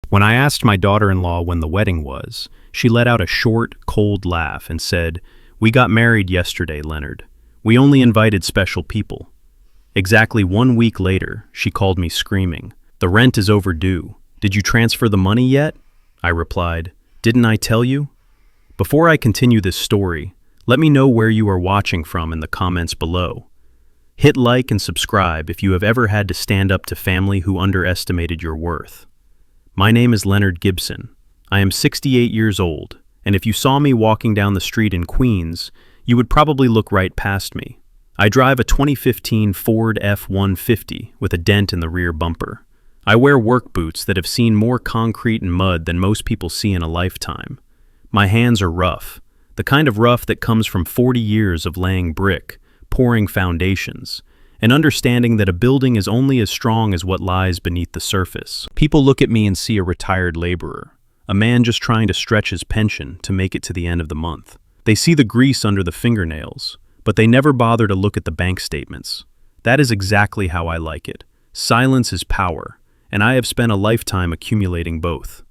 When I asked my daughter-in-law when the wedding was, she let out a short, cold laugh and said, "We got married yesterday, Leonard. We only invited special people." Exactly 1 week later, she called me screaming, "The rent is overdue. Did you transfer the money yet?" I replied, "Didn't I tell you?" Before I continue this story, let me know where you are watching from in the comments below. Hit like and subscribe if you have ever had to stand up to family who underestimated your worth. My name is Leonard Gibson. I am 68 years old, and if you saw me walking down the street in Queens, you would probably look right past me. I drive a 2015 Ford F-150 with a dent in the rear bumper. I wear work boots that have seen more concrete and mud than most people see in a lifetime. My hands are rough, the kind of rough that comes from 40 years of laying brick, pouring foundations, and understanding that a building is only as strong as what lies beneath the surface. People look at me and see a retired laborer, a man just trying to stretch his pension to make it to the end of the month. They see the grease under the fingernails, but they never bother to look at the bank statements. That is exactly how I like it. Silence is power, and I have spent a lifetime accumulating both.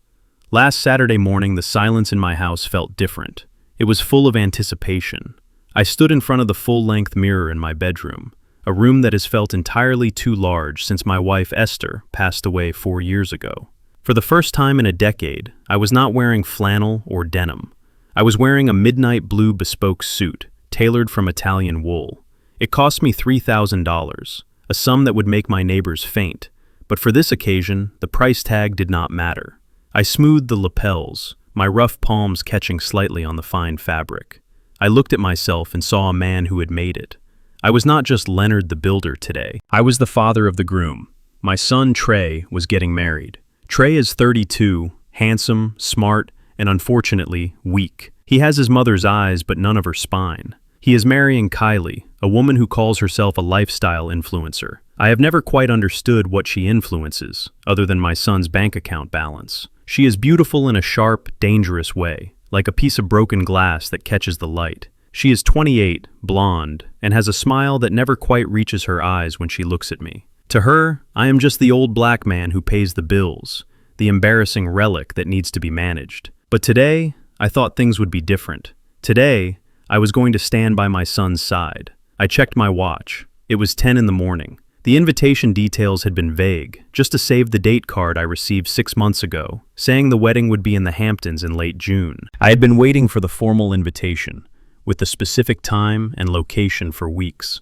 Last Saturday morning, the silence in my house felt different. It was full of anticipation. I stood in front of the full-length mirror in my bedroom, a room that has felt entirely too large since my wife Esther passed away 4 years ago. For the first time in a decade, I was not wearing flannel or denim. I was wearing a midnight blue bespoke suit, tailored from Italian wool. It cost me $3,000, a sum that would make my neighbors faint, but for this occasion, the price tag did not matter. I smoothed the lapels, my rough palms catching slightly on the fine fabric. I looked at myself and saw a man who had made it. I was not just Leonard the builder today. I was the father of the groom. My son Trey was getting married. Trey is 32, handsome, smart, and unfortunately, weak. He has his mother's eyes but none of her spine. He is marrying Kylie, a woman who calls herself a lifestyle influencer. I have never quite understood what she influences, other than my son's bank account balance. She is beautiful in a sharp, dangerous way, like a piece of broken glass that catches the light. She is 28, blonde, and has a smile that never quite reaches her eyes when she looks at me. To her, I am just the old black man who pays the bills, the embarrassing relic that needs to be managed. But today, I thought things would be different. Today, I was going to stand by my son's side. I checked my watch. It was 10 in the morning. The invitation details had been vague, just a save-the-date card I received 6 months ago, saying the wedding would be in the Hamptons in late June. I had been waiting for the formal invitation, with the specific time and location for weeks.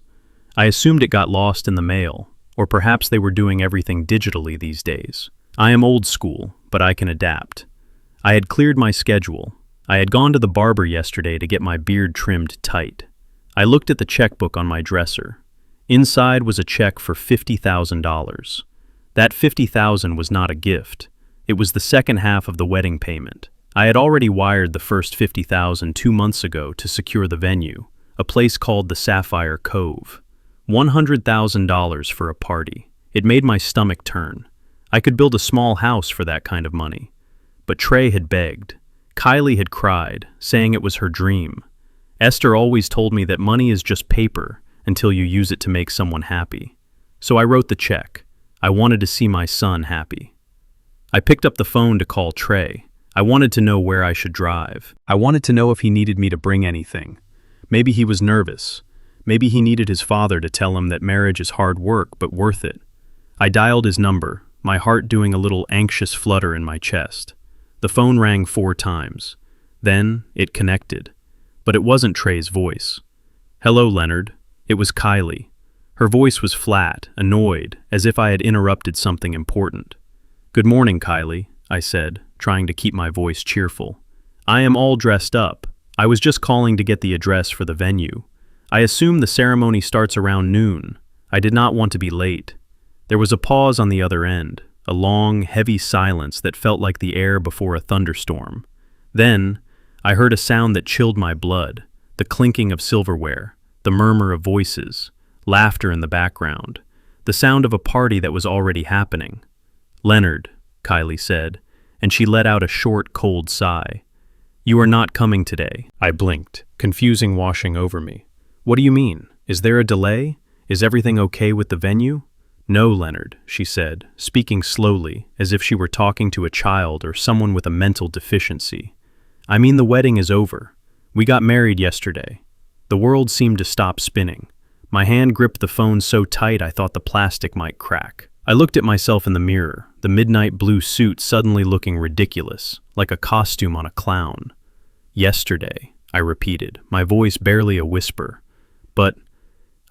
I assumed it got lost in the mail, or perhaps they were doing everything digitally these days. I am old school, but I can adapt. I had cleared my schedule. I had gone to the barber yesterday to get my beard trimmed tight. I looked at the checkbook on my dresser. Inside was a check for $50,000. That $50,000 was not a gift. It was the second half of the wedding payment. I had already wired the first $50,000 2 months ago to secure the venue, a place called the Sapphire Cove. $100,000 for a party. It made my stomach turn. I could build a small house for that kind of money. But Trey had begged. Kylie had cried, saying it was her dream. Esther always told me that money is just paper until you use it to make someone happy. So I wrote the check. I wanted to see my son happy. I picked up the phone to call Trey. I wanted to know where I should drive. I wanted to know if he needed me to bring anything. Maybe he was nervous. Maybe he needed his father to tell him that marriage is hard work but worth it. I dialed his number, my heart doing a little anxious flutter in my chest. The phone rang 4 times. Then it connected. But it wasn't Trey's voice. "Hello, Leonard." It was Kylie. Her voice was flat, annoyed, as if I had interrupted something important. "Good morning, Kylie," I said, trying to keep my voice cheerful. "I am all dressed up. I was just calling to get the address for the venue. I assume the ceremony starts around noon. I did not want to be late." There was a pause on the other end, a long, heavy silence that felt like the air before a thunderstorm. Then, I heard a sound that chilled my blood, the clinking of silverware, the murmur of voices, laughter in the background, the sound of a party that was already happening. "Leonard," Kylie said, and she let out a short, cold sigh. "You are not coming today." I blinked, confusing washing over me. "What do you mean? Is there a delay? Is everything okay with the venue?" No, Leonard, she said, speaking slowly, as if she were talking to a child or someone with a mental deficiency. I mean, the wedding is over. We got married yesterday. The world seemed to stop spinning. My hand gripped the phone so tight I thought the plastic might crack. I looked at myself in the mirror, the midnight blue suit suddenly looking ridiculous, like a costume on a clown. Yesterday, I repeated, my voice barely a whisper. But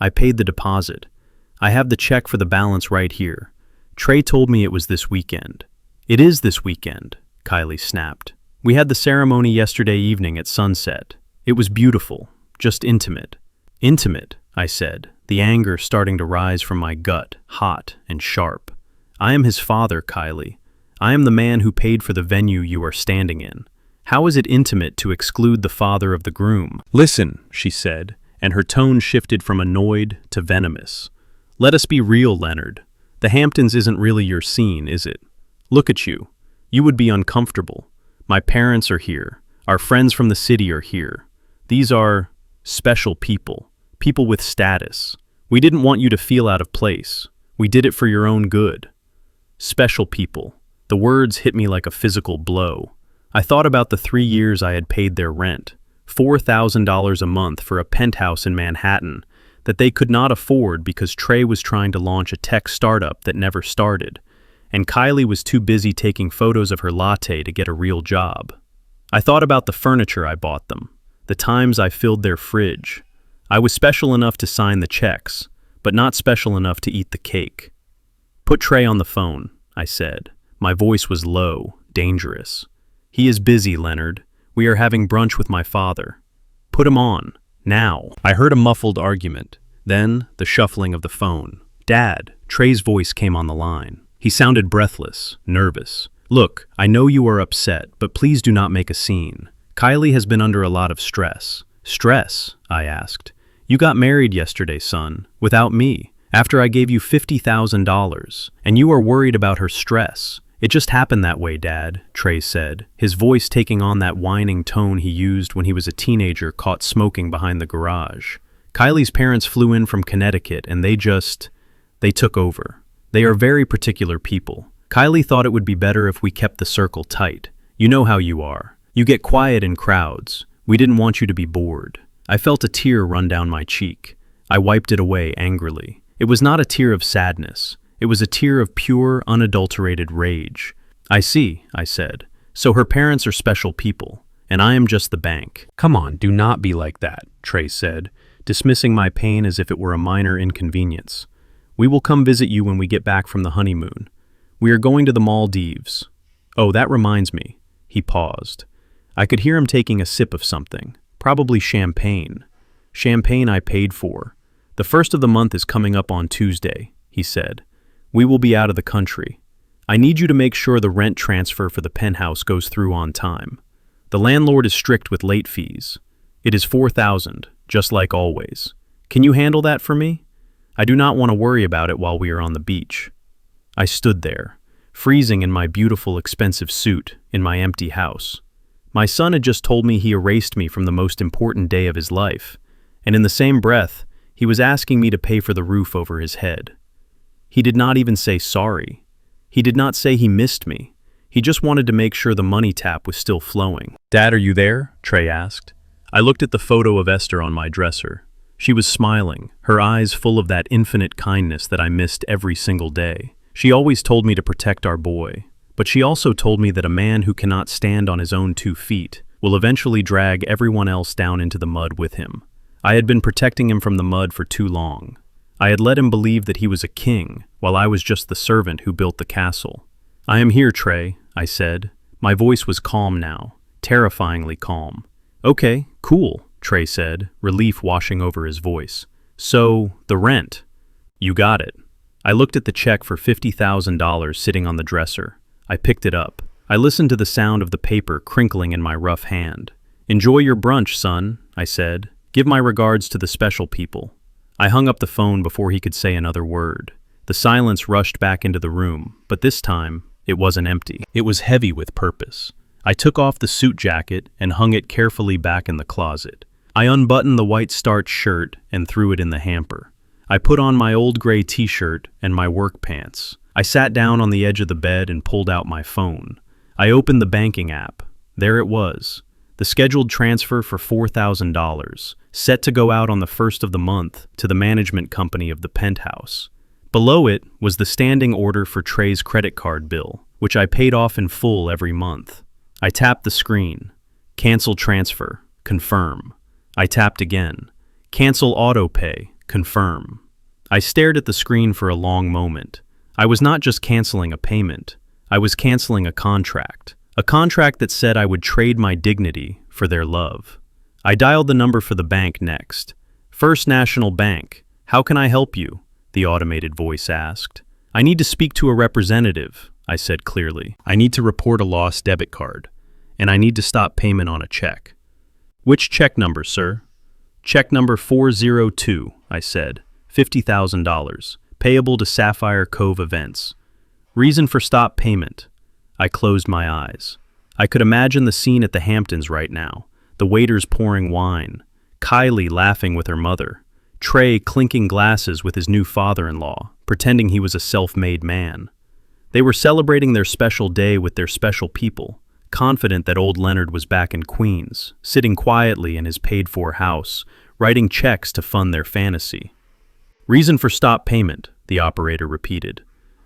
I paid the deposit. I have the check for the balance right here. Trey told me it was this weekend. It is this weekend, Kylie snapped. We had the ceremony yesterday evening at sunset. It was beautiful, just intimate. Intimate, I said, the anger starting to rise from my gut, hot and sharp. I am his father, Kylie. I am the man who paid for the venue you are standing in. How is it intimate to exclude the father of the groom? Listen, she said, and her tone shifted from annoyed to venomous. Let us be real, Leonard. The Hamptons isn't really your scene, is it? Look at you. You would be uncomfortable. My parents are here. Our friends from the city are here. These are special people, people with status. We didn't want you to feel out of place. We did it for your own good. Special people. The words hit me like a physical blow. I thought about the 3 years I had paid their rent, $4,000 a month for a penthouse in Manhattan that they could not afford because Trey was trying to launch a tech startup that never started, and Kylie was too busy taking photos of her latte to get a real job. I thought about the furniture I bought them, the times I filled their fridge. I was special enough to sign the checks, but not special enough to eat the cake. Put Trey on the phone, I said. My voice was low, dangerous. He is busy, Leonard. We are having brunch with my father. Put him on, now. I heard a muffled argument, then the shuffling of the phone. Dad, Trey's voice came on the line. He sounded breathless, nervous. Look, I know you are upset, but please do not make a scene. Kylie has been under a lot of stress. Stress? I asked. You got married yesterday, son, without me, after I gave you $50,000, and you are worried about her stress. It just happened that way, Dad, Trey said, his voice taking on that whining tone he used when he was a teenager caught smoking behind the garage. Kylie's parents flew in from Connecticut and they took over. They are very particular people. Kylie thought it would be better if we kept the circle tight. You know how you are. You get quiet in crowds. We didn't want you to be bored. I felt a tear run down my cheek. I wiped it away angrily. It was not a tear of sadness. It was a tear of pure, unadulterated rage. I see, I said. So her parents are special people, and I am just the bank. Come on, do not be like that, Trey said, dismissing my pain as if it were a minor inconvenience. We will come visit you when we get back from the honeymoon. We are going to the Maldives. Oh, that reminds me. He paused. I could hear him taking a sip of something, probably champagne. Champagne I paid for. The first of the month is coming up on Tuesday, he said. We will be out of the country. I need you to make sure the rent transfer for the penthouse goes through on time. The landlord is strict with late fees. It is $4,000, just like always. Can you handle that for me? I do not want to worry about it while we are on the beach. I stood there, freezing in my beautiful, expensive suit, in my empty house. My son had just told me he erased me from the most important day of his life, and in the same breath, he was asking me to pay for the roof over his head. He did not even say sorry. He did not say he missed me. He just wanted to make sure the money tap was still flowing. Dad, are you there? Trey asked. I looked at the photo of Esther on my dresser. She was smiling, her eyes full of that infinite kindness that I missed every single day. She always told me to protect our boy, but she also told me that a man who cannot stand on his own 2 feet will eventually drag everyone else down into the mud with him. I had been protecting him from the mud for too long. I had let him believe that he was a king, while I was just the servant who built the castle. I am here, Trey, I said. My voice was calm now, terrifyingly calm. Okay, cool, Trey said, relief washing over his voice. So, the rent. You got it. I looked at the check for $50,000 sitting on the dresser. I picked it up. I listened to the sound of the paper crinkling in my rough hand. Enjoy your brunch, son, I said. Give my regards to the special people. I hung up the phone before he could say another word. The silence rushed back into the room, but this time, it wasn't empty. It was heavy with purpose. I took off the suit jacket and hung it carefully back in the closet. I unbuttoned the white starched shirt and threw it in the hamper. I put on my old gray t-shirt and my work pants. I sat down on the edge of the bed and pulled out my phone. I opened the banking app. There it was. The scheduled transfer for $4,000, set to go out on the 1st of the month to the management company of the penthouse. Below it was the standing order for Trey's credit card bill, which I paid off in full every month. I tapped the screen. Cancel transfer. Confirm. I tapped again. Cancel auto pay. Confirm. I stared at the screen for a long moment. I was not just canceling a payment. I was canceling a contract that said I would trade my dignity for their love. I dialed the number for the bank next. First National Bank. How can I help you? The automated voice asked. I need to speak to a representative, I said clearly. I need to report a lost debit card, and I need to stop payment on a check. Which check number, sir? Check number 402, I said. $50,000, payable to Sapphire Cove Events. Reason for stop payment. I closed my eyes. I could imagine the scene at the Hamptons right now. The waiters pouring wine, Kylie laughing with her mother, Trey clinking glasses with his new father-in-law, pretending he was a self-made man. They were celebrating their special day with their special people, confident that old Leonard was back in Queens, sitting quietly in his paid-for house, writing checks to fund their fantasy. Reason for stop payment, the operator repeated.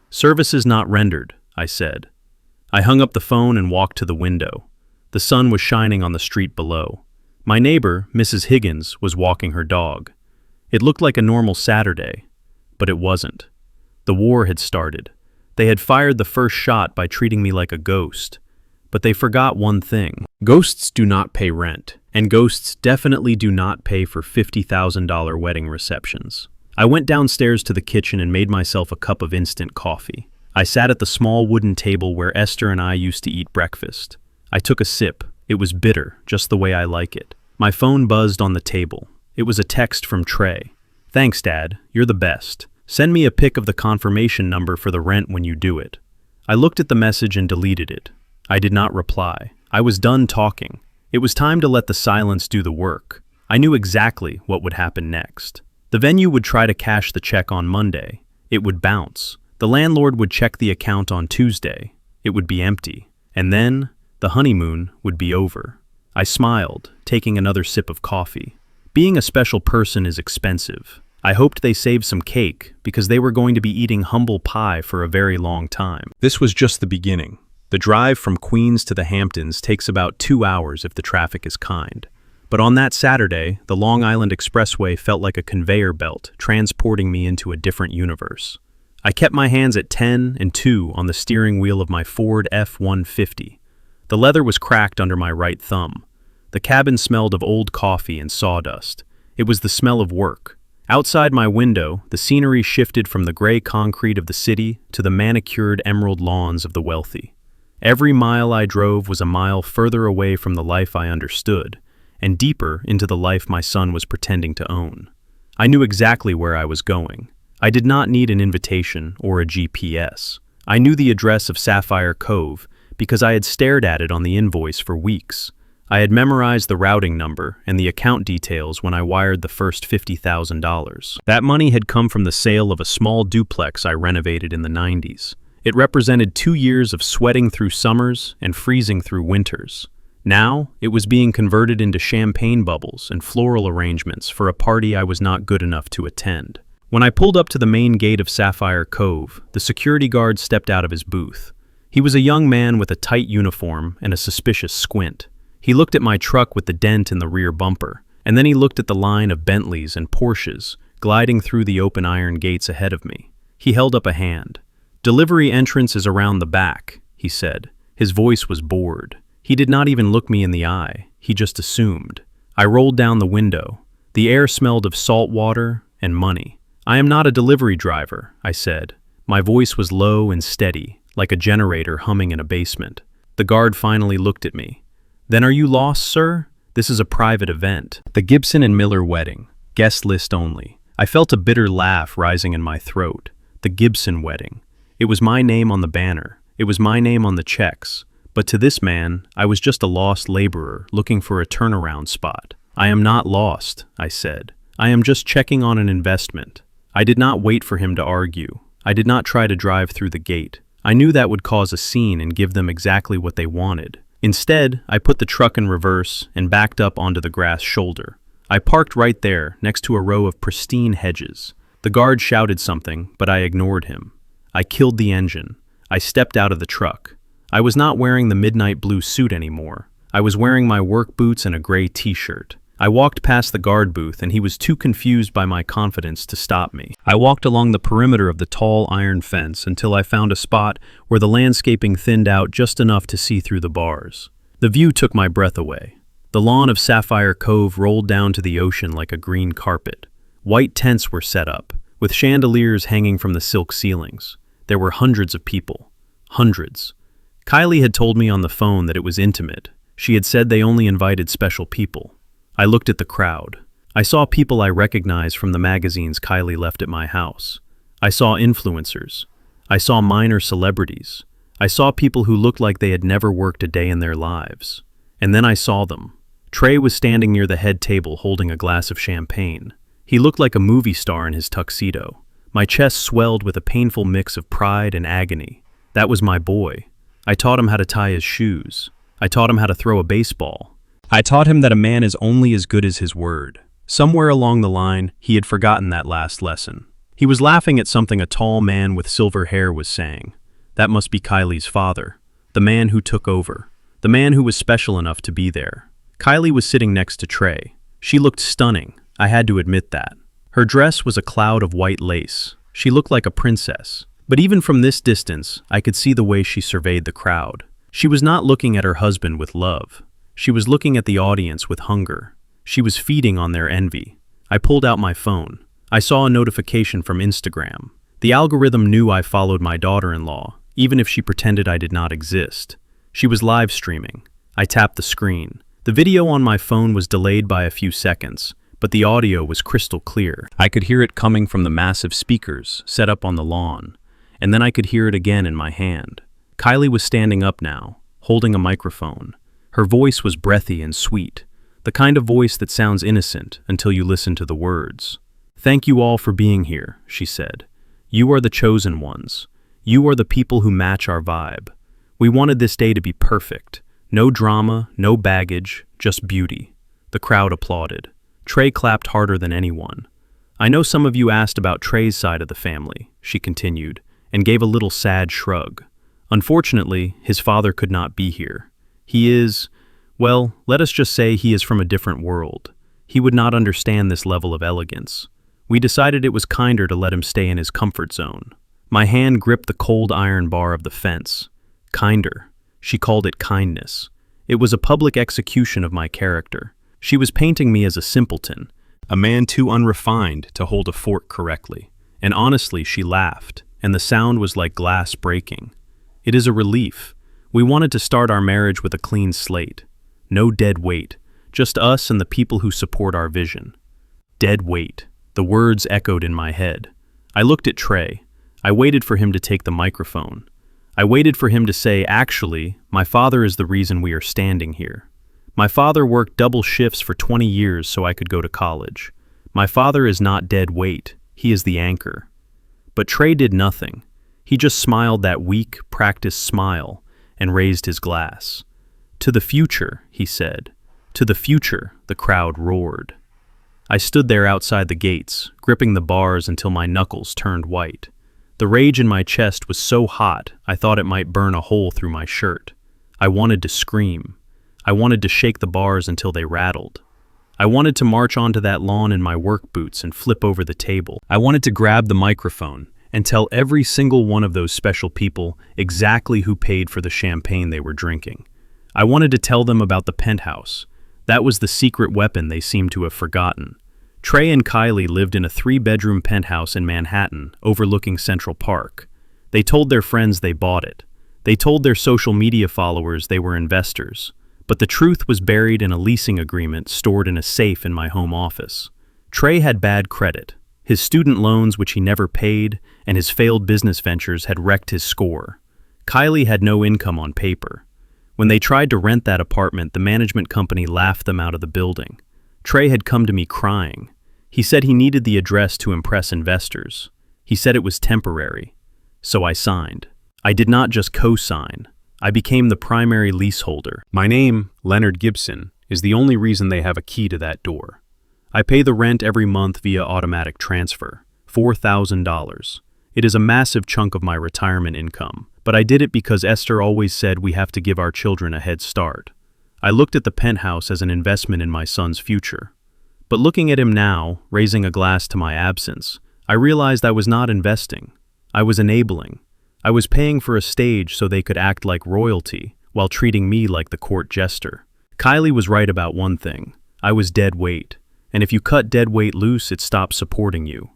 Services not rendered, I said. I hung up the phone and walked to the window. The sun was shining on the street below. My neighbor, Mrs. Higgins, was walking her dog. It looked like a normal Saturday, but it wasn't. The war had started. They had fired the first shot by treating me like a ghost. But they forgot one thing. Ghosts do not pay rent, and ghosts definitely do not pay for $50,000 wedding receptions. I went downstairs to the kitchen and made myself a cup of instant coffee. I sat at the small wooden table where Esther and I used to eat breakfast. I took a sip. It was bitter, just the way I like it. My phone buzzed on the table. It was a text from Trey. Thanks, Dad. You're the best. Send me a pic of the confirmation number for the rent when you do it. I looked at the message and deleted it. I did not reply. I was done talking. It was time to let the silence do the work. I knew exactly what would happen next. The venue would try to cash the check on Monday. It would bounce. The landlord would check the account on Tuesday. It would be empty. And then, the honeymoon would be over. I smiled, taking another sip of coffee. Being a special person is expensive. I hoped they saved some cake, because they were going to be eating humble pie for a very long time. This was just the beginning. The drive from Queens to the Hamptons takes about 2 hours if the traffic is kind. But on that Saturday, the Long Island Expressway felt like a conveyor belt, transporting me into a different universe. I kept my hands at 10 and 2 on the steering wheel of my Ford F-150. The leather was cracked under my right thumb. The cabin smelled of old coffee and sawdust. It was the smell of work. Outside my window, the scenery shifted from the gray concrete of the city to the manicured emerald lawns of the wealthy. Every mile I drove was a mile further away from the life I understood, and deeper into the life my son was pretending to own. I knew exactly where I was going. I did not need an invitation or a GPS. I knew the address of Sapphire Cove because I had stared at it on the invoice for weeks. I had memorized the routing number and the account details when I wired the first $50,000. That money had come from the sale of a small duplex I renovated in the 90s. It represented 2 years of sweating through summers and freezing through winters. Now, it was being converted into champagne bubbles and floral arrangements for a party I was not good enough to attend. When I pulled up to the main gate of Sapphire Cove, the security guard stepped out of his booth. He was a young man with a tight uniform and a suspicious squint. He looked at my truck with the dent in the rear bumper, and then he looked at the line of Bentleys and Porsches gliding through the open iron gates ahead of me. He held up a hand. "Delivery entrance is around the back," he said. His voice was bored. He did not even look me in the eye. He just assumed. I rolled down the window. The air smelled of salt water and money. "I am not a delivery driver," I said. My voice was low and steady, like a generator humming in a basement. The guard finally looked at me. "Then are you lost, sir? This is a private event. The Gibson and Miller wedding. Guest list only." I felt a bitter laugh rising in my throat. The Gibson wedding. It was my name on the banner. It was my name on the checks. But to this man, I was just a lost laborer looking for a turnaround spot. "I am not lost," I said. "I am just checking on an investment." I did not wait for him to argue. I did not try to drive through the gate. I knew that would cause a scene and give them exactly what they wanted. Instead, I put the truck in reverse and backed up onto the grass shoulder. I parked right there, next to a row of pristine hedges. The guard shouted something, but I ignored him. I killed the engine. I stepped out of the truck. I was not wearing the midnight blue suit anymore. I was wearing my work boots and a gray t-shirt. I walked past the guard booth and he was too confused by my confidence to stop me. I walked along the perimeter of the tall iron fence until I found a spot where the landscaping thinned out just enough to see through the bars. The view took my breath away. The lawn of Sapphire Cove rolled down to the ocean like a green carpet. White tents were set up, with chandeliers hanging from the silk ceilings. There were hundreds of people. Hundreds. Kylie had told me on the phone that it was intimate. She had said they only invited special people. I looked at the crowd. I saw people I recognized from the magazines Kylie left at my house. I saw influencers. I saw minor celebrities. I saw people who looked like they had never worked a day in their lives. And then I saw them. Trey was standing near the head table holding a glass of champagne. He looked like a movie star in his tuxedo. My chest swelled with a painful mix of pride and agony. That was my boy. I taught him how to tie his shoes. I taught him how to throw a baseball. I taught him that a man is only as good as his word. Somewhere along the line, he had forgotten that last lesson. He was laughing at something a tall man with silver hair was saying. That must be Kylie's father, the man who took over, the man who was special enough to be there. Kylie was sitting next to Trey. She looked stunning, I had to admit that. Her dress was a cloud of white lace. She looked like a princess. But even from this distance, I could see the way she surveyed the crowd. She was not looking at her husband with love. She was looking at the audience with hunger. She was feeding on their envy. I pulled out my phone. I saw a notification from Instagram. The algorithm knew I followed my daughter-in-law, even if she pretended I did not exist. She was live streaming. I tapped the screen. The video on my phone was delayed by a few seconds, but the audio was crystal clear. I could hear it coming from the massive speakers set up on the lawn, and then I could hear it again in my hand. Kylie was standing up now, holding a microphone. Her voice was breathy and sweet, the kind of voice that sounds innocent until you listen to the words. "Thank you all for being here," she said. "You are the chosen ones. You are the people who match our vibe. We wanted this day to be perfect. No drama, no baggage, just beauty." The crowd applauded. Trey clapped harder than anyone. "I know some of you asked about Trey's side of the family," she continued, and gave a little sad shrug. "Unfortunately, his father could not be here. He is, well, let us just say he is from a different world. He would not understand this level of elegance. We decided it was kinder to let him stay in his comfort zone." My hand gripped the cold iron bar of the fence. Kinder. She called it kindness. It was a public execution of my character. She was painting me as a simpleton, a man too unrefined to hold a fork correctly. And honestly, she laughed, and the sound was like glass breaking. It is a relief. We wanted to start our marriage with a clean slate. No dead weight, just us and the people who support our vision. Dead weight. The words echoed in my head. I looked at Trey. I waited for him to take the microphone. I waited for him to say, "Actually, my father is the reason we are standing here. My father worked double shifts for 20 years so I could go to college. My father is not dead weight. He is the anchor." But Trey did nothing. He just smiled that weak, practiced smile and raised his glass. "To the future," he said. "To the future," the crowd roared. I stood there outside the gates, gripping the bars until my knuckles turned white. The rage in my chest was so hot, I thought it might burn a hole through my shirt. I wanted to scream. I wanted to shake the bars until they rattled. I wanted to march onto that lawn in my work boots and flip over the table. I wanted to grab the microphone and tell every single one of those special people exactly who paid for the champagne they were drinking. I wanted to tell them about the penthouse. That was the secret weapon they seemed to have forgotten. Trey and Kylie lived in a 3-bedroom penthouse in Manhattan, overlooking Central Park. They told their friends they bought it. They told their social media followers they were investors. But the truth was buried in a leasing agreement stored in a safe in my home office. Trey had bad credit. His student loans, which he never paid, and his failed business ventures had wrecked his score. Kylie had no income on paper. When they tried to rent that apartment, the management company laughed them out of the building. Trey had come to me crying. He said he needed the address to impress investors. He said it was temporary. So I signed. I did not just co-sign. I became the primary leaseholder. My name, Leonard Gibson, is the only reason they have a key to that door. I pay the rent every month via automatic transfer, $4,000. It is a massive chunk of my retirement income, but I did it because Esther always said we have to give our children a head start. I looked at the penthouse as an investment in my son's future. But looking at him now, raising a glass to my absence, I realized I was not investing. I was enabling. I was paying for a stage so they could act like royalty while treating me like the court jester. Kylie was right about one thing. I was dead weight, and if you cut dead weight loose, it stops supporting you.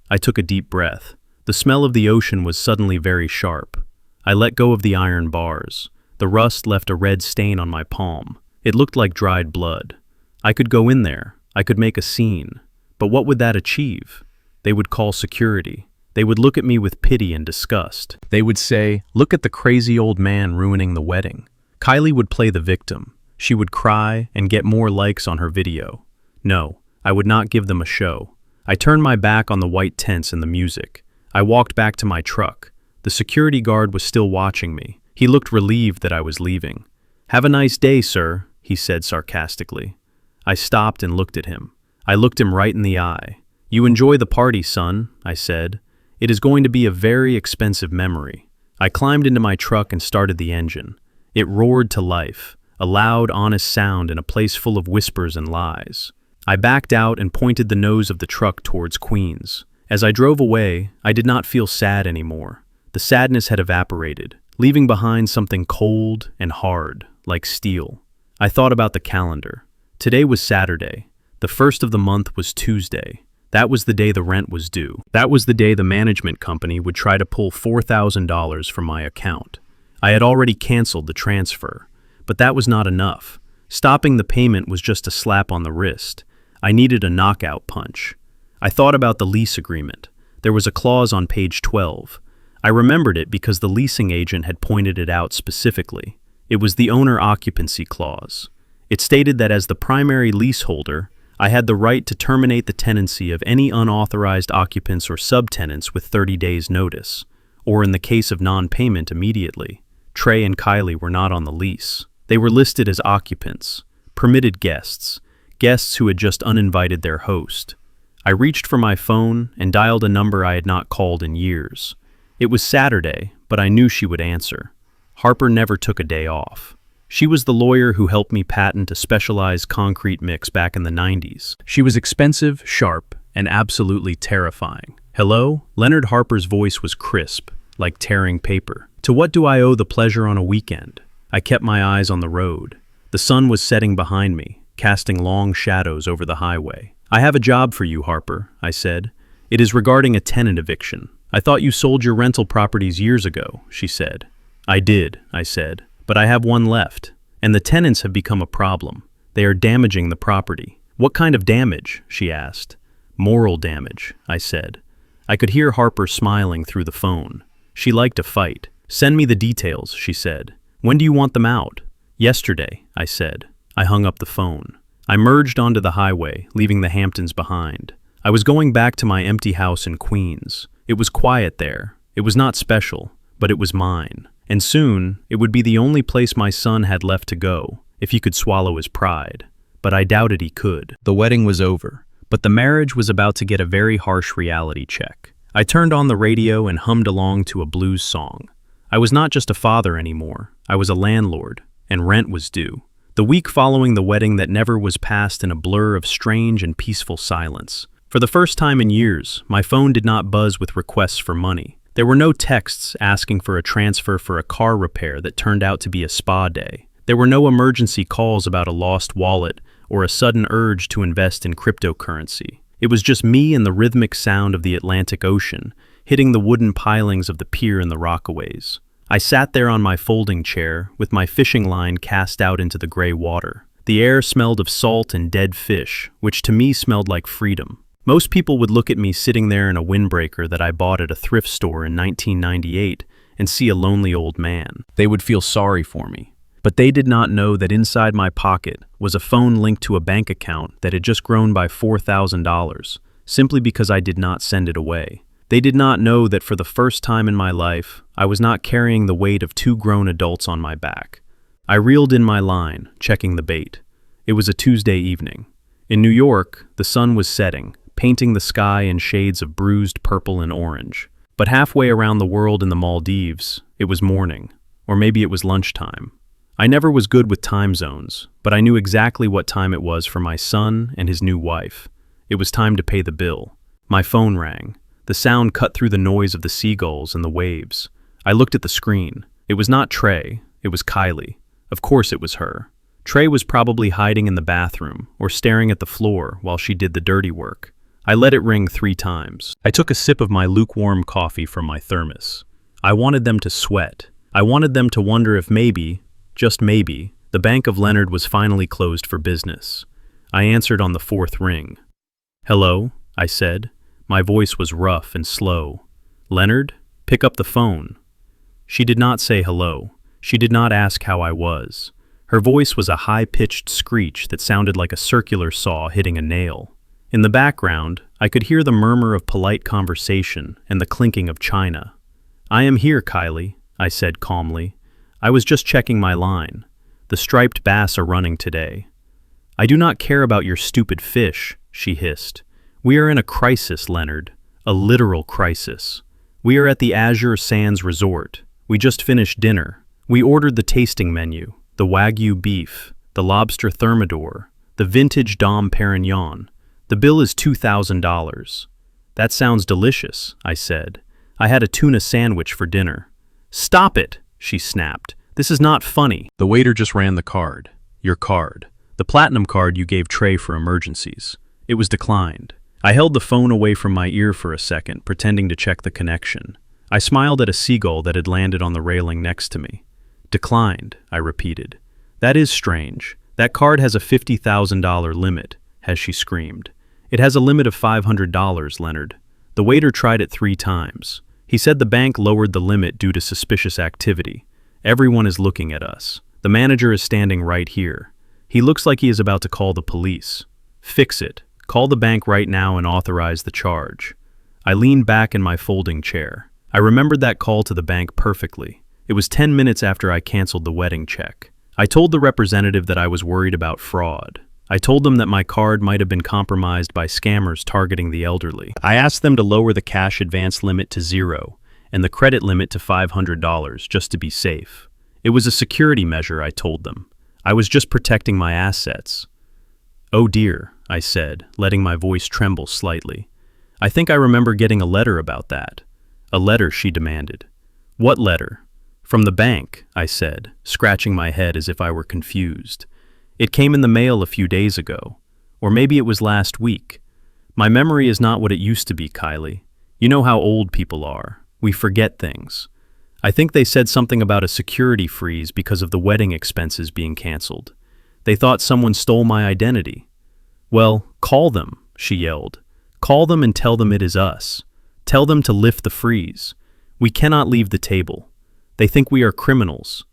I took a deep breath. The smell of the ocean was suddenly very sharp. I let go of the iron bars. The rust left a red stain on my palm. It looked like dried blood. I could go in there. I could make a scene. But what would that achieve? They would call security. They would look at me with pity and disgust. They would say, "Look at the crazy old man ruining the wedding." Kylie would play the victim. She would cry and get more likes on her video. No, I would not give them a show. I turned my back on the white tents and the music. I walked back to my truck. The security guard was still watching me. He looked relieved that I was leaving. "Have a nice day, sir," he said sarcastically. I stopped and looked at him. I looked him right in the eye. "You enjoy the party, son," I said. "It is going to be a very expensive memory." I climbed into my truck and started the engine. It roared to life, a loud, honest sound in a place full of whispers and lies. I backed out and pointed the nose of the truck towards Queens. As I drove away, I did not feel sad anymore. The sadness had evaporated, leaving behind something cold and hard, like steel. I thought about the calendar. Today was Saturday. The first of the month was Tuesday. That was the day the rent was due. That was the day the management company would try to pull $4,000 from my account. I had already canceled the transfer, but that was not enough. Stopping the payment was just a slap on the wrist. I needed a knockout punch. I thought about the lease agreement. There was a clause on page 12. I remembered it because the leasing agent had pointed it out specifically. It was the owner occupancy clause. It stated that as the primary leaseholder, I had the right to terminate the tenancy of any unauthorized occupants or subtenants with 30 days' notice, or in the case of non-payment immediately. Trey and Kylie were not on the lease. They were listed as occupants, permitted guests, guests who had just uninvited their host. I reached for my phone and dialed a number I had not called in years. It was Saturday, but I knew she would answer. Harper never took a day off. She was the lawyer who helped me patent a specialized concrete mix back in the 90s. She was expensive, sharp, and absolutely terrifying. "Hello?" Leonard Harper's voice was crisp, like tearing paper. "To what do I owe the pleasure on a weekend?" I kept my eyes on the road. The sun was setting behind me, casting long shadows over the highway. "I have a job for you, Harper," I said. "It is regarding a tenant eviction." "I thought you sold your rental properties years ago," she said. "I did," I said, "but I have one left, and the tenants have become a problem. They are damaging the property." "What kind of damage?" she asked. "Moral damage," I said. I could hear Harper smiling through the phone. She liked to fight. "Send me the details," she said. "When do you want them out?" "Yesterday," I said. I hung up the phone. I merged onto the highway, leaving the Hamptons behind. I was going back to my empty house in Queens. It was quiet there. It was not special, but it was mine. And soon, it would be the only place my son had left to go, if he could swallow his pride. But I doubted he could. The wedding was over, but the marriage was about to get a very harsh reality check. I turned on the radio and hummed along to a blues song. I was not just a father anymore. I was a landlord, and rent was due. The week following the wedding that never was passed in a blur of strange and peaceful silence. For the first time in years, my phone did not buzz with requests for money. There were no texts asking for a transfer for a car repair that turned out to be a spa day. There were no emergency calls about a lost wallet or a sudden urge to invest in cryptocurrency. It was just me and the rhythmic sound of the Atlantic Ocean hitting the wooden pilings of the pier in the Rockaways. I sat there on my folding chair with my fishing line cast out into the gray water. The air smelled of salt and dead fish, which to me smelled like freedom. Most people would look at me sitting there in a windbreaker that I bought at a thrift store in 1998 and see a lonely old man. They would feel sorry for me. But they did not know that inside my pocket was a phone linked to a bank account that had just grown by $4,000, simply because I did not send it away. They did not know that for the first time in my life, I was not carrying the weight of two grown adults on my back. I reeled in my line, checking the bait. It was a Tuesday evening. In New York, the sun was setting, painting the sky in shades of bruised purple and orange. But halfway around the world in the Maldives, it was morning, or maybe it was lunchtime. I never was good with time zones, but I knew exactly what time it was for my son and his new wife. It was time to pay the bill. My phone rang. The sound cut through the noise of the seagulls and the waves. I looked at the screen. It was not Trey, it was Kylie. Of course it was her. Trey was probably hiding in the bathroom or staring at the floor while she did the dirty work. I let it ring 3 times. I took a sip of my lukewarm coffee from my thermos. I wanted them to sweat. I wanted them to wonder if maybe, just maybe, the Bank of Leonard was finally closed for business. I answered on the 4th ring. "Hello," I said. My voice was rough and slow. "Leonard, pick up the phone." She did not say hello. She did not ask how I was. Her voice was a high-pitched screech that sounded like a circular saw hitting a nail. In the background, I could hear the murmur of polite conversation and the clinking of china. "I am here, Kylie," I said calmly. "I was just checking my line. The striped bass are running today." "I do not care about your stupid fish," she hissed. "We are in a crisis, Leonard. A literal crisis. We are at the Azure Sands Resort. We just finished dinner. We ordered the tasting menu, the Wagyu beef, the lobster thermidor, the vintage Dom Perignon. The bill is $2,000. "That sounds delicious," I said. "I had a tuna sandwich for dinner." "Stop it," she snapped. "This is not funny." The waiter just ran the card. Your card. The platinum card you gave Trey for emergencies. It was declined. I held the phone away from my ear for a second, pretending to check the connection. I smiled at a seagull that had landed on the railing next to me. "Declined," I repeated. "That is strange. That card has a $50,000 limit," as she screamed. "It has a limit of $500, Leonard." The waiter tried it 3 times. He said the bank lowered the limit due to suspicious activity. "Everyone is looking at us. The manager is standing right here. He looks like he is about to call the police." "Fix it. Call the bank right now and authorize the charge." I leaned back in my folding chair. I remembered that call to the bank perfectly. It was 10 minutes after I canceled the wedding check. I told the representative that I was worried about fraud. I told them that my card might have been compromised by scammers targeting the elderly. I asked them to lower the cash advance limit to 0 and the credit limit to $500 just to be safe. It was a security measure, I told them. I was just protecting my assets. "Oh dear," I said, letting my voice tremble slightly. "I think I remember getting a letter about that." "A letter?" she demanded. "What letter?" "From the bank," I said, scratching my head as if I were confused. "It came in the mail a few days ago. Or maybe it was last week. My memory is not what it used to be, Kylie. You know how old people are. We forget things. I think they said something about a security freeze because of the wedding expenses being canceled. They thought someone stole my identity." "Well, call them," she yelled. "Call them and tell them it is us. Tell them to lift the freeze. We cannot leave the table. They think we are criminals."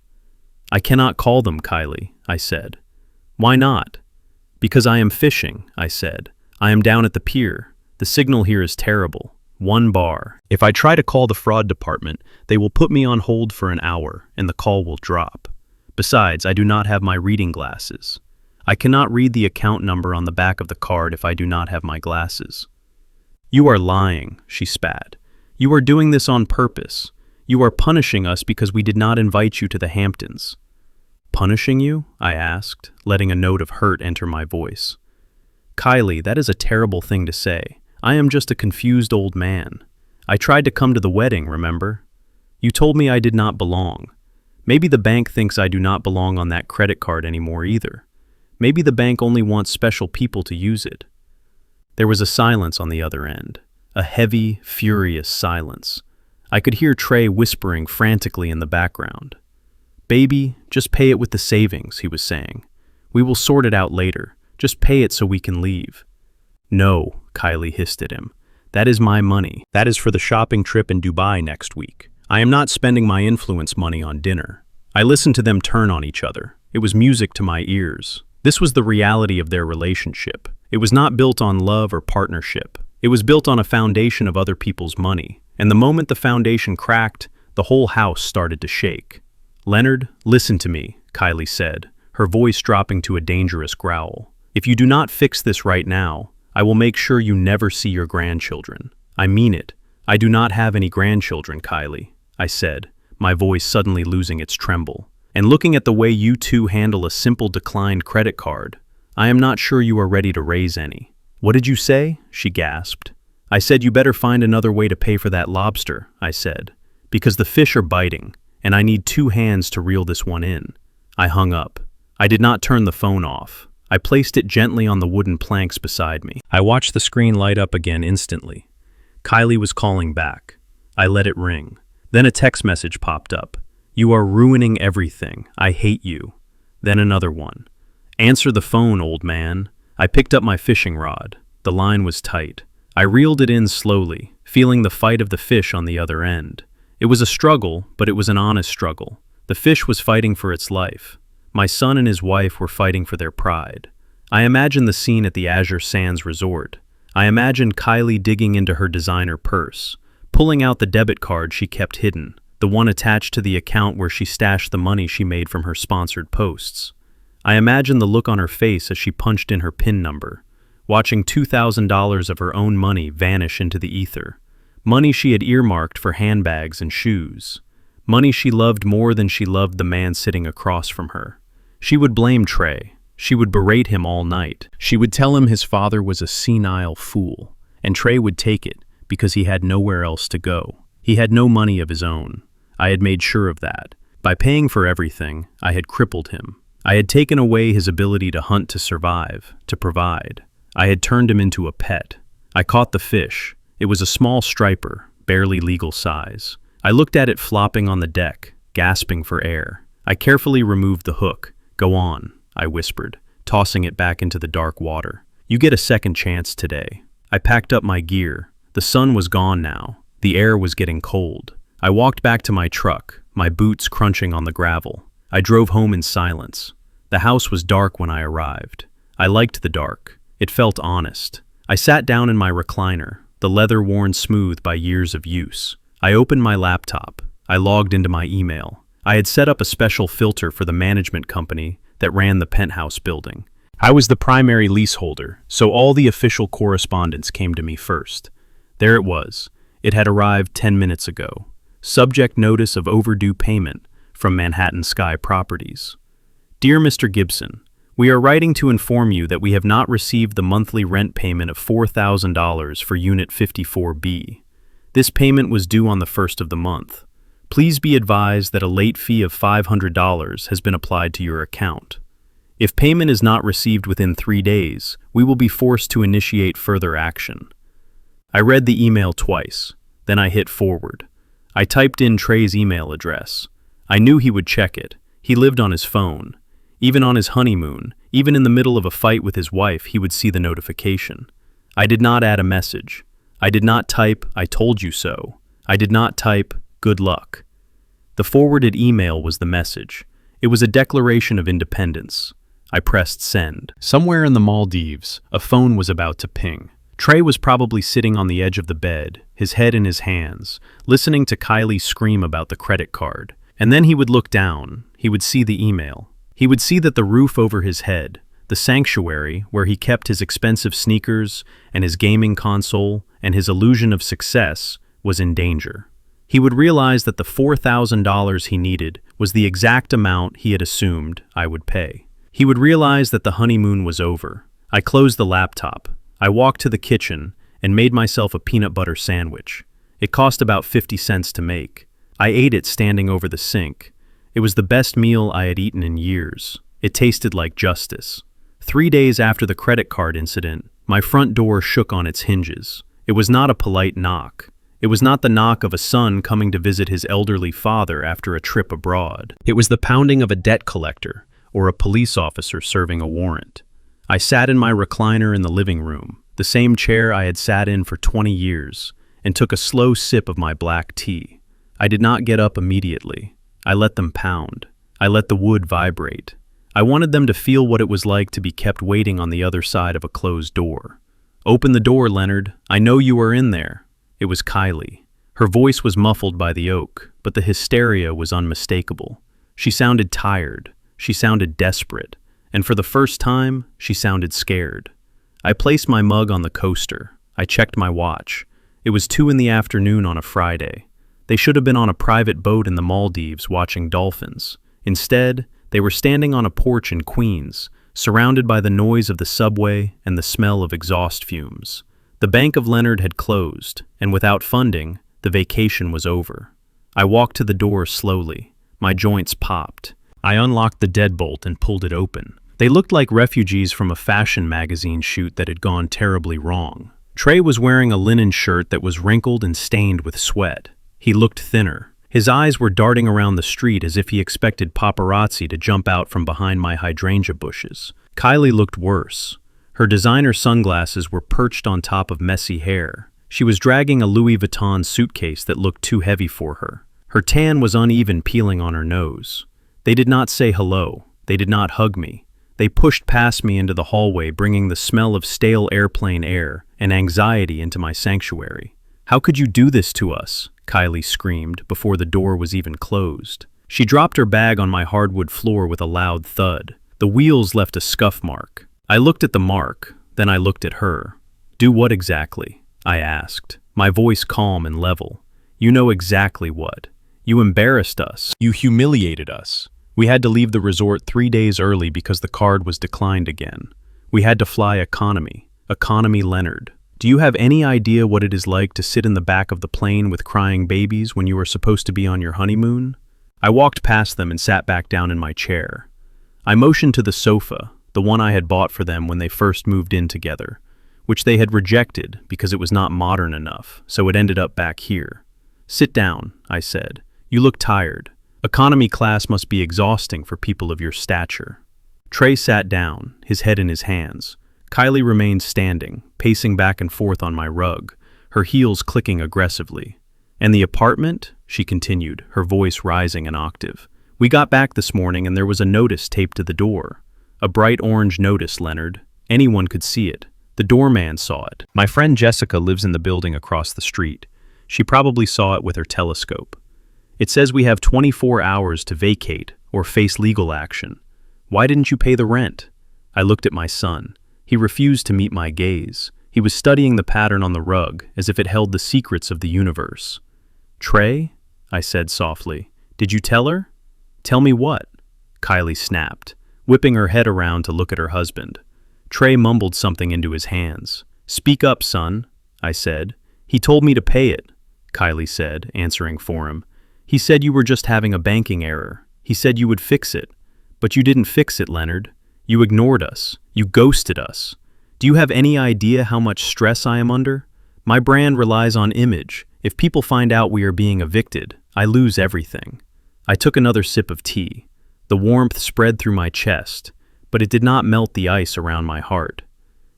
"I cannot call them, Kylie," I said. "Why not?" "Because I am fishing," I said. "I am down at the pier. The signal here is terrible. 1 bar. If I try to call the fraud department, they will put me on hold for an hour and the call will drop. Besides, I do not have my reading glasses. I cannot read the account number on the back of the card if I do not have my glasses." "You are lying," she spat. "You are doing this on purpose. You are punishing us because we did not invite you to the Hamptons." "Punishing you?" I asked, letting a note of hurt enter my voice. "Kylie, that is a terrible thing to say. I am just a confused old man. I tried to come to the wedding, remember? You told me I did not belong. Maybe the bank thinks I do not belong on that credit card anymore either. Maybe the bank only wants special people to use it." There was a silence on the other end, a heavy, furious silence. I could hear Trey whispering frantically in the background. "Baby, just pay it with the savings," he was saying. "We will sort it out later. Just pay it so we can leave." "No," Kylie hissed at him. "That is my money. That is for the shopping trip in Dubai next week. I am not spending my influence money on dinner." I listened to them turn on each other. It was music to my ears. This was the reality of their relationship. It was not built on love or partnership. It was built on a foundation of other people's money, and the moment the foundation cracked, the whole house started to shake. "Leonard, listen to me," Kylie said, her voice dropping to a dangerous growl. "If you do not fix this right now, I will make sure you never see your grandchildren. I mean it. I do not have any grandchildren, Kylie," I said, my voice suddenly losing its tremble. "And looking at the way you two handle a simple declined credit card, I am not sure you are ready to raise any." "What did you say?" she gasped. "I said you better find another way to pay for that lobster," I said, "because the fish are biting, and I need 2 hands to reel this one in." I hung up. I did not turn the phone off. I placed it gently on the wooden planks beside me. I watched the screen light up again instantly. Kylie was calling back. I let it ring. Then a text message popped up. "You are ruining everything. I hate you." Then another one. "Answer the phone, old man." I picked up my fishing rod. The line was tight. I reeled it in slowly, feeling the fight of the fish on the other end. It was a struggle, but it was an honest struggle. The fish was fighting for its life. My son and his wife were fighting for their pride. I imagined the scene at the Azure Sands Resort. I imagined Kylie digging into her designer purse, pulling out the debit card she kept hidden, the one attached to the account where she stashed the money she made from her sponsored posts. I imagined the look on her face as she punched in her PIN number, watching $2,000 of her own money vanish into the ether. Money she had earmarked for handbags and shoes. Money she loved more than she loved the man sitting across from her. She would blame Trey. She would berate him all night. She would tell him his father was a senile fool, and Trey would take it because he had nowhere else to go. He had no money of his own. I had made sure of that. By paying for everything, I had crippled him. I had taken away his ability to hunt, to survive, to provide. I had turned him into a pet. I caught the fish. It was a small striper, barely legal size. I looked at it flopping on the deck, gasping for air. I carefully removed the hook. "Go on," I whispered, tossing it back into the dark water. "You get a second chance today." I packed up my gear. The sun was gone now. The air was getting cold. I walked back to my truck, my boots crunching on the gravel. I drove home in silence. The house was dark when I arrived. I liked the dark. It felt honest. I sat down in my recliner, the leather worn smooth by years of use. I opened my laptop. I logged into my email. I had set up a special filter for the management company that ran the penthouse building. I was the primary leaseholder, so all the official correspondence came to me first. There it was. It had arrived 10 minutes ago. Subject notice of overdue payment from Manhattan Sky Properties. Dear Mr. Gibson, we are writing to inform you that we have not received the monthly rent payment of $4,000 for Unit 54B. This payment was due on the 1st of the month. Please be advised that a late fee of $500 has been applied to your account. If payment is not received within 3 days, we will be forced to initiate further action. I read the email twice, then I hit forward. I typed in Trey's email address. I knew he would check it. He lived on his phone. Even on his honeymoon, even in the middle of a fight with his wife, he would see the notification. I did not add a message. I did not type, "I told you so." I did not type, "Good luck." The forwarded email was the message. It was a declaration of independence. I pressed send. Somewhere in the Maldives, a phone was about to ping. Trey was probably sitting on the edge of the bed, his head in his hands, listening to Kylie scream about the credit card. And then he would look down. He would see the email. He would see that the roof over his head, the sanctuary where he kept his expensive sneakers and his gaming console and his illusion of success, was in danger. He would realize that the $4,000 he needed was the exact amount he had assumed I would pay. He would realize that the honeymoon was over. I closed the laptop. I walked to the kitchen and made myself a peanut butter sandwich. It cost about 50 cents to make. I ate it standing over the sink. It was the best meal I had eaten in years. It tasted like justice. 3 days after the credit card incident, my front door shook on its hinges. It was not a polite knock. It was not the knock of a son coming to visit his elderly father after a trip abroad. It was the pounding of a debt collector or a police officer serving a warrant. I sat in my recliner in the living room, the same chair I had sat in for 20 years, and took a slow sip of my black tea. I did not get up immediately. I let them pound. I let the wood vibrate. I wanted them to feel what it was like to be kept waiting on the other side of a closed door. "Open the door, Leonard. I know you are in there." It was Kylie. Her voice was muffled by the oak, but the hysteria was unmistakable. She sounded tired. She sounded desperate. And for the first time, she sounded scared. I placed my mug on the coaster. I checked my watch. It was 2 in the afternoon on a Friday. They should have been on a private boat in the Maldives watching dolphins. Instead, they were standing on a porch in Queens, surrounded by the noise of the subway and the smell of exhaust fumes. The Bank of Leonard had closed, and without funding, the vacation was over. I walked to the door slowly. My joints popped. I unlocked the deadbolt and pulled it open. They looked like refugees from a fashion magazine shoot that had gone terribly wrong. Trey was wearing a linen shirt that was wrinkled and stained with sweat. He looked thinner. His eyes were darting around the street as if he expected paparazzi to jump out from behind my hydrangea bushes. Kylie looked worse. Her designer sunglasses were perched on top of messy hair. She was dragging a Louis Vuitton suitcase that looked too heavy for her. Her tan was uneven, peeling on her nose. They did not say hello. They did not hug me. They pushed past me into the hallway, bringing the smell of stale airplane air and anxiety into my sanctuary. "How could you do this to us?" Kylie screamed before the door was even closed. She dropped her bag on my hardwood floor with a loud thud. The wheels left a scuff mark. I looked at the mark, then I looked at her. "Do what exactly?" I asked, my voice calm and level. "You know exactly what. You embarrassed us. You humiliated us. We had to leave the resort 3 days early because the card was declined again. We had to fly economy. Economy Leonard. Do you have any idea what it is like to sit in the back of the plane with crying babies when you are supposed to be on your honeymoon?" I walked past them and sat back down in my chair. I motioned to the sofa, the one I had bought for them when they first moved in together, which they had rejected because it was not modern enough, so it ended up back here. "Sit down," I said. "You look tired. Economy class must be exhausting for people of your stature." Trey sat down, his head in his hands. Kylie remained standing, pacing back and forth on my rug, her heels clicking aggressively. "And the apartment?" she continued, her voice rising an octave. "We got back this morning and there was a notice taped to the door. A bright orange notice, Leonard. Anyone could see it. The doorman saw it. My friend Jessica lives in the building across the street. She probably saw it with her telescope. It says we have 24 hours to vacate or face legal action. Why didn't you pay the rent?" I looked at my son. He refused to meet my gaze. He was studying the pattern on the rug as if it held the secrets of the universe. "Trey," I said softly, "did you tell her?" "Tell me what?" Kylie snapped, whipping her head around to look at her husband. Trey mumbled something into his hands. "Speak up, son," I said. "He told me to pay it," Kylie said, answering for him. "He said you were just having a banking error. He said you would fix it. But you didn't fix it, Leonard. You ignored us. You ghosted us. Do you have any idea how much stress I am under? My brand relies on image. If people find out we are being evicted, I lose everything." I took another sip of tea. The warmth spread through my chest, but it did not melt the ice around my heart.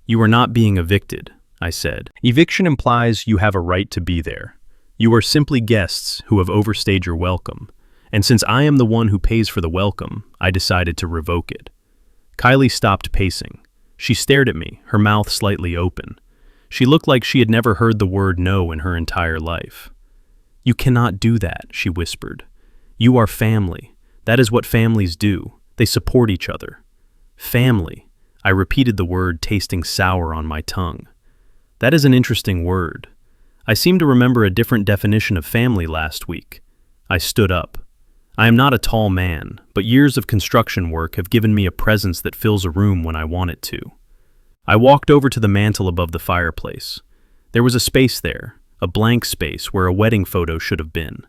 "You are not being evicted," I said. "Eviction implies you have a right to be there. You are simply guests who have overstayed your welcome, and since I am the one who pays for the welcome, I decided to revoke it." Kylie stopped pacing. She stared at me, her mouth slightly open. She looked like she had never heard the word no in her entire life. "You cannot do that," she whispered. "You are family. That is what families do. They support each other." "Family." I repeated the word, tasting sour on my tongue. "That is an interesting word. I seem to remember a different definition of family last week." I stood up. I am not a tall man, but years of construction work have given me a presence that fills a room when I want it to. I walked over to the mantel above the fireplace. There was a space there, a blank space where a wedding photo should have been.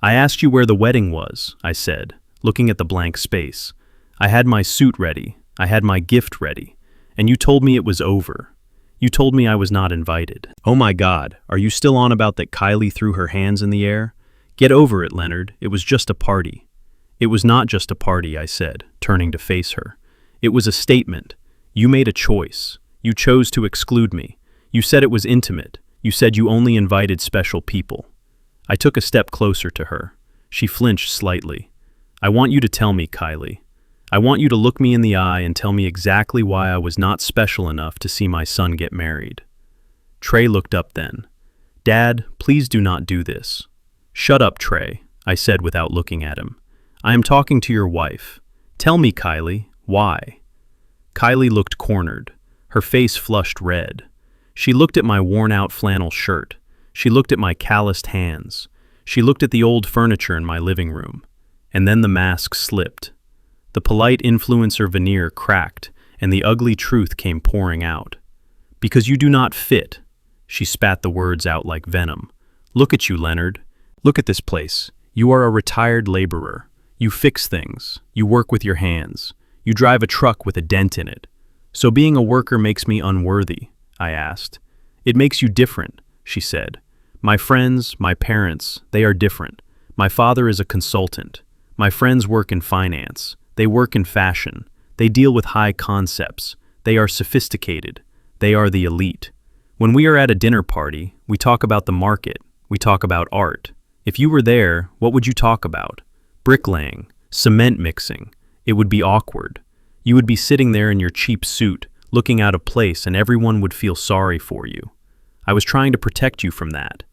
"I asked you where the wedding was," I said, looking at the blank space. "I had my suit ready, I had my gift ready, and you told me it was over. You told me I was not invited." "Oh my God, are you still on about that?" Kylie threw her hands in the air. "Get over it, Leonard. It was just a party." "It was not just a party," I said, turning to face her. "It was a statement. You made a choice. You chose to exclude me. You said it was intimate. You said you only invited special people." I took a step closer to her. She flinched slightly. "I want you to tell me, Kylie. I want you to look me in the eye and tell me exactly why I was not special enough to see my son get married." Trey looked up then. "Dad, please do not do this." "Shut up, Trey," I said without looking at him. "I am talking to your wife. Tell me, Kylie, why?" Kylie looked cornered. Her face flushed red. She looked at my worn-out flannel shirt. She looked at my calloused hands. She looked at the old furniture in my living room. And then the mask slipped. The polite influencer veneer cracked, and the ugly truth came pouring out. "Because you do not fit." She spat the words out like venom. "Look at you, Leonard. Look at this place. You are a retired laborer. You fix things. You work with your hands. You drive a truck with a dent in it. So being a worker makes me unworthy," I asked. "It makes you different," she said. "My friends, my parents, they are different. My father is a consultant. My friends work in finance. They work in fashion. They deal with high concepts. They are sophisticated. They are the elite. When we are at a dinner party, we talk about the market. We talk about art. If you were there, what would you talk about? Bricklaying, cement mixing. It would be awkward. You would be sitting there in your cheap suit, looking out of place, and everyone would feel sorry for you. I was trying to protect you from that.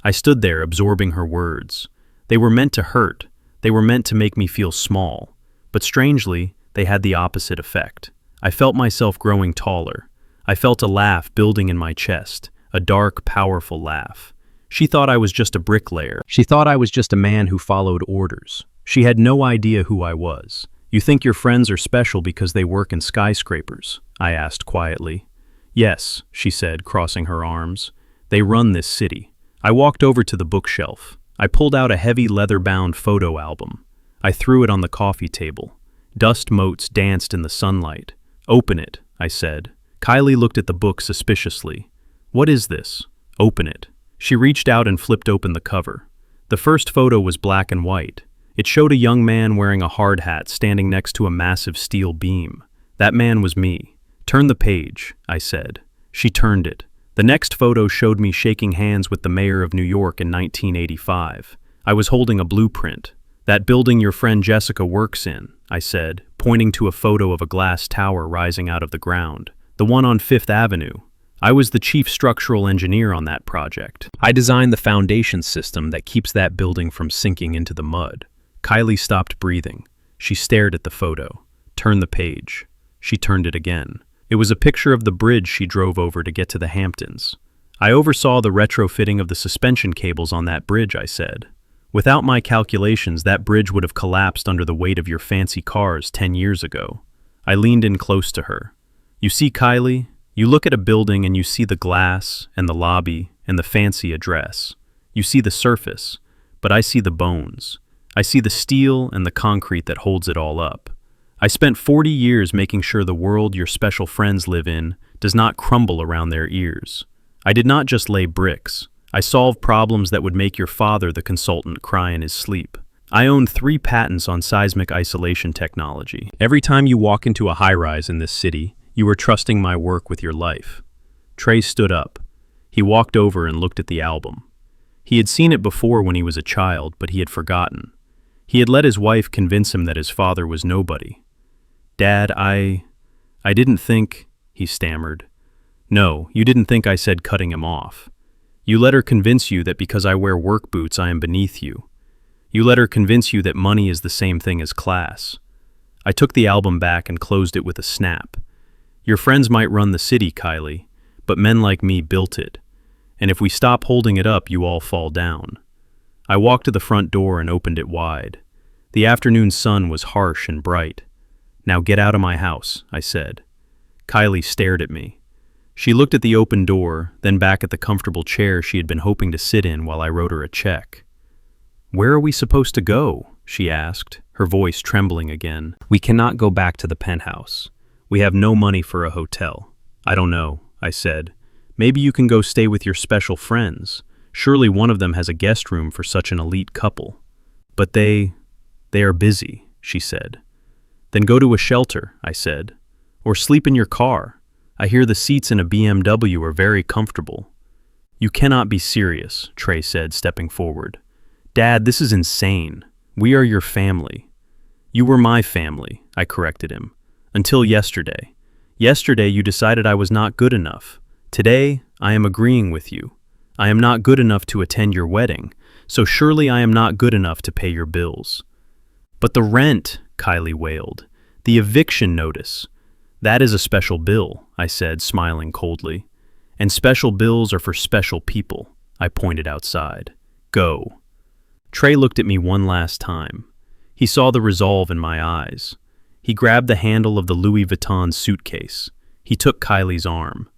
I stood there absorbing her words. They were meant to hurt. They were meant to make me feel small. But strangely, they had the opposite effect. I felt myself growing taller. I felt a laugh building in my chest, a dark, powerful laugh. She thought I was just a bricklayer. She thought I was just a man who followed orders. She had no idea who I was. "You think your friends are special because they work in skyscrapers?" I asked quietly. "Yes," she said, crossing her arms. "They run this city." I walked over to the bookshelf. I pulled out a heavy leather-bound photo album. I threw it on the coffee table. Dust motes danced in the sunlight. "Open it," I said. Kylie looked at the book suspiciously. "What is this?" "Open it." She reached out and flipped open the cover. The first photo was black and white. It showed a young man wearing a hard hat standing next to a massive steel beam. That man was me. "Turn the page," I said. She turned it. The next photo showed me shaking hands with the mayor of New York in 1985. I was holding a blueprint. "That building your friend Jessica works in," I said, pointing to a photo of a glass tower rising out of the ground. "The one on Fifth Avenue. I was the chief structural engineer on that project. I designed the foundation system that keeps that building from sinking into the mud." Kylie stopped breathing. She stared at the photo. "Turn the page." She turned it again. It was a picture of the bridge she drove over to get to the Hamptons. "I oversaw the retrofitting of the suspension cables on that bridge," I said. "Without my calculations, that bridge would have collapsed under the weight of your fancy cars 10 years ago." I leaned in close to her. "You see, Kylie, you look at a building and you see the glass and the lobby and the fancy address. You see the surface, but I see the bones. I see the steel and the concrete that holds it all up. I spent 40 years making sure the world your special friends live in does not crumble around their ears. I did not just lay bricks. I solved problems that would make your father, the consultant, cry in his sleep. I own 3 patents on seismic isolation technology. Every time you walk into a high-rise in this city, you are trusting my work with your life." Trey stood up. He walked over and looked at the album. He had seen it before when he was a child, but he had forgotten. He had let his wife convince him that his father was nobody. "Dad, I didn't think," he stammered. "No, you didn't think I said cutting him off. You let her convince you that because I wear work boots I am beneath you. You let her convince you that money is the same thing as class." I took the album back and closed it with a snap. "Your friends might run the city, Kylie, but men like me built it. And if we stop holding it up, you all fall down." I walked to the front door and opened it wide. The afternoon sun was harsh and bright. "Now get out of my house," I said. Kylie stared at me. She looked at the open door, then back at the comfortable chair she had been hoping to sit in while I wrote her a check. "Where are we supposed to go?" she asked, her voice trembling again. "We cannot go back to the penthouse. We have no money for a hotel." "I don't know," I said. "Maybe you can go stay with your special friends. Surely one of them has a guest room for such an elite couple." "But they are busy," she said. "Then go to a shelter," I said. "Or sleep in your car. I hear the seats in a BMW are very comfortable." "You cannot be serious," Trey said, stepping forward. "Dad, this is insane. We are your family. You were my family. I corrected him. Until yesterday. Yesterday you decided I was not good enough. Today, I am agreeing with you. I am not good enough to attend your wedding, so surely I am not good enough to pay your bills. But the rent, Kylie wailed. The eviction notice. That is a special bill, I said, smiling coldly. And special bills are for special people, I pointed outside. Go. Trey looked at me one last time. He saw the resolve in my eyes. He grabbed the handle of the Louis Vuitton suitcase. He took Kylie's arm.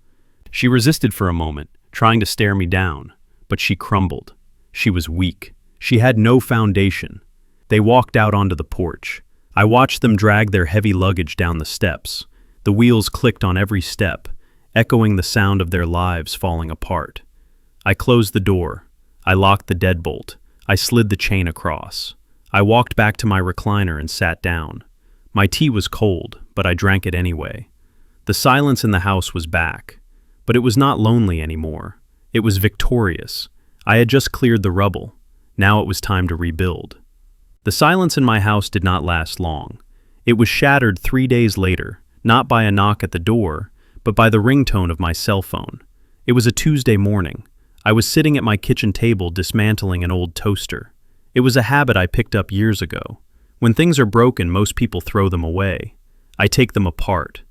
She resisted for a moment, trying to stare me down, but she crumbled. She was weak. She had no foundation. They walked out onto the porch. I watched them drag their heavy luggage down the steps. The wheels clicked on every step, echoing the sound of their lives falling apart. I closed the door. I locked the deadbolt. I slid the chain across. I walked back to my recliner and sat down. My tea was cold, but I drank it anyway. The silence in the house was back, but it was not lonely anymore. It was victorious. I had just cleared the rubble. Now it was time to rebuild. The silence in my house did not last long. It was shattered 3 days later, not by a knock at the door, but by the ringtone of my cell phone. It was a Tuesday morning. I was sitting at my kitchen table dismantling an old toaster. It was a habit I picked up years ago. When things are broken, most people throw them away. I take them apart.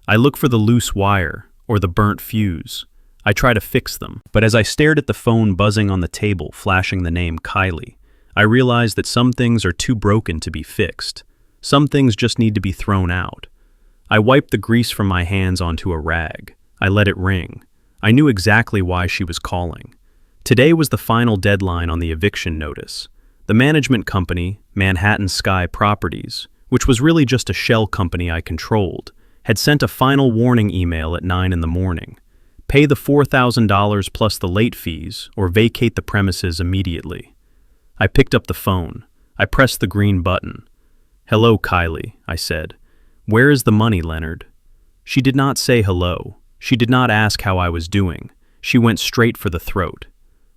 I look for the loose wire or the burnt fuse. I try to fix them. But as I stared at the phone buzzing on the table, flashing the name Kylie, I realized that some things are too broken to be fixed. Some things just need to be thrown out. I wiped the grease from my hands onto a rag. I let it ring. I knew exactly why she was calling. Today was the final deadline on the eviction notice. The management company, Manhattan Sky Properties, which was really just a shell company I controlled, had sent a final warning email at 9 in the morning. Pay the $4,000 plus the late fees or vacate the premises immediately. I picked up the phone. I pressed the green button. Hello, Kylie, I said. Where is the money, Leonard? She did not say hello. She did not ask how I was doing. She went straight for the throat.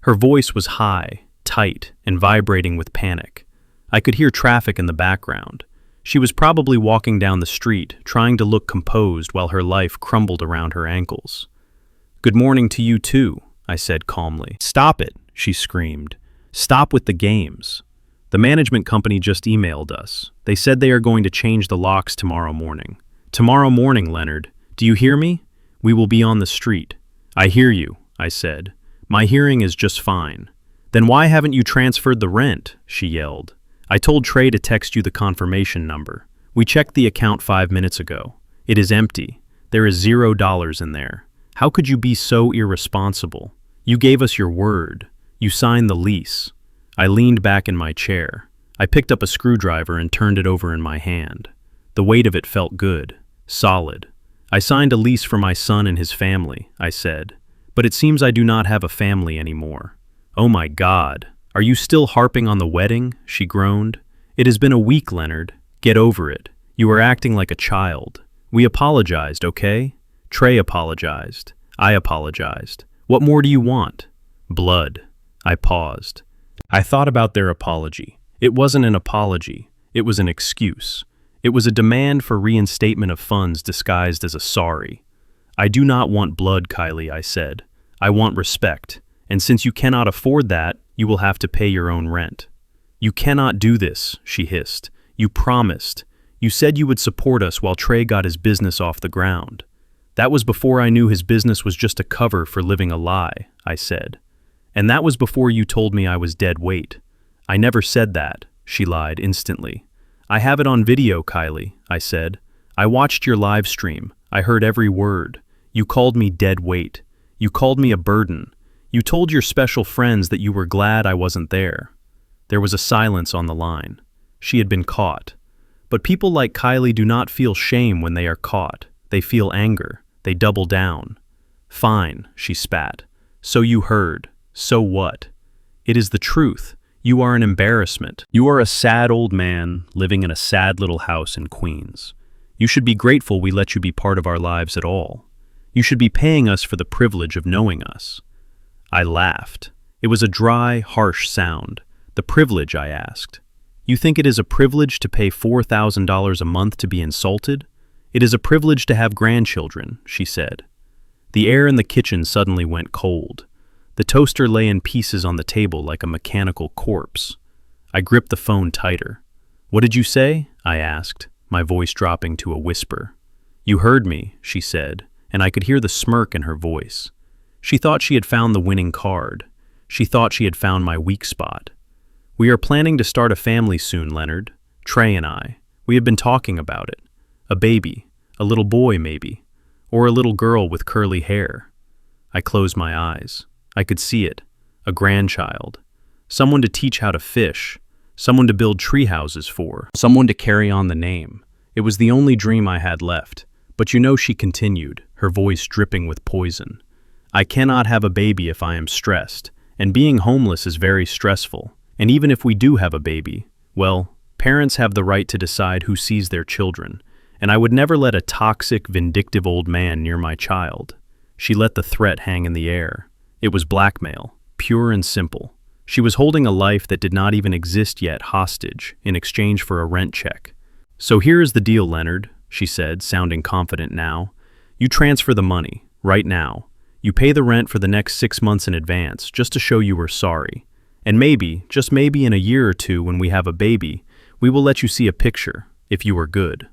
Her voice was high, tight, and vibrating with panic. I could hear traffic in the background. She was probably walking down the street, trying to look composed while her life crumbled around her ankles. Good morning to you too, I said calmly. Stop it, she screamed. Stop with the games. The management company just emailed us. They said they are going to change the locks tomorrow morning. Tomorrow morning, Leonard. Do you hear me? We will be on the street. I hear you, I said. My hearing is just fine. Then why haven't you transferred the rent? She yelled. I told Trey to text you the confirmation number. We checked the account 5 minutes ago. It is empty. There is $0 in there. How could you be so irresponsible? You gave us your word. You signed the lease. I leaned back in my chair. I picked up a screwdriver and turned it over in my hand. The weight of it felt good, solid. I signed a lease for my son and his family, I said. But it seems I do not have a family anymore. Oh my God. Are you still harping on the wedding? She groaned. It has been a week, Leonard. Get over it. You are acting like a child. We apologized, okay? Trey apologized. I apologized. What more do you want? Blood. I paused. I thought about their apology. It wasn't an apology. It was an excuse. It was a demand for reinstatement of funds disguised as a sorry. I do not want blood, Kylie, I said. I want respect. And since you cannot afford that, you will have to pay your own rent. You cannot do this, she hissed. You promised. You said you would support us while Trey got his business off the ground. That was before I knew his business was just a cover for living a lie, I said. And that was before you told me I was dead weight. I never said that, she lied instantly. I have it on video, Kylie, I said. I watched your live stream. I heard every word. You called me dead weight. You called me a burden. You told your special friends that you were glad I wasn't there. There was a silence on the line. She had been caught. But people like Kylie do not feel shame when they are caught. They feel anger. They double down. Fine, she spat. So you heard. So what? It is the truth. You are an embarrassment. You are a sad old man living in a sad little house in Queens. You should be grateful we let you be part of our lives at all. You should be paying us for the privilege of knowing us. I laughed. It was a dry, harsh sound. The privilege, I asked. You think it is a privilege to pay $4,000 a month to be insulted? It is a privilege to have grandchildren, she said. The air in the kitchen suddenly went cold. The toaster lay in pieces on the table like a mechanical corpse. I gripped the phone tighter. "What did you say?" I asked, my voice dropping to a whisper. "You heard me," she said, and I could hear the smirk in her voice. She thought she had found the winning card. She thought she had found my weak spot. "We are planning to start a family soon, Leonard. Trey and I. We have been talking about it. A baby, a little boy maybe, or a little girl with curly hair." I closed my eyes. I could see it. A grandchild. Someone to teach how to fish. Someone to build tree houses for. Someone to carry on the name. It was the only dream I had left. But you know, she continued, her voice dripping with poison. "I cannot have a baby if I am stressed, and being homeless is very stressful. And even if we do have a baby, well, parents have the right to decide who sees their children, and I would never let a toxic, vindictive old man near my child." She let the threat hang in the air. It was blackmail, pure and simple. She was holding a life that did not even exist yet hostage in exchange for a rent check. "So here is the deal, Leonard," she said, sounding confident now. "You transfer the money, right now. You pay the rent for the next 6 months in advance, just to show you were sorry. And maybe, just maybe in a year or two when we have a baby, we will let you see a picture, if you are good."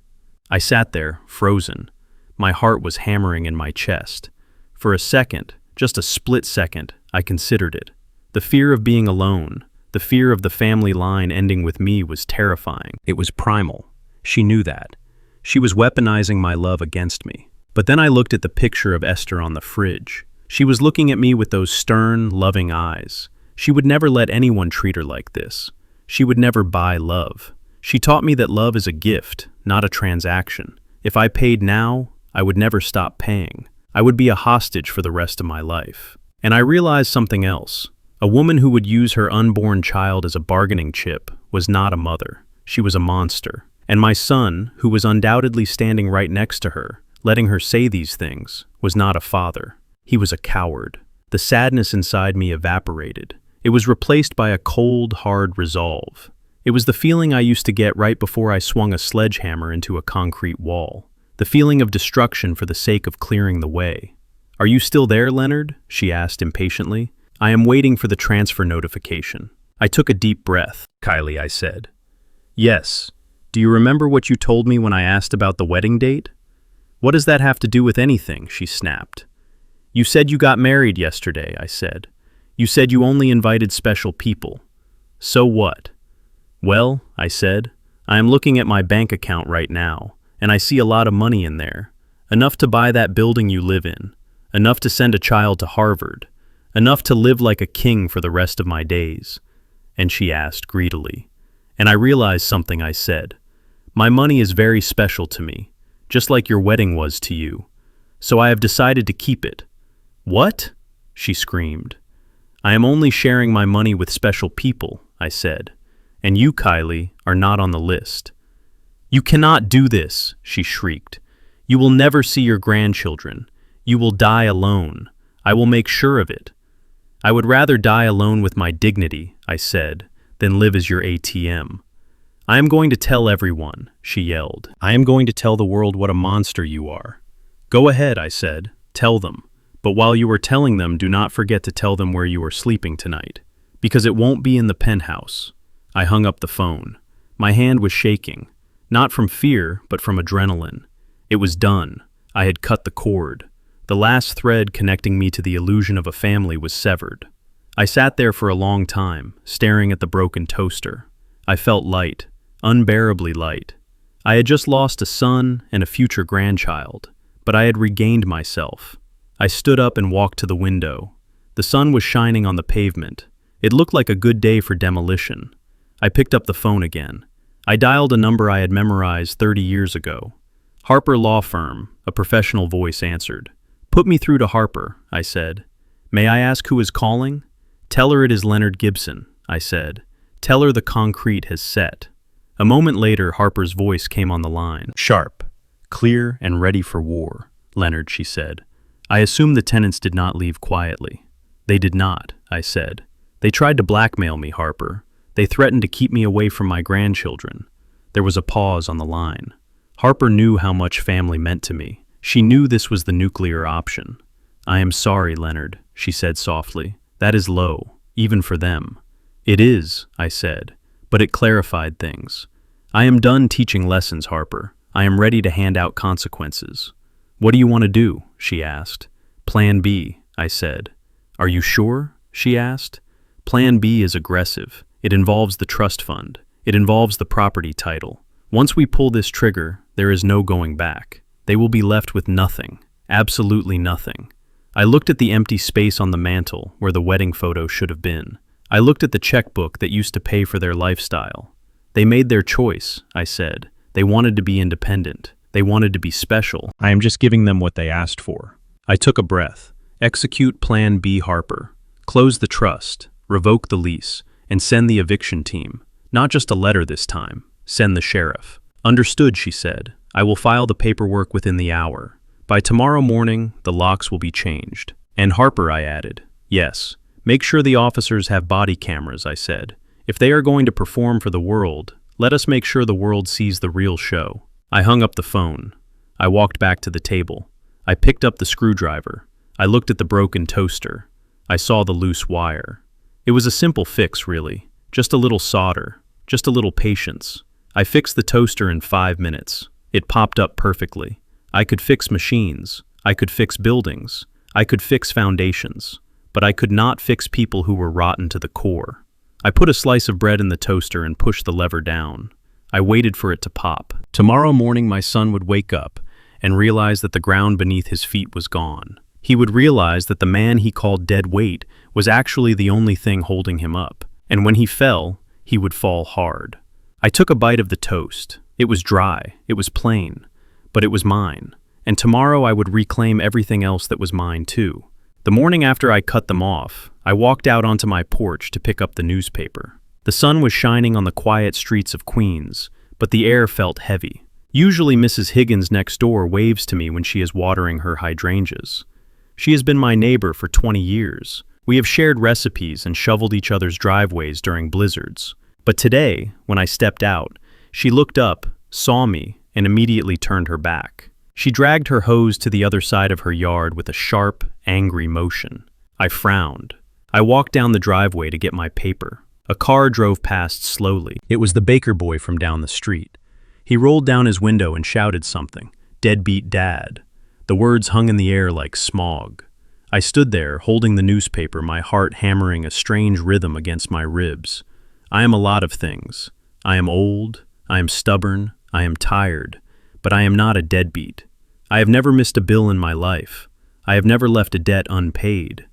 I sat there, frozen. My heart was hammering in my chest. For a second, just a split second, I considered it. The fear of being alone, the fear of the family line ending with me was terrifying. It was primal. She knew that. She was weaponizing my love against me. But then I looked at the picture of Esther on the fridge. She was looking at me with those stern, loving eyes. She would never let anyone treat her like this. She would never buy love. She taught me that love is a gift, not a transaction. If I paid now, I would never stop paying. I would be a hostage for the rest of my life. And I realized something else. A woman who would use her unborn child as a bargaining chip was not a mother. She was a monster. And my son, who was undoubtedly standing right next to her, letting her say these things, was not a father. He was a coward. The sadness inside me evaporated. It was replaced by a cold, hard resolve. It was the feeling I used to get right before I swung a sledgehammer into a concrete wall. The feeling of destruction for the sake of clearing the way. "Are you still there, Leonard?" she asked impatiently. "I am waiting for the transfer notification." I took a deep breath. "Kylie," I said. "Yes. Do you remember what you told me when I asked about the wedding date?" "What does that have to do with anything?" she snapped. "You said you got married yesterday," I said. "You said you only invited special people. So what?" "Well," I said, "I am looking at my bank account right now, and I see a lot of money in there. Enough to buy that building you live in. Enough to send a child to Harvard. Enough to live like a king for the rest of my days." And she asked greedily. And I realized something I said. "My money is very special to me, just like your wedding was to you. So I have decided to keep it." "What?" she screamed. "I am only sharing my money with special people," I said. "And you, Kylie, are not on the list." "You cannot do this," she shrieked. "You will never see your grandchildren. You will die alone. I will make sure of it." "I would rather die alone with my dignity," I said, "than live as your ATM. "I am going to tell everyone," she yelled. "I am going to tell the world what a monster you are." "Go ahead," I said. "Tell them. But while you are telling them, do not forget to tell them where you are sleeping tonight. Because it won't be in the penthouse." I hung up the phone. My hand was shaking. Not from fear, but from adrenaline. It was done. I had cut the cord. The last thread connecting me to the illusion of a family was severed. I sat there for a long time, staring at the broken toaster. I felt light, unbearably light. I had just lost a son and a future grandchild, but I had regained myself. I stood up and walked to the window. The sun was shining on the pavement. It looked like a good day for demolition. I picked up the phone again. I dialed a number I had memorized 30 years ago. "Harper Law Firm," a professional voice answered. "Put me through to Harper," I said. "May I ask who is calling?" "Tell her it is Leonard Gibson," I said. "Tell her the concrete has set." A moment later, Harper's voice came on the line. "Sharp, clear, and ready for war, Leonard," she said. I assumed the tenants did not leave quietly. "They did not," I said. "They tried to blackmail me, Harper. They threatened to keep me away from my grandchildren. There was a pause on the line. Harper knew how much family meant to me. She knew this was the nuclear option. "I am sorry, Leonard," she said softly. "That is low, even for them." "It is," I said, "but it clarified things. I am done teaching lessons, Harper. I am ready to hand out consequences." "What do you want to do?" she asked. "Plan B," I said. "Are you sure?" she asked. "Plan B is aggressive. It involves the trust fund. It involves the property title. Once we pull this trigger, there is no going back. They will be left with nothing, absolutely nothing." I looked at the empty space on the mantel where the wedding photo should have been. I looked at the checkbook that used to pay for their lifestyle. "They made their choice," I said. "They wanted to be independent. They wanted to be special. I am just giving them what they asked for." I took a breath. Execute Plan B, Harper. Close the trust, revoke the lease, and send the eviction team. Not just a letter this time. Send the sheriff. "Understood," she said. "I will file the paperwork within the hour. By tomorrow morning, the locks will be changed." "And Harper," I added. "Yes. Make sure the officers have body cameras," I said. "If they are going to perform for the world, let us make sure the world sees the real show." I hung up the phone. I walked back to the table. I picked up the screwdriver. I looked at the broken toaster. I saw the loose wire. It was a simple fix, really. Just a little solder. Just a little patience. I fixed the toaster in 5 minutes. It popped up perfectly. I could fix machines. I could fix buildings. I could fix foundations. But I could not fix people who were rotten to the core. I put a slice of bread in the toaster and pushed the lever down. I waited for it to pop. Tomorrow morning my son would wake up and realize that the ground beneath his feet was gone. He would realize that the man he called dead weight was actually the only thing holding him up. And when he fell, he would fall hard. I took a bite of the toast. It was dry. It was plain. But it was mine. And tomorrow I would reclaim everything else that was mine too. The morning after I cut them off, I walked out onto my porch to pick up the newspaper. The sun was shining on the quiet streets of Queens, but the air felt heavy. Usually Mrs. Higgins next door waves to me when she is watering her hydrangeas. She has been my neighbor for 20 years. We have shared recipes and shoveled each other's driveways during blizzards. But today, when I stepped out, she looked up, saw me, and immediately turned her back. She dragged her hose to the other side of her yard with a sharp, angry motion. I frowned. I walked down the driveway to get my paper. A car drove past slowly. It was the baker boy from down the street. He rolled down his window and shouted something. "Deadbeat Dad." The words hung in the air like smog. I stood there, holding the newspaper, my heart hammering a strange rhythm against my ribs. I am a lot of things. I am old, I am stubborn, I am tired, but I am not a deadbeat. I have never missed a bill in my life. I have never left a debt unpaid.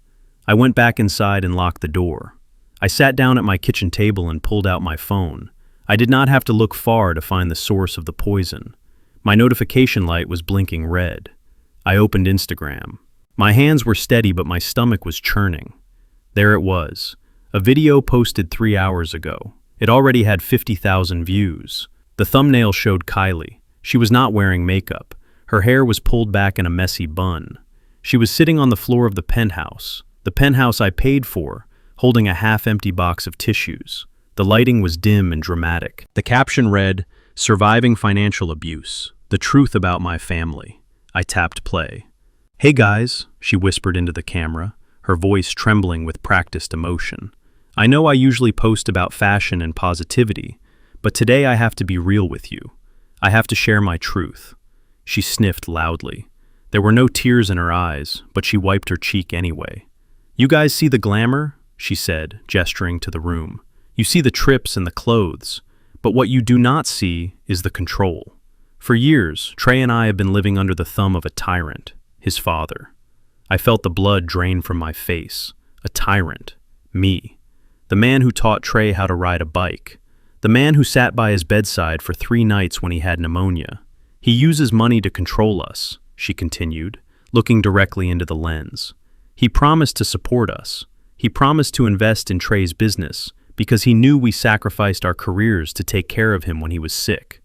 I went back inside and locked the door. I sat down at my kitchen table and pulled out my phone. I did not have to look far to find the source of the poison. My notification light was blinking red. I opened Instagram. My hands were steady, but my stomach was churning. There it was, a video posted 3 hours ago. It already had 50,000 views. The thumbnail showed Kylie. She was not wearing makeup. Her hair was pulled back in a messy bun. She was sitting on the floor of the penthouse I paid for, holding a half-empty box of tissues. The lighting was dim and dramatic. The caption read, "Surviving financial abuse. The truth about my family." I tapped play. "Hey guys," she whispered into the camera, her voice trembling with practiced emotion. "I know I usually post about fashion and positivity, but today I have to be real with you. I have to share my truth." She sniffed loudly. There were no tears in her eyes, but she wiped her cheek anyway. "You guys see the glamour?" she said, gesturing to the room. "You see the trips and the clothes, but what you do not see is the control. For years, Trey and I have been living under the thumb of a tyrant, his father. I felt the blood drain from my face. A tyrant. Me. The man who taught Trey how to ride a bike. The man who sat by his bedside for 3 nights when he had pneumonia. He uses money to control us," she continued, looking directly into the lens. "He promised to support us. He promised to invest in Trey's business because he knew we sacrificed our careers to take care of him when he was sick.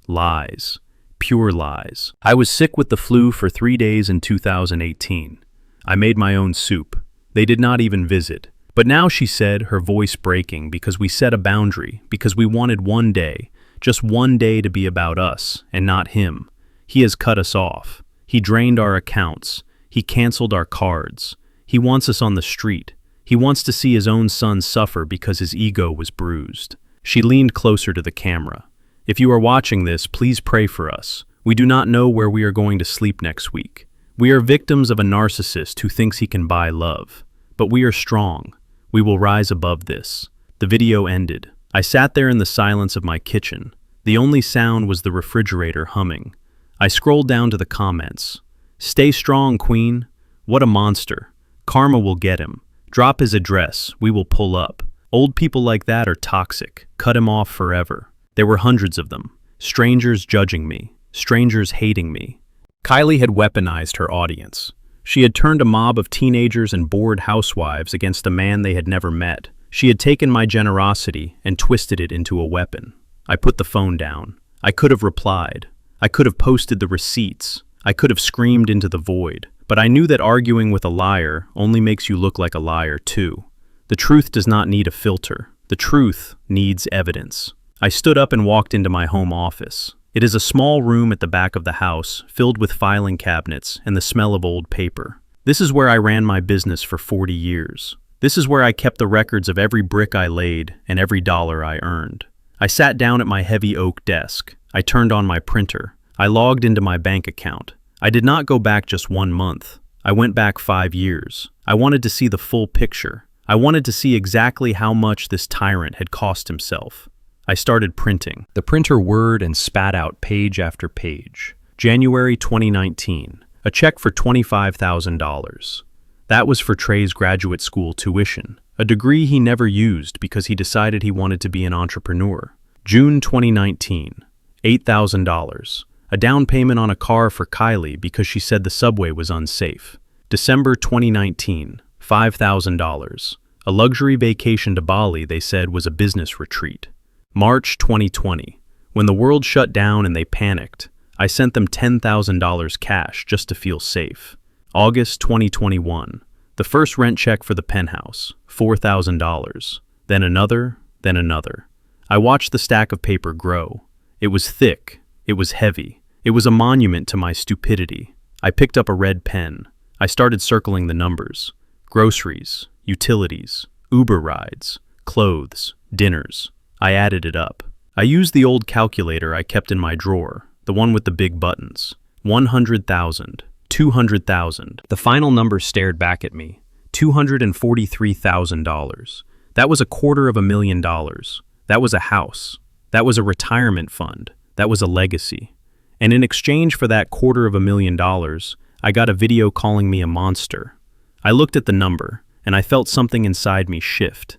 Lies. Pure lies. I was sick with the flu for 3 days in 2018. I made my own soup. They did not even visit. But now, she said, her voice breaking, because we set a boundary, because we wanted one day, just one day, to be about us and not him. He has cut us off. He drained our accounts. He canceled our cards. He wants us on the street. He wants to see his own son suffer because his ego was bruised. She leaned closer to the camera. If you are watching this, please pray for us. We do not know where we are going to sleep next week. We are victims of a narcissist who thinks he can buy love. But we are strong. We will rise above this. The video ended. I sat there in the silence of my kitchen. The only sound was the refrigerator humming. I scrolled down to the comments. Stay strong, Queen. What a monster. Karma will get him. Drop his address. We will pull up. Old people like that are toxic. Cut him off forever. There were hundreds of them. Strangers judging me. Strangers hating me. Kylie had weaponized her audience. She had turned a mob of teenagers and bored housewives against a man they had never met. She had taken my generosity and twisted it into a weapon. I put the phone down. I could have replied. I could have posted the receipts. I could have screamed into the void. But I knew that arguing with a liar only makes you look like a liar too. The truth does not need a filter. The truth needs evidence. I stood up and walked into my home office. It is a small room at the back of the house, filled with filing cabinets and the smell of old paper. This is where I ran my business for 40 years. This is where I kept the records of every brick I laid and every dollar I earned. I sat down at my heavy oak desk. I turned on my printer. I logged into my bank account. I did not go back just 1 month. I went back 5 years. I wanted to see the full picture. I wanted to see exactly how much this tyrant had cost himself. I started printing. The printer whirred and spat out page after page. January 2019. A check for $25,000. That was for Trey's graduate school tuition, a degree he never used because he decided he wanted to be an entrepreneur. June 2019. $8,000. A down payment on a car for Kylie because she said the subway was unsafe. December 2019. $5,000. A luxury vacation to Bali they said was a business retreat. March 2020. When the world shut down and they panicked, I sent them $10,000 cash just to feel safe. August 2021. The first rent check for the penthouse, $4,000. Then another, then another. I watched the stack of paper grow. It was thick. It was heavy. It was a monument to my stupidity. I picked up a red pen. I started circling the numbers. Groceries, utilities, Uber rides, clothes, dinners. I added it up. I used the old calculator I kept in my drawer, the one with the big buttons. 100,000, 200,000. The final number stared back at me. $243,000. That was $250,000. That was a house. That was a retirement fund. That was a legacy. And in exchange for that $250,000, I got a video calling me a monster. I looked at the number, and I felt something inside me shift.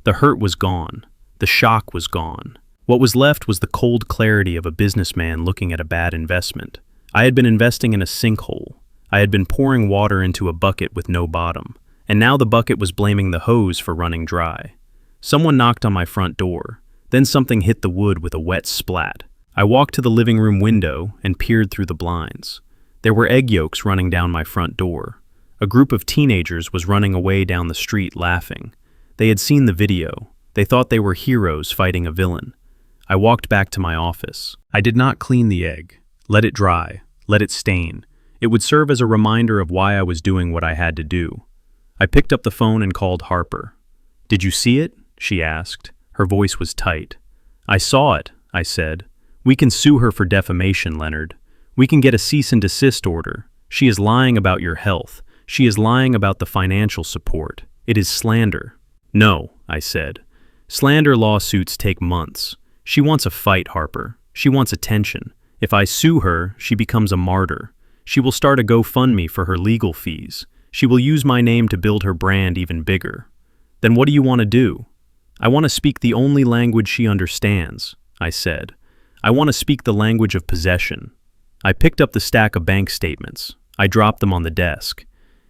The hurt was gone. The shock was gone. What was left was the cold clarity of a businessman looking at a bad investment. I had been investing in a sinkhole. I had been pouring water into a bucket with no bottom, and now the bucket was blaming the hose for running dry. Someone knocked on my front door. Then something hit the wood with a wet splat. I walked to the living room window and peered through the blinds. There were egg yolks running down my front door. A group of teenagers was running away down the street laughing. They had seen the video. They thought they were heroes fighting a villain. I walked back to my office. I did not clean the egg. Let it dry. Let it stain. It would serve as a reminder of why I was doing what I had to do. I picked up the phone and called Harper. "Did you see it?" she asked. Her voice was tight. "I saw it," I said. "We can sue her for defamation, Leonard. We can get a cease and desist order. She is lying about your health. She is lying about the financial support. It is slander." "No," I said. "Slander lawsuits take months. She wants a fight, Harper. She wants attention. If I sue her, she becomes a martyr. She will start a GoFundMe for her legal fees. She will use my name to build her brand even bigger. Then what do you want to do?" "I want to speak the only language she understands," I said. "I want to speak the language of possession." I picked up the stack of bank statements. I dropped them on the desk.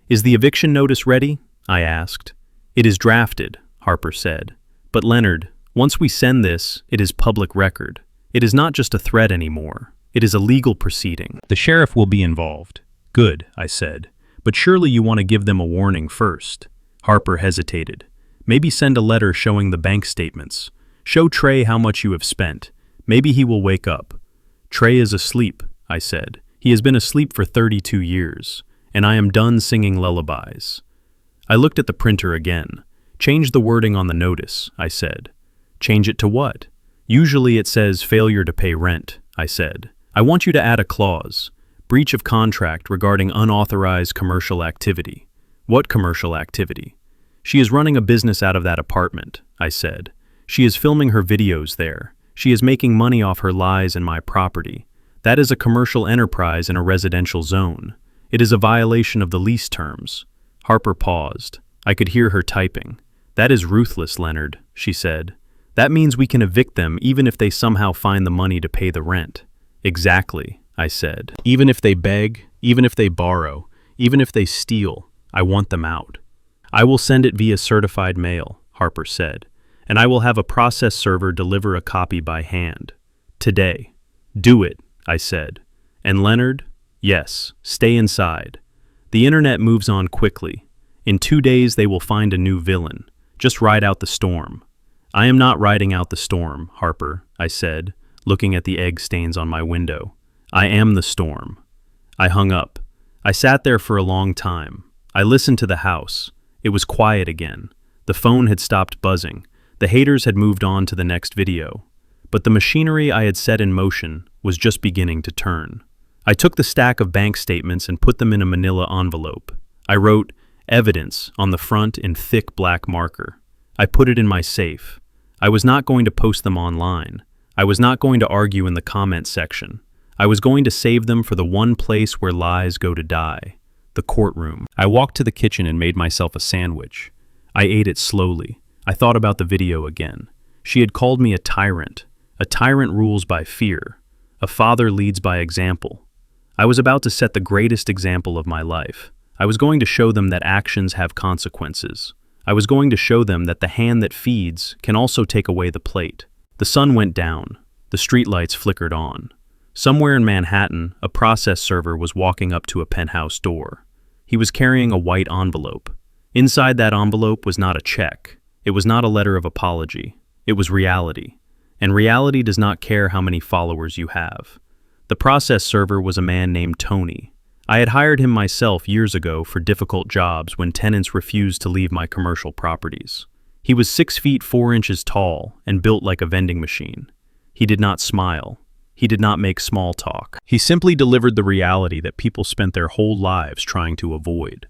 "Is the eviction notice ready?" I asked. "It is drafted," Harper said. "But Leonard, once we send this, it is public record. It is not just a threat anymore. It is a legal proceeding. The sheriff will be involved." "Good," I said. "But surely you want to give them a warning first." Harper hesitated. Maybe send a letter showing the bank statements. Show Trey how much you have spent. Maybe he will wake up. Trey is asleep, I said. He has been asleep for 32 years, and I am done singing lullabies. I looked at the printer again. Change the wording on the notice, I said. Change it to what? Usually it says failure to pay rent, I said. I want you to add a clause. Breach of contract regarding unauthorized commercial activity. What commercial activity? She is running a business out of that apartment, I said. She is filming her videos there. She is making money off her lies and my property. That is a commercial enterprise in a residential zone. It is a violation of the lease terms. Harper paused. I could hear her typing. That is ruthless, Leonard, she said. That means we can evict them even if they somehow find the money to pay the rent. Exactly, I said. Even if they beg, even if they borrow, even if they steal, I want them out. I will send it via certified mail, Harper said, and I will have a process server deliver a copy by hand. Today. Do it, I said. And Leonard? Yes, stay inside. The internet moves on quickly. In 2 days they will find a new villain. Just ride out the storm. I am not riding out the storm, Harper, I said, looking at the egg stains on my window. I am the storm. I hung up. I sat there for a long time. I listened to the house. It was quiet again. The phone had stopped buzzing. The haters had moved on to the next video. But the machinery I had set in motion was just beginning to turn. I took the stack of bank statements and put them in a manila envelope. I wrote, "Evidence," on the front in thick black marker. I put it in my safe. I was not going to post them online. I was not going to argue in the comment section. I was going to save them for the one place where lies go to die. The courtroom. I walked to the kitchen and made myself a sandwich. I ate it slowly. I thought about the video again. She had called me a tyrant. A tyrant rules by fear. A father leads by example. I was about to set the greatest example of my life. I was going to show them that actions have consequences. I was going to show them that the hand that feeds can also take away the plate. The sun went down. The streetlights flickered on. Somewhere in Manhattan, a process server was walking up to a penthouse door. He was carrying a white envelope. Inside that envelope was not a check. It was not a letter of apology. It was reality. And reality does not care how many followers you have. The process server was a man named Tony. I had hired him myself years ago for difficult jobs when tenants refused to leave my commercial properties. He was 6 feet 4 inches tall and built like a vending machine. He did not smile. He did not make small talk. He simply delivered the reality that people spent their whole lives trying to avoid.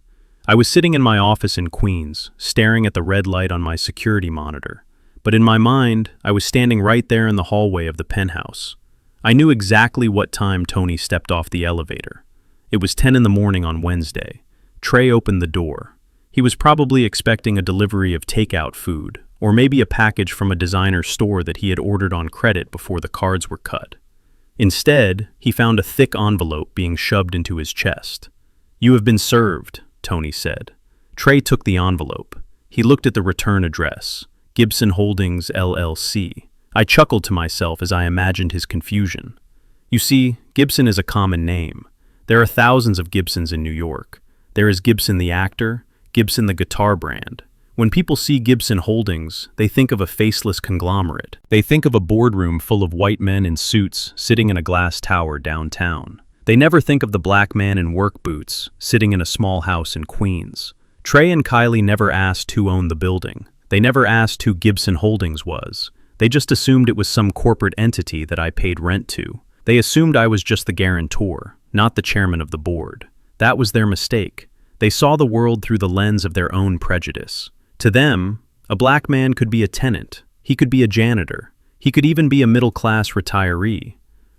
I was sitting in my office in Queens, staring at the red light on my security monitor. But in my mind, I was standing right there in the hallway of the penthouse. I knew exactly what time Tony stepped off the elevator. It was 10 in the morning on Wednesday. Trey opened the door. He was probably expecting a delivery of takeout food, or maybe a package from a designer store that he had ordered on credit before the cards were cut. Instead, he found a thick envelope being shoved into his chest. "You have been served," Tony said. Trey took the envelope. He looked at the return address, Gibson Holdings, LLC. I chuckled to myself as I imagined his confusion. You see, Gibson is a common name. There are thousands of Gibsons in New York. There is Gibson the actor, Gibson the guitar brand. When people see Gibson Holdings, they think of a faceless conglomerate. They think of a boardroom full of white men in suits sitting in a glass tower downtown. They never think of the black man in work boots sitting in a small house in Queens. Trey and Kylie never asked who owned the building. They never asked who Gibson Holdings was. They just assumed it was some corporate entity that I paid rent to. They assumed I was just the guarantor, not the chairman of the board. That was their mistake. They saw the world through the lens of their own prejudice. To them, a black man could be a tenant. He could be a janitor. He could even be a middle-class retiree.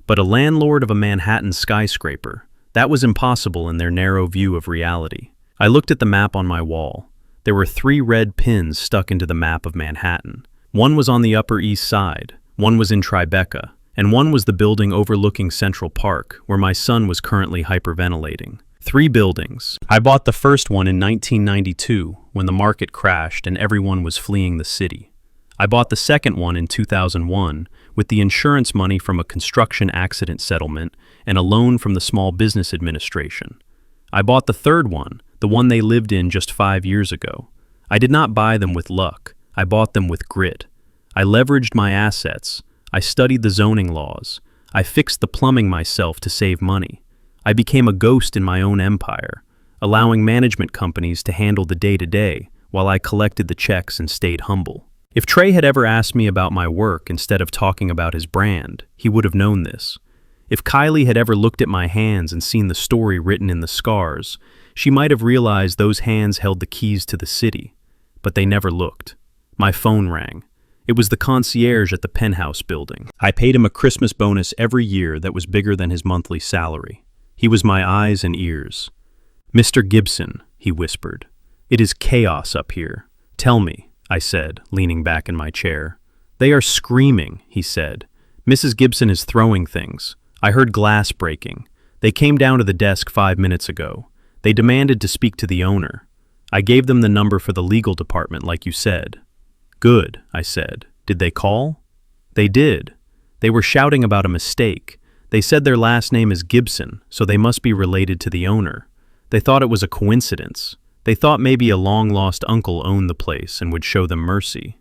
But a landlord of a Manhattan skyscraper, that was impossible in their narrow view of reality. I looked at the map on my wall. There were 3 red pins stuck into the map of Manhattan. One was on the Upper East Side, one was in Tribeca, and one was the building overlooking Central Park, where my son was currently hyperventilating. 3 buildings. I bought the first one in 1992, when the market crashed and everyone was fleeing the city. I bought the second one in 2001, with the insurance money from a construction accident settlement and a loan from the Small Business Administration. I bought the third one, the one they lived in just 5 years ago. I did not buy them with luck. I bought them with grit. I leveraged my assets. I studied the zoning laws. I fixed the plumbing myself to save money. I became a ghost in my own empire, allowing management companies to handle the day-to-day while I collected the checks and stayed humble. If Trey had ever asked me about my work instead of talking about his brand, he would have known this. If Kylie had ever looked at my hands and seen the story written in the scars, she might have realized those hands held the keys to the city. But they never looked. My phone rang. It was the concierge at the penthouse building. I paid him a Christmas bonus every year that was bigger than his monthly salary. He was my eyes and ears. "Mr. Gibson," he whispered, "it is chaos up here. Tell me," I said, leaning back in my chair. "They are screaming," he said. "Mrs. Gibson is throwing things. I heard glass breaking. They came down to the desk 5 minutes ago. They demanded to speak to the owner. I gave them the number for the legal department like you said." "Good," I said. "Did they call?" "They did. They were shouting about a mistake. They said their last name is Gibson, so they must be related to the owner. They thought it was a coincidence. They thought maybe a long-lost uncle owned the place and would show them mercy."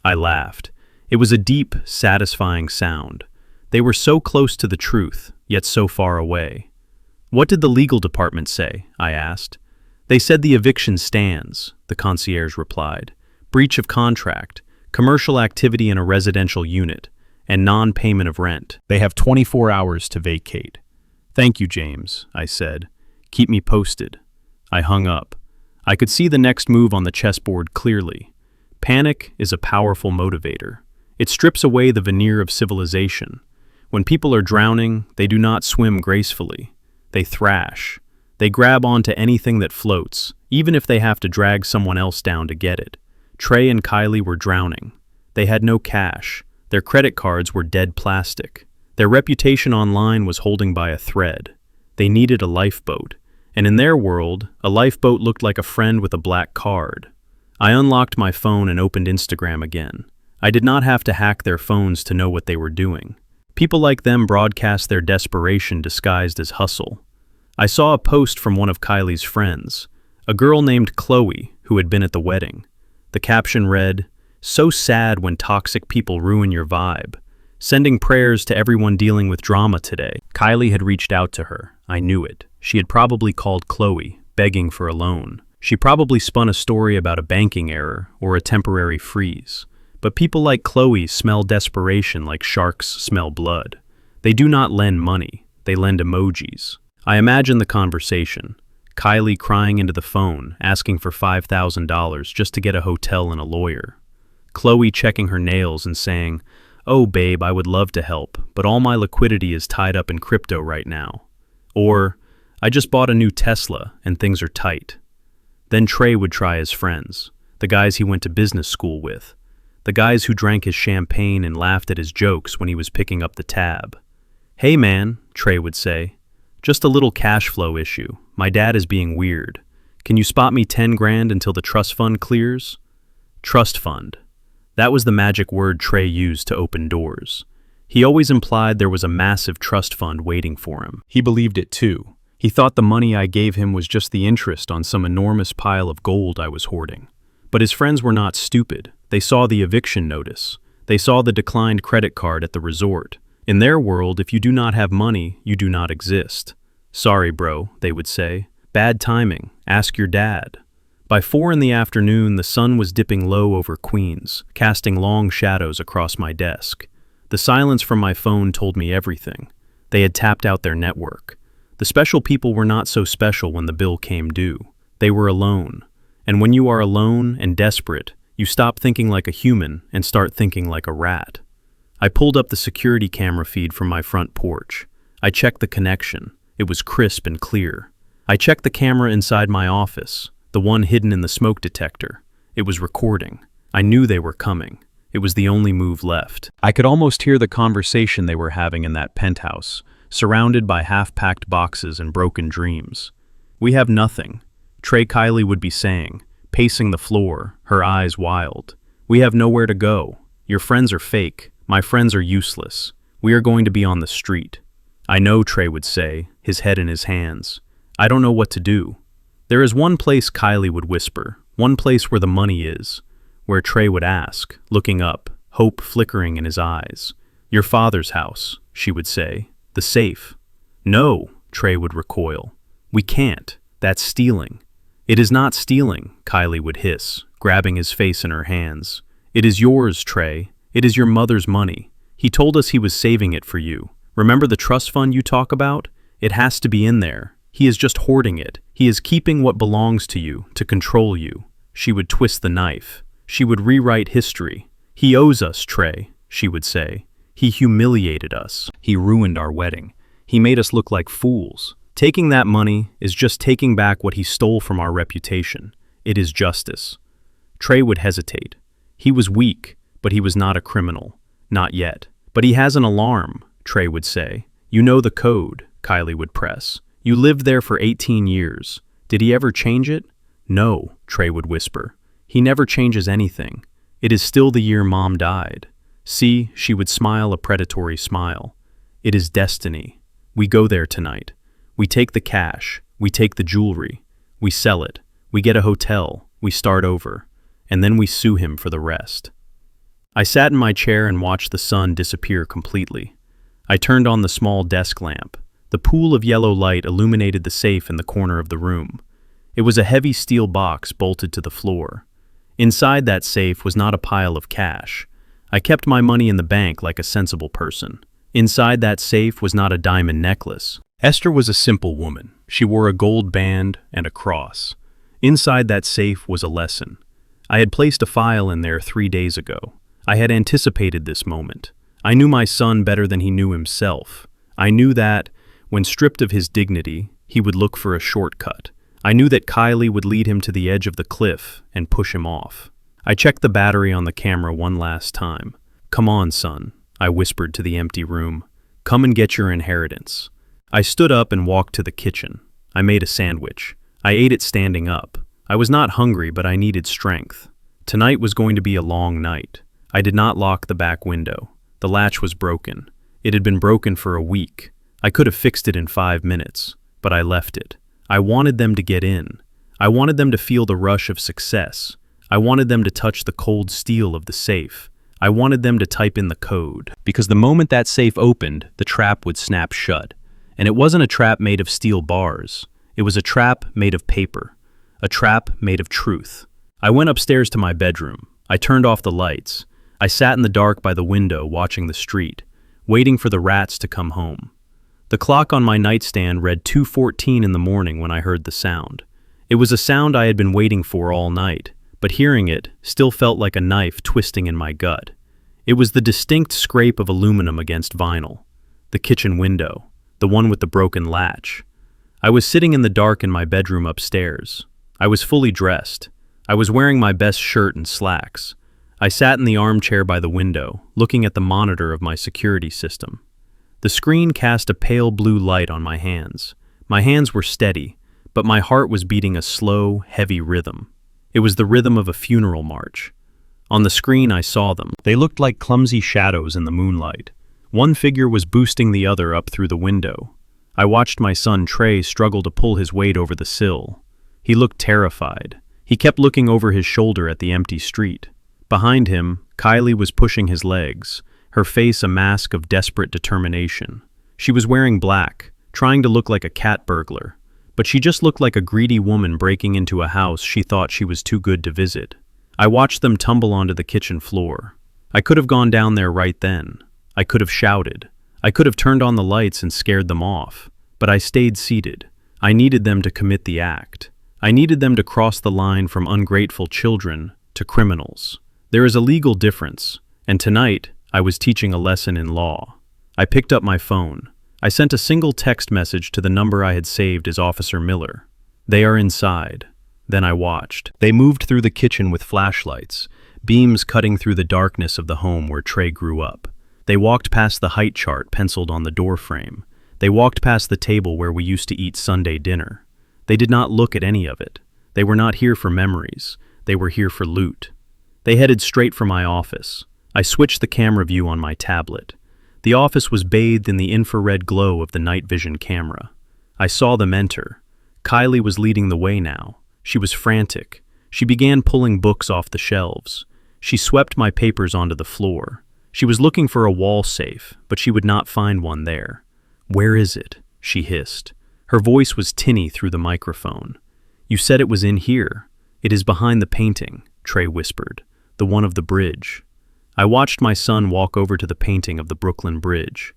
I laughed. It was a deep, satisfying sound. They were so close to the truth, yet so far away. "What did the legal department say?" I asked. "They said the eviction stands," the concierge replied. "Breach of contract, commercial activity in a residential unit, and non-payment of rent. They have 24 hours to vacate." "Thank you, James," I said. "Keep me posted." I hung up. I could see the next move on the chessboard clearly. Panic is a powerful motivator. It strips away the veneer of civilization. When people are drowning, they do not swim gracefully. They thrash. They grab onto anything that floats, even if they have to drag someone else down to get it. Trey and Kylie were drowning. They had no cash. Their credit cards were dead plastic. Their reputation online was holding by a thread. They needed a lifeboat. And in their world, a lifeboat looked like a friend with a black card. I unlocked my phone and opened Instagram again. I did not have to hack their phones to know what they were doing. People like them broadcast their desperation disguised as hustle. I saw a post from one of Kylie's friends, a girl named Chloe who had been at the wedding. The caption read, "So sad when toxic people ruin your vibe. Sending prayers to everyone dealing with drama today." Kylie had reached out to her. I knew it. She had probably called Chloe, begging for a loan. She probably spun a story about a banking error or a temporary freeze. But people like Chloe smell desperation like sharks smell blood. They do not lend money, they lend emojis. I imagine the conversation. Kylie crying into the phone, asking for $5,000 just to get a hotel and a lawyer. Chloe checking her nails and saying, "Oh babe, I would love to help, but all my liquidity is tied up in crypto right now." Or, "I just bought a new Tesla and things are tight." Then Trey would try his friends, the guys he went to business school with, the guys who drank his champagne and laughed at his jokes when he was picking up the tab. "Hey man," Trey would say, "just a little cash flow issue. My dad is being weird. Can you spot me 10 grand until the trust fund clears?" Trust fund. That was the magic word Trey used to open doors. He always implied there was a massive trust fund waiting for him. He believed it too. He thought the money I gave him was just the interest on some enormous pile of gold I was hoarding. But his friends were not stupid. They saw the eviction notice. They saw the declined credit card at the resort. In their world, if you do not have money, you do not exist. "Sorry, bro," they would say. "Bad timing. Ask your dad." By 4 in the afternoon, the sun was dipping low over Queens, casting long shadows across my desk. The silence from my phone told me everything. They had tapped out their network. The special people were not so special when the bill came due. They were alone. And when you are alone and desperate, you stop thinking like a human and start thinking like a rat. I pulled up the security camera feed from my front porch. I checked the connection. It was crisp and clear. I checked the camera inside my office, the one hidden in the smoke detector. It was recording. I knew they were coming. It was the only move left. I could almost hear the conversation they were having in that penthouse, surrounded by half-packed boxes and broken dreams. "We have nothing," Trey Kylie would be saying, pacing the floor, her eyes wild. "We have nowhere to go. Your friends are fake. My friends are useless. We are going to be on the street." "I know," Trey would say, his head in his hands. "I don't know what to do." "There is one place," Kylie would whisper, One place where the money is, where Trey would ask, looking up, hope flickering in his eyes. Your father's house, she would say. The safe. No, Trey would recoil. We can't. That's stealing. It is not stealing, Kylie would hiss, grabbing his face in her hands. It is yours, Trey. It is your mother's money. He told us he was saving it for you. Remember the trust fund you talk about? It has to be in there. He is just hoarding it. He is keeping what belongs to you, to control you. She would twist the knife. She would rewrite history. He owes us, Trey, she would say. He humiliated us. He ruined our wedding. He made us look like fools. Taking that money is just taking back what he stole from our reputation. It is justice. Trey would hesitate. He was weak, but he was not a criminal. Not yet. But he has an alarm, Trey would say. You know the code, Kylie would press. You lived there for 18 years. Did he ever change it? No, Trey would whisper. He never changes anything. It is still the year Mom died. See, she would smile a predatory smile. It is destiny. We go there tonight. We take the cash. We take the jewelry. We sell it. We get a hotel. We start over. And then we sue him for the rest. I sat in my chair and watched the sun disappear completely. I turned on the small desk lamp. The pool of yellow light illuminated the safe in the corner of the room. It was a heavy steel box bolted to the floor. Inside that safe was not a pile of cash. I kept my money in the bank like a sensible person. Inside that safe was not a diamond necklace. Esther was a simple woman. She wore a gold band and a cross. Inside that safe was a lesson. I had placed a file in there 3 days ago. I had anticipated this moment. I knew my son better than he knew himself. I knew that, when stripped of his dignity, he would look for a shortcut. I knew that Kylie would lead him to the edge of the cliff and push him off. I checked the battery on the camera one last time. Come on, son, I whispered to the empty room. Come and get your inheritance. I stood up and walked to the kitchen. I made a sandwich. I ate it standing up. I was not hungry, but I needed strength. Tonight was going to be a long night. I did not lock the back window. The latch was broken. It had been broken for a week. I could have fixed it in 5 minutes, but I left it. I wanted them to get in. I wanted them to feel the rush of success. I wanted them to touch the cold steel of the safe. I wanted them to type in the code. Because the moment that safe opened, the trap would snap shut. And it wasn't a trap made of steel bars. It was a trap made of paper. A trap made of truth. I went upstairs to my bedroom. I turned off the lights. I sat in the dark by the window watching the street, waiting for the rats to come home. The clock on my nightstand read 2:14 in the morning when I heard the sound. It was a sound I had been waiting for all night, but hearing it still felt like a knife twisting in my gut. It was the distinct scrape of aluminum against vinyl. The kitchen window, the one with the broken latch. I was sitting in the dark in my bedroom upstairs. I was fully dressed. I was wearing my best shirt and slacks. I sat in the armchair by the window, looking at the monitor of my security system. The screen cast a pale blue light on my hands. My hands were steady, but my heart was beating a slow, heavy rhythm. It was the rhythm of a funeral march. On the screen I saw them. They looked like clumsy shadows in the moonlight. One figure was boosting the other up through the window. I watched my son Trey struggle to pull his weight over the sill. He looked terrified. He kept looking over his shoulder at the empty street. Behind him, Kylie was pushing his legs, her face a mask of desperate determination. She was wearing black, trying to look like a cat burglar, but she just looked like a greedy woman breaking into a house she thought she was too good to visit. I watched them tumble onto the kitchen floor. I could have gone down there right then. I could have shouted. I could have turned on the lights and scared them off, but I stayed seated. I needed them to commit the act. I needed them to cross the line from ungrateful children to criminals. There is a legal difference, and tonight I was teaching a lesson in law. I picked up my phone. I sent a single text message to the number I had saved as Officer Miller. They are inside. Then I watched. They moved through the kitchen with flashlights, beams cutting through the darkness of the home where Trey grew up. They walked past the height chart penciled on the doorframe. They walked past the table where we used to eat Sunday dinner. They did not look at any of it. They were not here for memories. They were here for loot. They headed straight for my office. I switched the camera view on my tablet. The office was bathed in the infrared glow of the night vision camera. I saw them enter. Kylie was leading the way now. She was frantic. She began pulling books off the shelves. She swept my papers onto the floor. She was looking for a wall safe, but she would not find one there. "Where is it?" she hissed. Her voice was tinny through the microphone. "You said it was in here." "It is behind the painting," Trey whispered. "The one of the bridge." I watched my son walk over to the painting of the Brooklyn Bridge.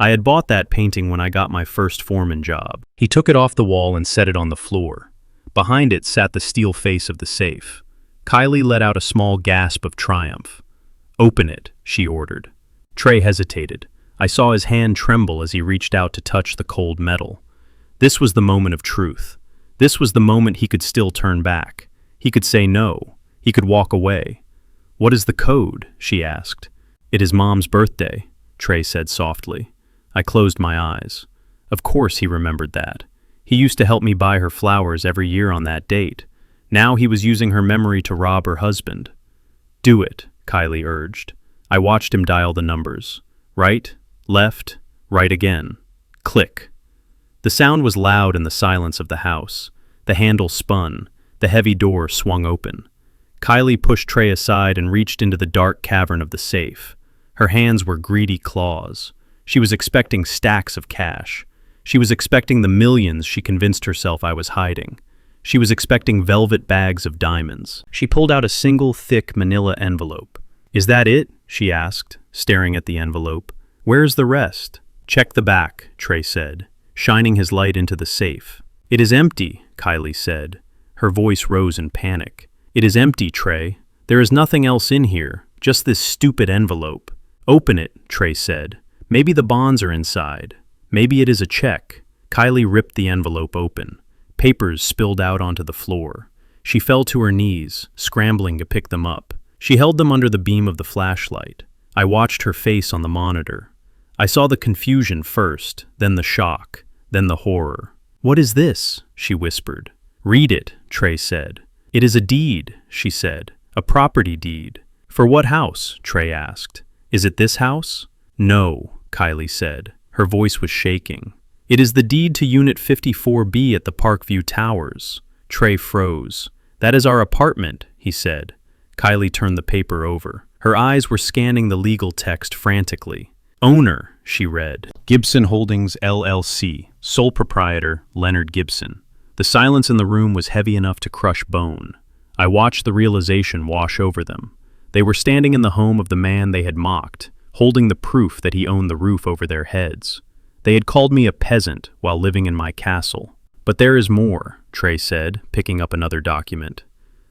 I had bought that painting when I got my first foreman job. He took it off the wall and set it on the floor. Behind it sat the steel face of the safe. Kylie let out a small gasp of triumph. "Open it," she ordered. Trey hesitated. I saw his hand tremble as he reached out to touch the cold metal. This was the moment of truth. This was the moment he could still turn back. He could say no. He could walk away. "What is the code?" she asked. "It is Mom's birthday," Trey said softly. I closed my eyes. Of course he remembered that. He used to help me buy her flowers every year on that date. Now he was using her memory to rob her husband. "Do it," Kylie urged. I watched him dial the numbers. Right, left, right again. Click. The sound was loud in the silence of the house. The handle spun. The heavy door swung open. Kylie pushed Trey aside and reached into the dark cavern of the safe. Her hands were greedy claws. She was expecting stacks of cash. She was expecting the millions she convinced herself I was hiding. She was expecting velvet bags of diamonds. She pulled out a single thick manila envelope. "Is that it?" she asked, staring at the envelope. "Where's the rest?" "Check the back," Trey said, shining his light into the safe. "It is empty," Kylie said. Her voice rose in panic. "It is empty, Trey. There is nothing else in here, just this stupid envelope." "Open it," Trey said. "Maybe the bonds are inside. Maybe it is a check." Kylie ripped the envelope open. Papers spilled out onto the floor. She fell to her knees, scrambling to pick them up. She held them under the beam of the flashlight. I watched her face on the monitor. I saw the confusion first, then the shock, then the horror. "What is this?" she whispered. "Read it," Trey said. "It is a deed," she said. "A property deed." "For what house?" Trey asked. "Is it this house?" "No," Kylie said. Her voice was shaking. "It is the deed to Unit 54B at the Parkview Towers." Trey froze. "That is our apartment," he said. Kylie turned the paper over. Her eyes were scanning the legal text frantically. "Owner," she read. "Gibson Holdings, LLC. Sole proprietor, Leonard Gibson." The silence in the room was heavy enough to crush bone. I watched the realization wash over them. They were standing in the home of the man they had mocked, holding the proof that he owned the roof over their heads. They had called me a peasant while living in my castle. "But there is more," Trey said, picking up another document.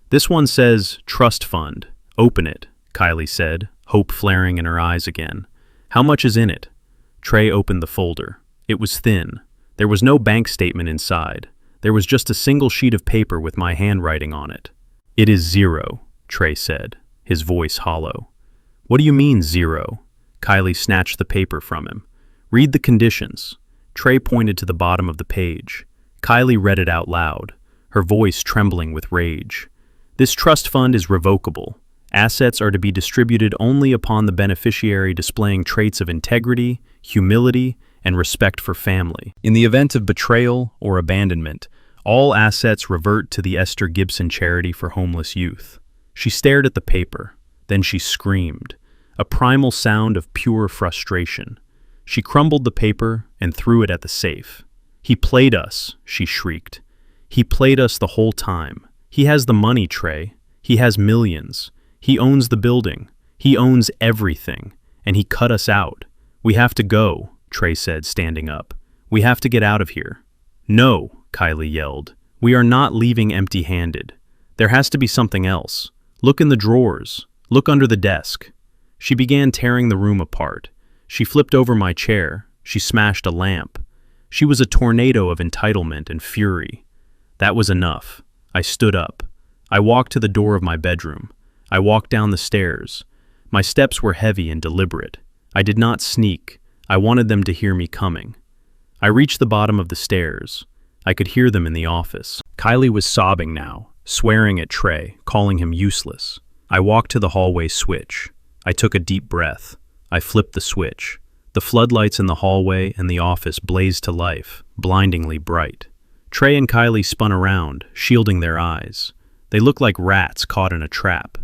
"This one says, Trust Fund. Open it," Kylie said, hope flaring in her eyes again. "How much is in it?" Trey opened the folder. It was thin. There was no bank statement inside. There was just a single sheet of paper with my handwriting on it. "It is zero," Trey said, his voice hollow. "What do you mean, zero?" Kylie snatched the paper from him. "Read the conditions." Trey pointed to the bottom of the page. Kylie read it out loud, her voice trembling with rage. "This trust fund is revocable. Assets are to be distributed only upon the beneficiary displaying traits of integrity, humility, and respect for family. In the event of betrayal or abandonment, all assets revert to the Esther Gibson Charity for Homeless Youth." She stared at the paper. Then she screamed, a primal sound of pure frustration. She crumbled the paper and threw it at the safe. "He played us," she shrieked. "He played us the whole time. He has the money, Trey. He has millions. He owns the building. He owns everything. And he cut us out. We have to go," Trey said, standing up. "We have to get out of here." "No," Kylie yelled. "We are not leaving empty-handed. There has to be something else. Look in the drawers. Look under the desk." She began tearing the room apart. She flipped over my chair. She smashed a lamp. She was a tornado of entitlement and fury. That was enough. I stood up. I walked to the door of my bedroom. I walked down the stairs. My steps were heavy and deliberate. I did not sneak. I wanted them to hear me coming. I reached the bottom of the stairs. I could hear them in the office. Kylie was sobbing now, swearing at Trey, calling him useless. I walked to the hallway switch. I took a deep breath. I flipped the switch. The floodlights in the hallway and the office blazed to life, blindingly bright. Trey and Kylie spun around, shielding their eyes. They looked like rats caught in a trap.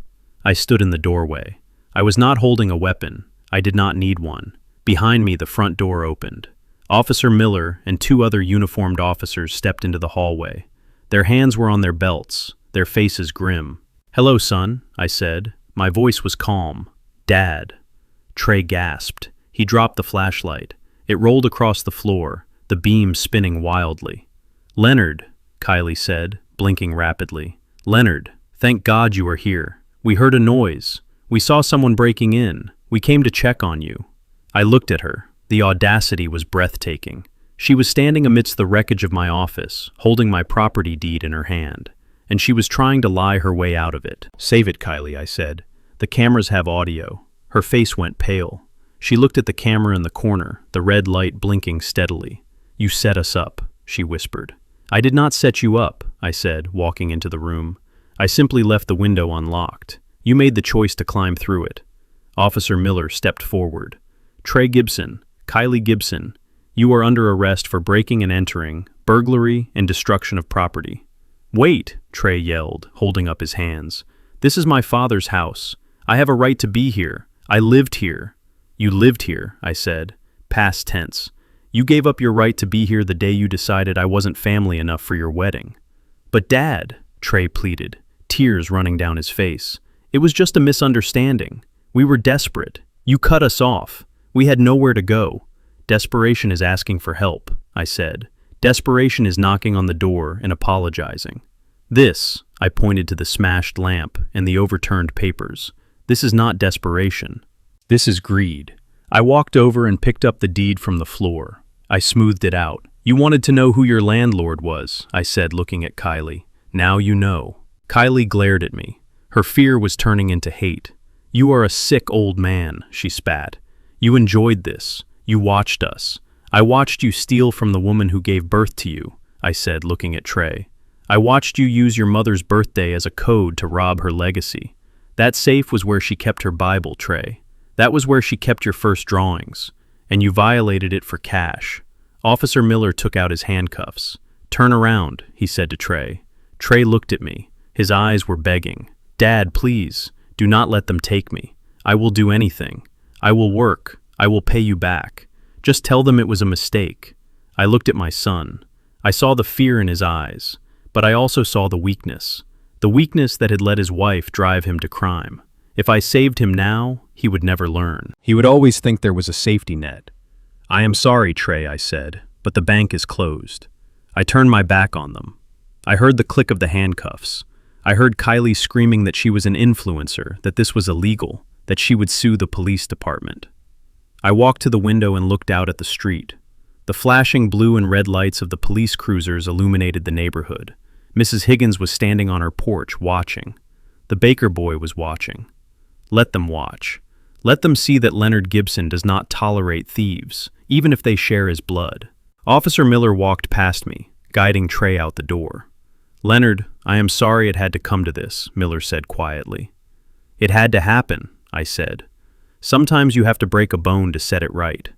I stood in the doorway. I was not holding a weapon. I did not need one. Behind me, the front door opened. Officer Miller and 2 other uniformed officers stepped into the hallway. Their hands were on their belts, their faces grim. "Hello, son," I said. My voice was calm. "Dad." Trey gasped. He dropped the flashlight. It rolled across the floor, the beam spinning wildly. "Leonard," Kylie said, blinking rapidly. "Leonard, thank God you are here. We heard a noise. We saw someone breaking in. We came to check on you." I looked at her. The audacity was breathtaking. She was standing amidst the wreckage of my office, holding my property deed in her hand, and she was trying to lie her way out of it. "Save it, Kylie," I said. "The cameras have audio." Her face went pale. She looked at the camera in the corner, the red light blinking steadily. "You set us up," she whispered. "I did not set you up," I said, walking into the room. "I simply left the window unlocked. You made the choice to climb through it." Officer Miller stepped forward. "Trey Gibson, Kylie Gibson, you are under arrest for breaking and entering, burglary, and destruction of property." "Wait," Trey yelled, holding up his hands. "This is my father's house. I have a right to be here. I lived here." "You lived here," I said, past tense. "You gave up your right to be here the day you decided I wasn't family enough for your wedding." "But Dad," Trey pleaded, tears running down his face. "It was just a misunderstanding. We were desperate. You cut us off. We had nowhere to go." "Desperation is asking for help," I said. "Desperation is knocking on the door and apologizing. This," I pointed to the smashed lamp and the overturned papers, "this is not desperation. This is greed." I walked over and picked up the deed from the floor. I smoothed it out. "You wanted to know who your landlord was," I said, looking at Kylie. "Now you know." Kylie glared at me. Her fear was turning into hate. "You are a sick old man," she spat. "You enjoyed this. You watched us. I watched you steal from the woman who gave birth to you," I said, looking at Trey. "I watched you use your mother's birthday as a code to rob her legacy. That safe was where she kept her Bible, Trey. That was where she kept your first drawings. And you violated it for cash." Officer Miller took out his handcuffs. "Turn around," he said to Trey. Trey looked at me. His eyes were begging. "Dad, please, do not let them take me. I will do anything. I will work. I will pay you back. Just tell them it was a mistake." I looked at my son. I saw the fear in his eyes, but I also saw the weakness that had let his wife drive him to crime. If I saved him now, he would never learn. He would always think there was a safety net. "I am sorry, Trey," I said, "but the bank is closed." I turned my back on them. I heard the click of the handcuffs. I heard Kylie screaming that she was an influencer, that this was illegal, that she would sue the police department. I walked to the window and looked out at the street. The flashing blue and red lights of the police cruisers illuminated the neighborhood. Mrs. Higgins was standing on her porch, watching. The baker boy was watching. Let them watch. Let them see that Leonard Gibson does not tolerate thieves, even if they share his blood. Officer Miller walked past me, guiding Trey out the door. "Leonard, I am sorry it had to come to this," Miller said quietly. "It had to happen," I said. "Sometimes you have to break a bone to set it right."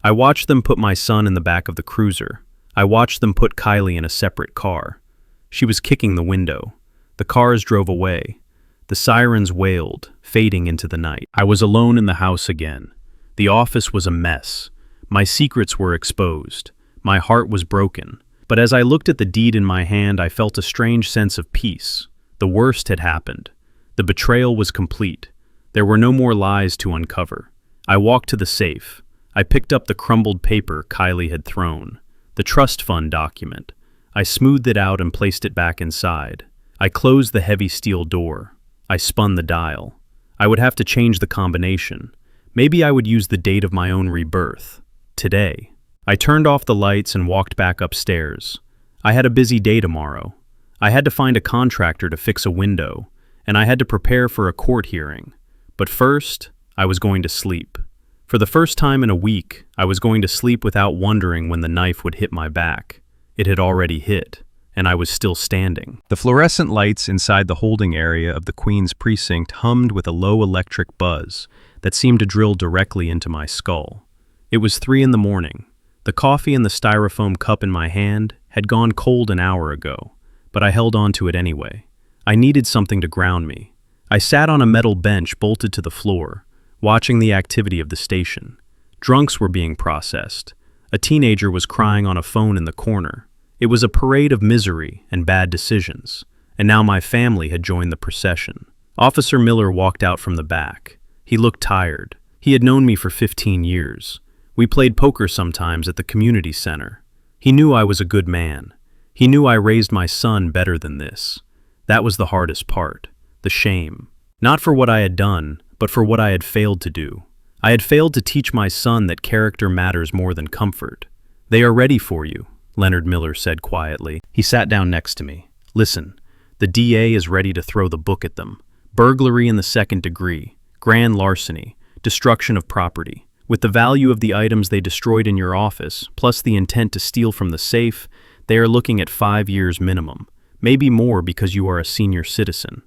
I watched them put my son in the back of the cruiser. I watched them put Kylie in a separate car. She was kicking the window. The cars drove away. The sirens wailed, fading into the night. I was alone in the house again. The office was a mess. My secrets were exposed. My heart was broken. But as I looked at the deed in my hand, I felt a strange sense of peace. The worst had happened. The betrayal was complete. There were no more lies to uncover. I walked to the safe. I picked up the crumbled paper Kylie had thrown, the trust fund document. I smoothed it out and placed it back inside. I closed the heavy steel door. I spun the dial. I would have to change the combination. Maybe I would use the date of my own rebirth. Today. I turned off the lights and walked back upstairs. I had a busy day tomorrow. I had to find a contractor to fix a window, and I had to prepare for a court hearing. But first, I was going to sleep. For the first time in a week, I was going to sleep without wondering when the knife would hit my back. It had already hit, and I was still standing. The fluorescent lights inside the holding area of the Queen's precinct hummed with a low electric buzz that seemed to drill directly into my skull. It was 3 in the morning. The coffee in the styrofoam cup in my hand had gone cold an hour ago, but I held on to it anyway. I needed something to ground me. I sat on a metal bench bolted to the floor, watching the activity of the station. Drunks were being processed. A teenager was crying on a phone in the corner. It was a parade of misery and bad decisions, and now my family had joined the procession. Officer Miller walked out from the back. He looked tired. He had known me for 15 years. We played poker sometimes at the community center. He knew I was a good man. He knew I raised my son better than this. That was the hardest part, the shame. Not for what I had done, but for what I had failed to do. I had failed to teach my son that character matters more than comfort. "They are ready for you," Leonard Miller said quietly. He sat down next to me. "Listen, the DA is ready to throw the book at them. Burglary in the second degree, grand larceny, destruction of property. With the value of the items they destroyed in your office, plus the intent to steal from the safe, they are looking at 5 years minimum, maybe more because you are a senior citizen."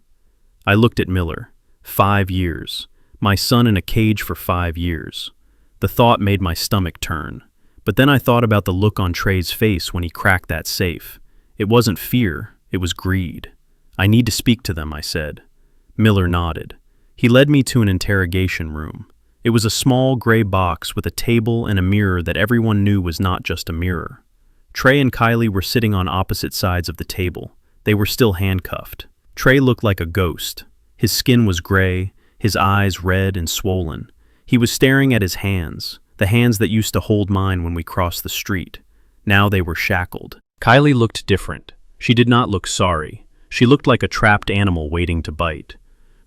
I looked at Miller. 5 years. My son in a cage for 5 years. The thought made my stomach turn. But then I thought about the look on Trey's face when he cracked that safe. It wasn't fear, it was greed. "I need to speak to them," I said. Miller nodded. He led me to an interrogation room. It was a small gray box with a table and a mirror that everyone knew was not just a mirror. Trey and Kylie were sitting on opposite sides of the table. They were still handcuffed. Trey looked like a ghost. His skin was gray, his eyes red and swollen. He was staring at his hands, the hands that used to hold mine when we crossed the street. Now they were shackled. Kylie looked different. She did not look sorry. She looked like a trapped animal waiting to bite.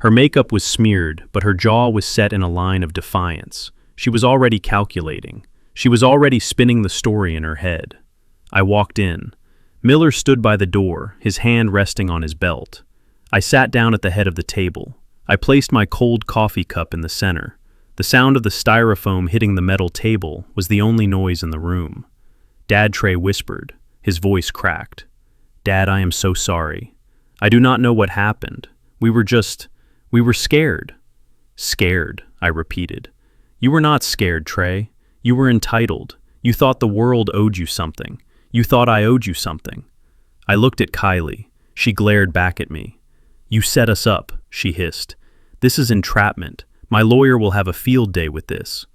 Her makeup was smeared, but her jaw was set in a line of defiance. She was already calculating. She was already spinning the story in her head. I walked in. Miller stood by the door, his hand resting on his belt. I sat down at the head of the table. I placed my cold coffee cup in the center. The sound of the styrofoam hitting the metal table was the only noise in the room. "Dad," Trey whispered. His voice cracked. "Dad, I am so sorry. I do not know what happened. We were scared." "Scared," I repeated. "You were not scared, Trey. You were entitled. You thought the world owed you something. You thought I owed you something." I looked at Kylie. She glared back at me. "You set us up," she hissed. "This is entrapment. My lawyer will have a field day with this."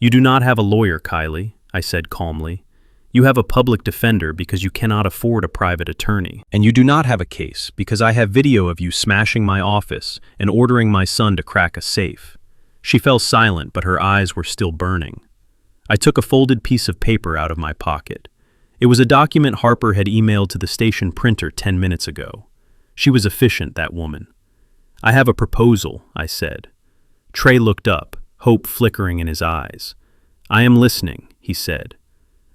"You do not have a lawyer, Kylie," I said calmly. "You have a public defender because you cannot afford a private attorney. And you do not have a case because I have video of you smashing my office and ordering my son to crack a safe." She fell silent, but her eyes were still burning. I took a folded piece of paper out of my pocket. It was a document Harper had emailed to the station printer 10 minutes ago. She was efficient, that woman. "I have a proposal," I said. Trey looked up, hope flickering in his eyes. "I am listening," he said.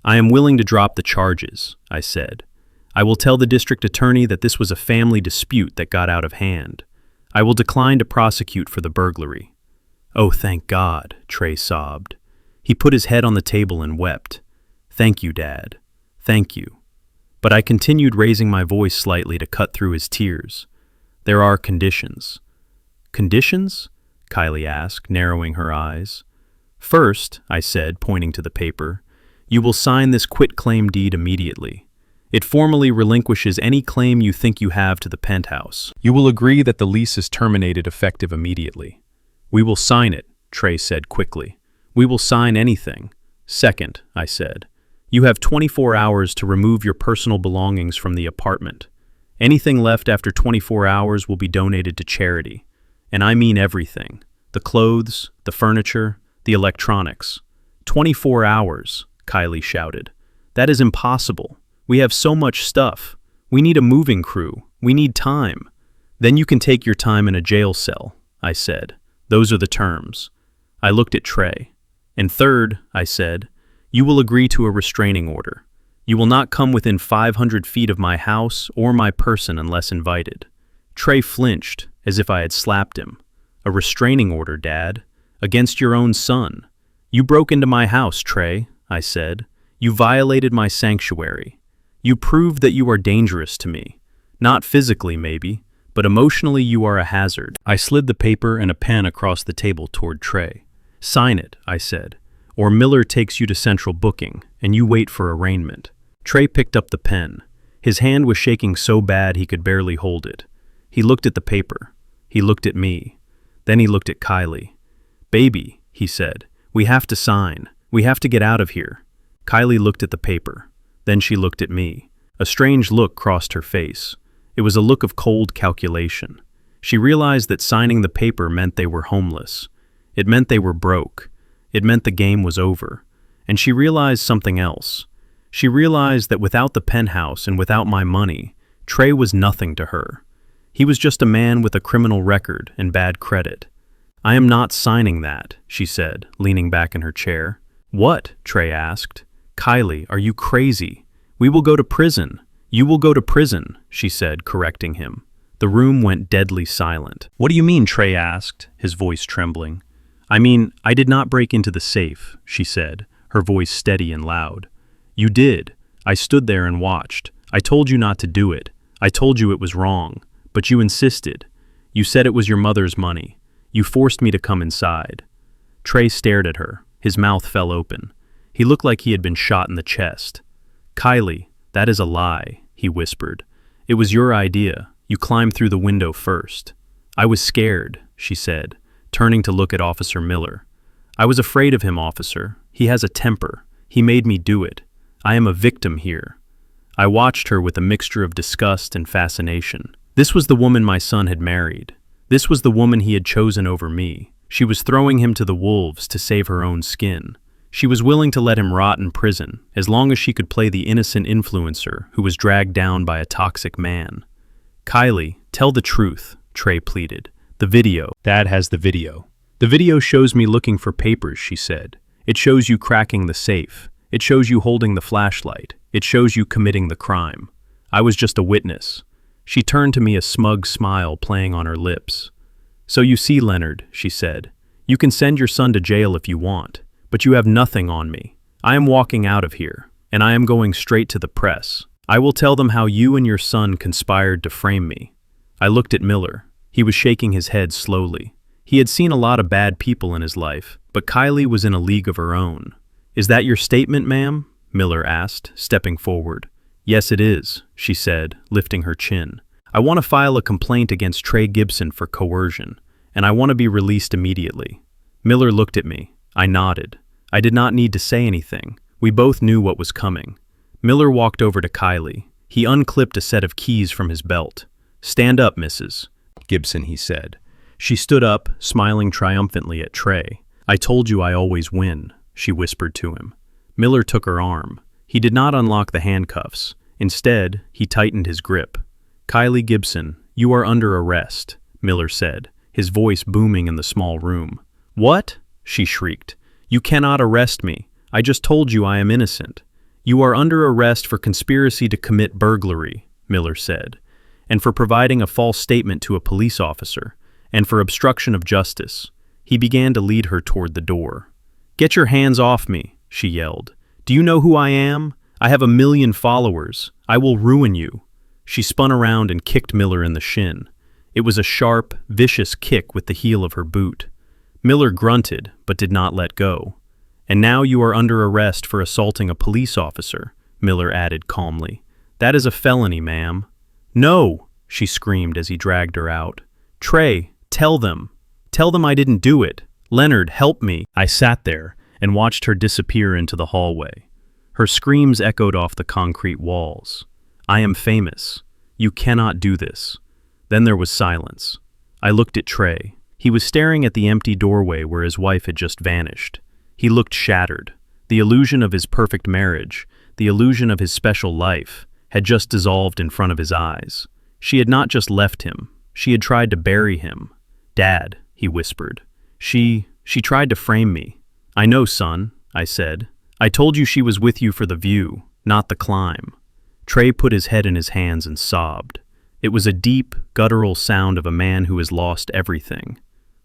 "I am willing to drop the charges," I said. "I will tell the district attorney that this was a family dispute that got out of hand. I will decline to prosecute for the burglary." "Oh, thank God," Trey sobbed. He put his head on the table and wept. "Thank you, Dad. Thank you." But I continued raising my voice slightly to cut through his tears. "There are conditions." "Conditions?" Kylie asked, narrowing her eyes. "First," I said, pointing to the paper, "you will sign this quitclaim deed immediately. It formally relinquishes any claim you think you have to the penthouse. You will agree that the lease is terminated effective immediately." "We will sign it," Trey said quickly. "We will sign anything." "Second," I said, "you have 24 hours to remove your personal belongings from the apartment. Anything left after 24 hours will be donated to charity. And I mean everything. The clothes, the furniture, the electronics." 24 hours, Kylie shouted. "That is impossible. We have so much stuff. We need a moving crew. We need time." "Then you can take your time in a jail cell," I said. "Those are the terms." I looked at Trey. "And third," I said, "you will agree to a restraining order. You will not come within 500 feet of my house or my person unless invited." Trey flinched, as if I had slapped him. "A restraining order, Dad? Against your own son? You broke into my house, Trey," I said. "You violated my sanctuary. You proved that you are dangerous to me. Not physically, maybe, but emotionally you are a hazard." I slid the paper and a pen across the table toward Trey. "Sign it," I said, "or Miller takes you to central booking, and you wait for arraignment." Trey picked up the pen. His hand was shaking so bad he could barely hold it. He looked at the paper. He looked at me. Then he looked at Kylie. "Baby," he said, "we have to sign. We have to get out of here." Kylie looked at the paper. Then she looked at me. A strange look crossed her face. It was a look of cold calculation. She realized that signing the paper meant they were homeless. It meant they were broke. It meant the game was over. And she realized something else. She realized that without the penthouse and without my money, Trey was nothing to her. He was just a man with a criminal record and bad credit. "I am not signing that," she said, leaning back in her chair. "What?" Trey asked. "Kylie, are you crazy? We will go to prison. You will go to prison," she said, correcting him. The room went deadly silent. "What do you mean?" Trey asked, his voice trembling. "I mean, I did not break into the safe," she said, her voice steady and loud. "You did. I stood there and watched. I told you not to do it. I told you it was wrong. But you insisted. You said it was your mother's money. You forced me to come inside." Trey stared at her. His mouth fell open. He looked like he had been shot in the chest. "Kylie, that is a lie," he whispered. "It was your idea. You climbed through the window first." "I was scared," she said, turning to look at Officer Miller. "I was afraid of him, officer. He has a temper. He made me do it. I am a victim here." I watched her with a mixture of disgust and fascination. This was the woman my son had married. This was the woman he had chosen over me. She was throwing him to the wolves to save her own skin. She was willing to let him rot in prison as long as she could play the innocent influencer who was dragged down by a toxic man. "Kylie, tell the truth," Trey pleaded. "The video." "Dad has the video." "The video shows me looking for papers," she said. "It shows you cracking the safe. It shows you holding the flashlight. It shows you committing the crime. I was just a witness." She turned to me, a smug smile playing on her lips. "So you see, Leonard," she said, "you can send your son to jail if you want, but you have nothing on me. I am walking out of here, and I am going straight to the press. I will tell them how you and your son conspired to frame me." I looked at Miller. He was shaking his head slowly. He had seen a lot of bad people in his life, but Kylie was in a league of her own. "Is that your statement, ma'am?" Miller asked, stepping forward. "Yes, it is," she said, lifting her chin. "I want to file a complaint against Trey Gibson for coercion, and I want to be released immediately." Miller looked at me. I nodded. I did not need to say anything. We both knew what was coming. Miller walked over to Kylie. He unclipped a set of keys from his belt. "Stand up, Mrs. Gibson," he said. She stood up, smiling triumphantly at Trey. "I told you I always win," she whispered to him. Miller took her arm. He did not unlock the handcuffs. Instead, he tightened his grip. "Kylie Gibson, you are under arrest," Miller said, his voice booming in the small room. "What?" she shrieked. "You cannot arrest me. I just told you I am innocent." "You are under arrest for conspiracy to commit burglary," Miller said, "and for providing a false statement to a police officer, and for obstruction of justice." He began to lead her toward the door. "Get your hands off me," she yelled. "Do you know who I am? I have 1,000,000 followers. I will ruin you." She spun around and kicked Miller in the shin. It was a sharp, vicious kick with the heel of her boot. Miller grunted, but did not let go. "And now you are under arrest for assaulting a police officer," Miller added calmly. "That is a felony, ma'am." "No!" she screamed as he dragged her out. "Trey, tell them. Tell them I didn't do it. Leonard, help me." I sat there and watched her disappear into the hallway. Her screams echoed off the concrete walls. "I am famous. You cannot do this." Then there was silence. I looked at Trey. He was staring at the empty doorway where his wife had just vanished. He looked shattered. The illusion of his perfect marriage, the illusion of his special life, had just dissolved in front of his eyes. She had not just left him. She had tried to bury him. "Dad," he whispered. She tried to frame me." "I know, son," I said. "I told you she was with you for the view, not the climb." Trey put his head in his hands and sobbed. It was a deep, guttural sound of a man who has lost everything.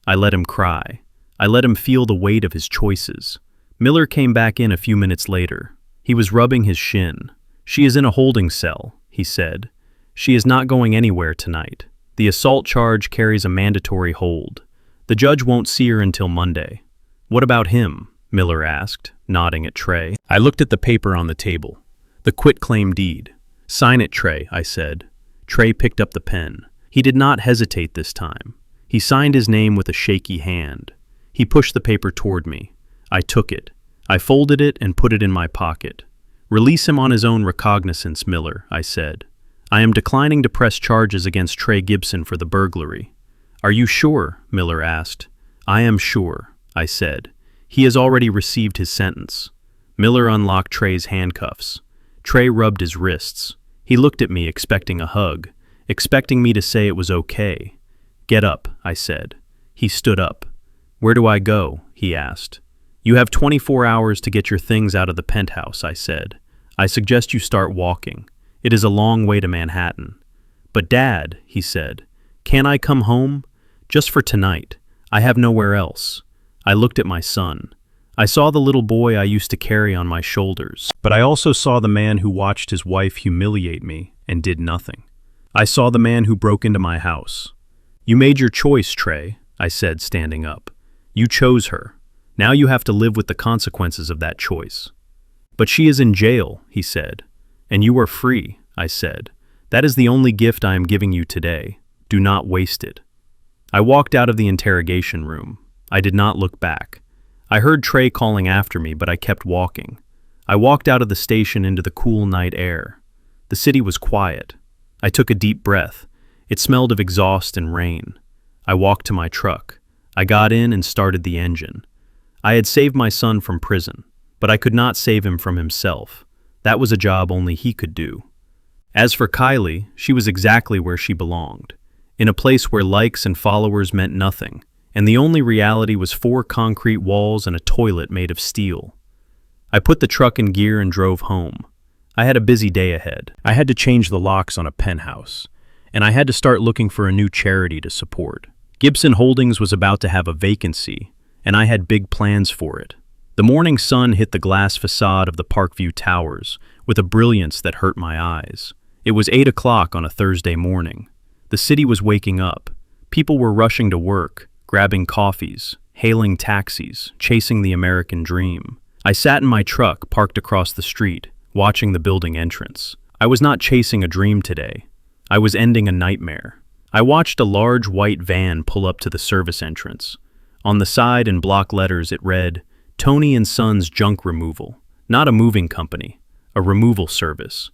I let him cry. I let him feel the weight of his choices. Miller came back in a few minutes later. He was rubbing his shin. "She is in a holding cell," he said. "She is not going anywhere tonight. The assault charge carries a mandatory hold. The judge won't see her until Monday." "What about him?" Miller asked, nodding at Trey. I looked at the paper on the table. "The quitclaim deed." "Sign it, Trey," I said. Trey picked up the pen. He did not hesitate this time. He signed his name with a shaky hand. He pushed the paper toward me. I took it. I folded it and put it in my pocket. "Release him on his own recognizance, Miller," I said. "I am declining to press charges against Trey Gibson for the burglary." "Are you sure?" Miller asked. "I am sure," I said. "He has already received his sentence." Miller unlocked Trey's handcuffs. Trey rubbed his wrists. He looked at me expecting a hug, expecting me to say it was okay. "Get up," I said. He stood up. "Where do I go?" he asked. "You have 24 hours to get your things out of the penthouse," I said. "I suggest you start walking. It is a long way to Manhattan." "But Dad," he said, "can't I come home? Just for tonight. I have nowhere else." I looked at my son. I saw the little boy I used to carry on my shoulders, but I also saw the man who watched his wife humiliate me and did nothing. I saw the man who broke into my house. "You made your choice, Trey," I said, standing up. "You chose her. Now you have to live with the consequences of that choice." "But she is in jail," he said. "And you are free," I said. "That is the only gift I am giving you today. Do not waste it." I walked out of the interrogation room. I did not look back. I heard Trey calling after me, but I kept walking. I walked out of the station into the cool night air. The city was quiet. I took a deep breath. It smelled of exhaust and rain. I walked to my truck. I got in and started the engine. I had saved my son from prison, but I could not save him from himself. That was a job only he could do. As for Kylie, she was exactly where she belonged, in a place where likes and followers meant nothing, and the only reality was 4 concrete walls and a toilet made of steel. I put the truck in gear and drove home. I had a busy day ahead. I had to change the locks on a penthouse, and I had to start looking for a new charity to support. Gibson Holdings was about to have a vacancy, and I had big plans for it. The morning sun hit the glass facade of the Parkview Towers with a brilliance that hurt my eyes. It was 8 o'clock on a Thursday morning. The city was waking up. People were rushing to work, grabbing coffees, hailing taxis, chasing the American dream. I sat in my truck parked across the street, watching the building entrance. I was not chasing a dream today. I was ending a nightmare. I watched a large white van pull up to the service entrance. On the side in block letters it read, "Tony and Sons Junk Removal." Not a moving company, a removal service.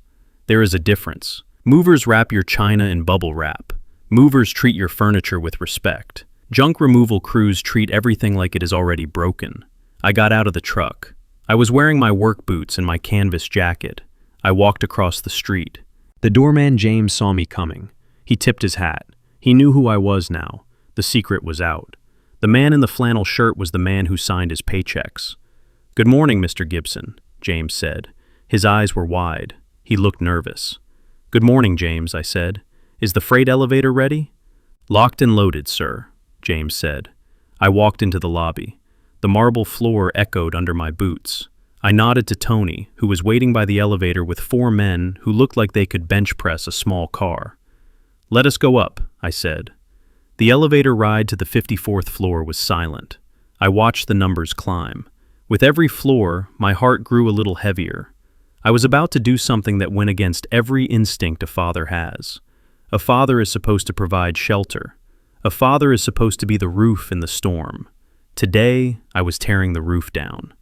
There is a difference. Movers wrap your china in bubble wrap. Movers treat your furniture with respect. Junk removal crews treat everything like it is already broken. I got out of the truck. I was wearing my work boots and my canvas jacket. I walked across the street. The doorman James saw me coming. He tipped his hat. He knew who I was now. The secret was out. The man in the flannel shirt was the man who signed his paychecks. "Good morning, Mr. Gibson," James said. His eyes were wide. He looked nervous. "Good morning, James," I said. "Is the freight elevator ready?" "Locked and loaded, sir," James said. I walked into the lobby. The marble floor echoed under my boots. I nodded to Tony, who was waiting by the elevator with 4 men who looked like they could bench press a small car. "Let us go up," I said. The elevator ride to the 54th floor was silent. I watched the numbers climb. With every floor, my heart grew a little heavier. I was about to do something that went against every instinct a father has. A father is supposed to provide shelter. A father is supposed to be the roof in the storm. Today, I was tearing the roof down.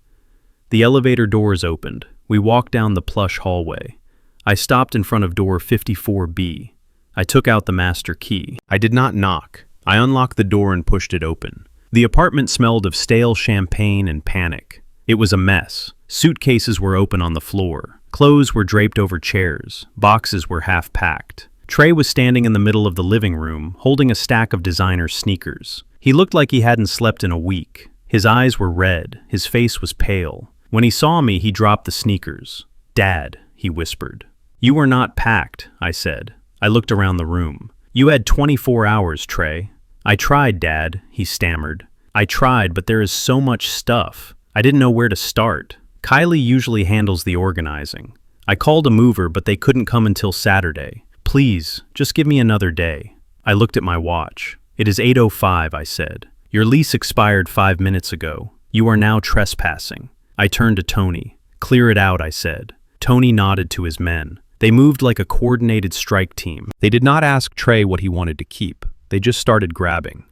The elevator doors opened. We walked down the plush hallway. I stopped in front of door 54B. I took out the master key. I did not knock. I unlocked the door and pushed it open. The apartment smelled of stale champagne and panic. It was a mess. Suitcases were open on the floor. Clothes were draped over chairs. Boxes were half packed. Trey was standing in the middle of the living room, holding a stack of designer sneakers. He looked like he hadn't slept in a week. His eyes were red. His face was pale. When he saw me, he dropped the sneakers. "Dad," he whispered. "You are not packed," I said. I looked around the room. "You had 24 hours, Trey." "I tried, Dad," he stammered. "I tried, but there is so much stuff. I didn't know where to start. Kylie usually handles the organizing. I called a mover, but they couldn't come until Saturday. Please, just give me another day." I looked at my watch. "It is 8:05, I said. "Your lease expired 5 minutes ago. You are now trespassing." I turned to Tony. "Clear it out," I said. Tony nodded to his men. They moved like a coordinated strike team. They did not ask Trey what he wanted to keep. They just started grabbing.